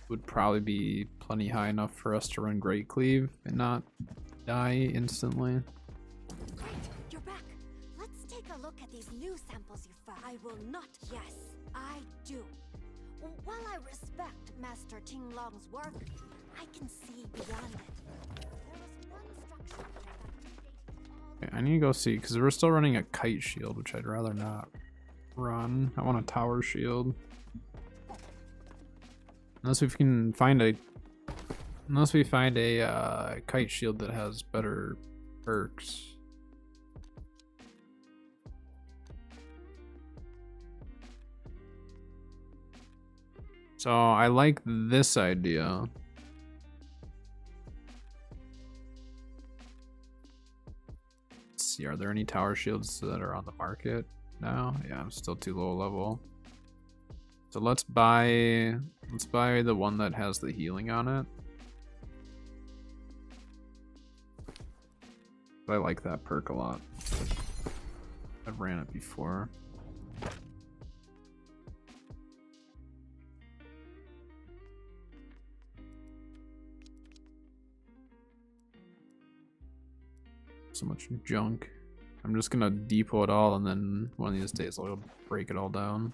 would probably be plenty high enough for us to run Great Cleave and not die instantly. Great, you're back. Let's take a look at these new samples you found. I will not. Yes, I do. While I respect Master Tinglong's work, I can see beyond it. There was one structure here that predated all. Okay, I need to go see, because we're still running a kite shield, which I'd rather not run. I want a tower shield. Unless we can find a kite shield that has better perks. So I like this idea. Let's see, are there any tower shields that are on the market now? Yeah, I'm still too low level. So let's buy the one that has the healing on it. I like that perk a lot. I've ran it before. So much junk. I'm just gonna depot it all, and then one of these days I'll break it all down.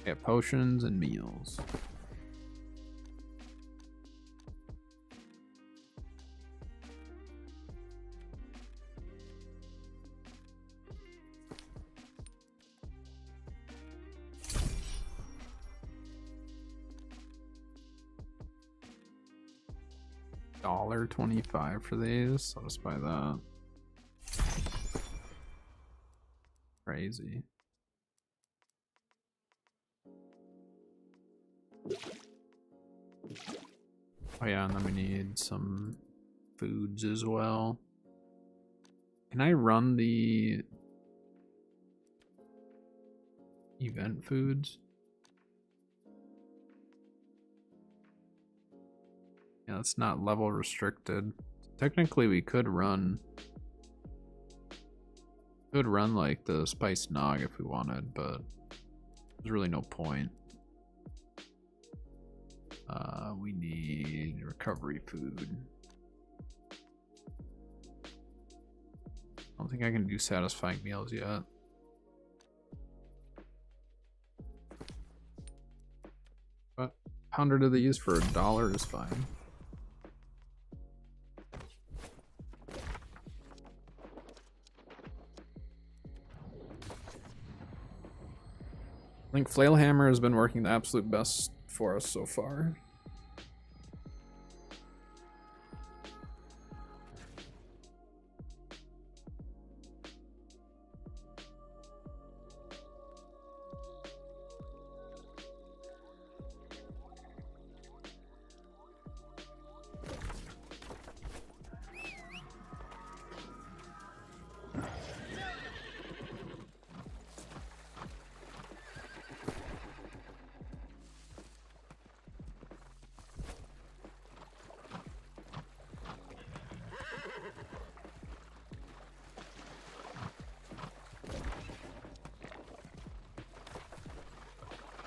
Yeah, potions and meals. $1.25 for these. I'll just buy that. Crazy. Oh yeah, and then we need some foods as well. Can I run the event foods? Yeah, it's not level restricted. Technically we could run like the spiced nog if we wanted, but there's really no point. We need recovery food. I don't think I can do satisfying meals yet. But 100 of these for $1 is fine. I think Flail Hammer has been working the absolute best for us so far.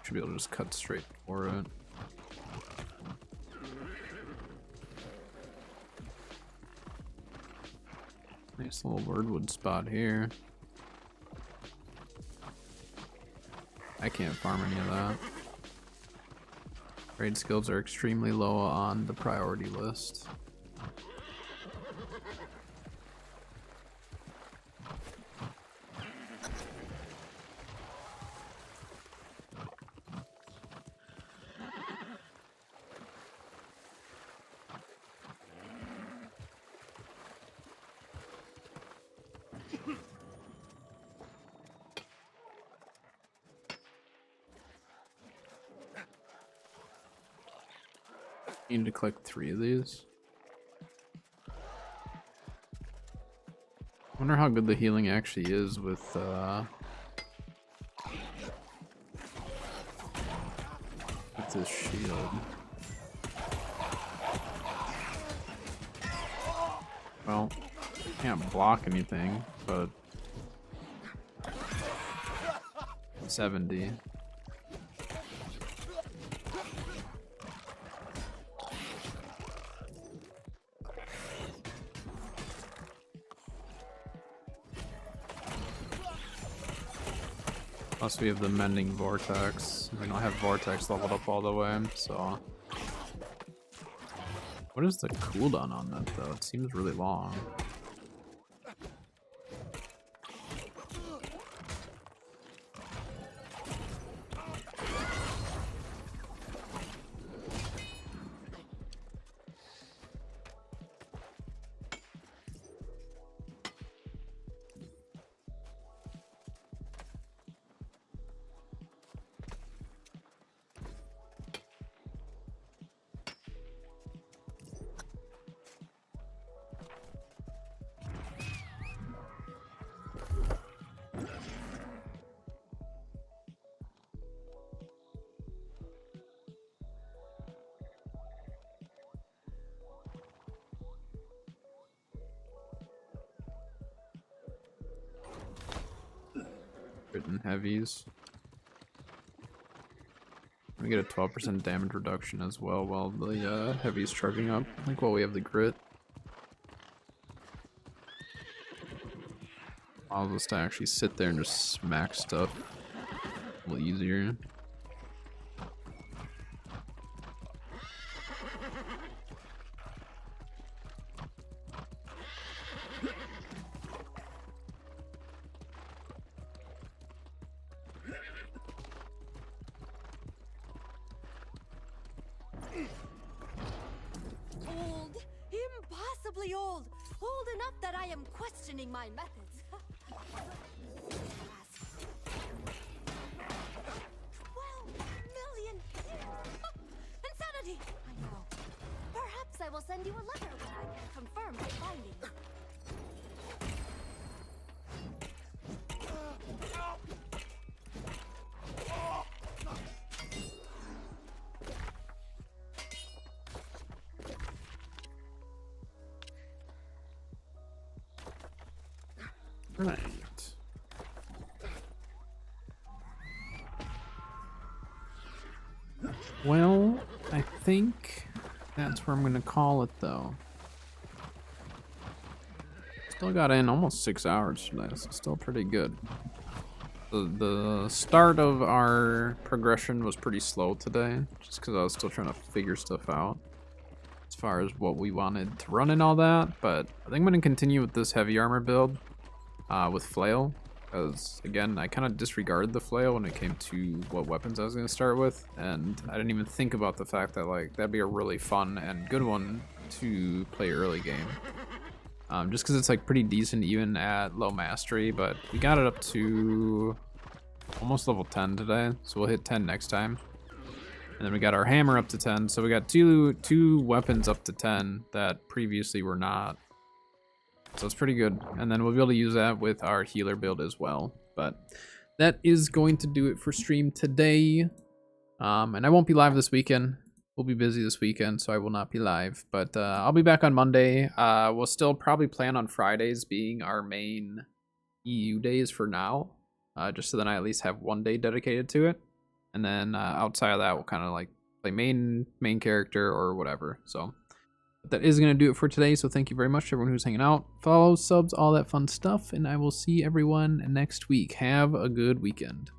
Should be able to just cut straight for it. Nice little birdwood spot here. I can't farm any of that. Trade skills are extremely low on the priority list. Need to click 3 of these. Wonder how good the healing actually is with this shield. Well, can't block anything, but 70. Plus we have the mending vortex. We don't have vortex leveled up all the way, so. What is the cooldown on that though? It seems really long. Written heavies. We get a 12% damage reduction as well while the heavy's charging up. Like while we have the grit. Allows us to actually sit there and just smack stuff a little easier. Old, impossibly old, old enough that I am questioning my methods. 12 million years! Insanity! I know. Perhaps I will send you a letter when I can confirm my findings. Right. Well, I think that's where I'm gonna call it though. Still got in almost 6 hours today, so still pretty good. The start of our progression was pretty slow today, just because I was still trying to figure stuff out as far as what we wanted to run and all that, but I think I'm gonna continue with this heavy armor build. With flail, because again I kind of disregarded the flail when it came to what weapons I was going to start with, and I didn't even think about the fact that like that'd be a really fun and good one to play early game, just because it's like pretty decent even at low mastery. But we got it up to almost level 10 today, so we'll hit 10 next time, and then we got our hammer up to 10, so we got two weapons up to 10 that previously were not. So it's pretty good, and then we'll be able to use that with our healer build as well. But that is going to do it for stream today. And I won't be live this weekend. We'll be busy this weekend, so I will not be live. But I'll be back on Monday. We'll still probably plan on Fridays being our main EU days for now, just so then I at least have one day dedicated to it. And then outside of that, we'll kind of like play main character or whatever. So that is going to do it for today, so thank you very much to everyone who's hanging out. Follow, subs, all that fun stuff, and I will see everyone next week. Have a good weekend.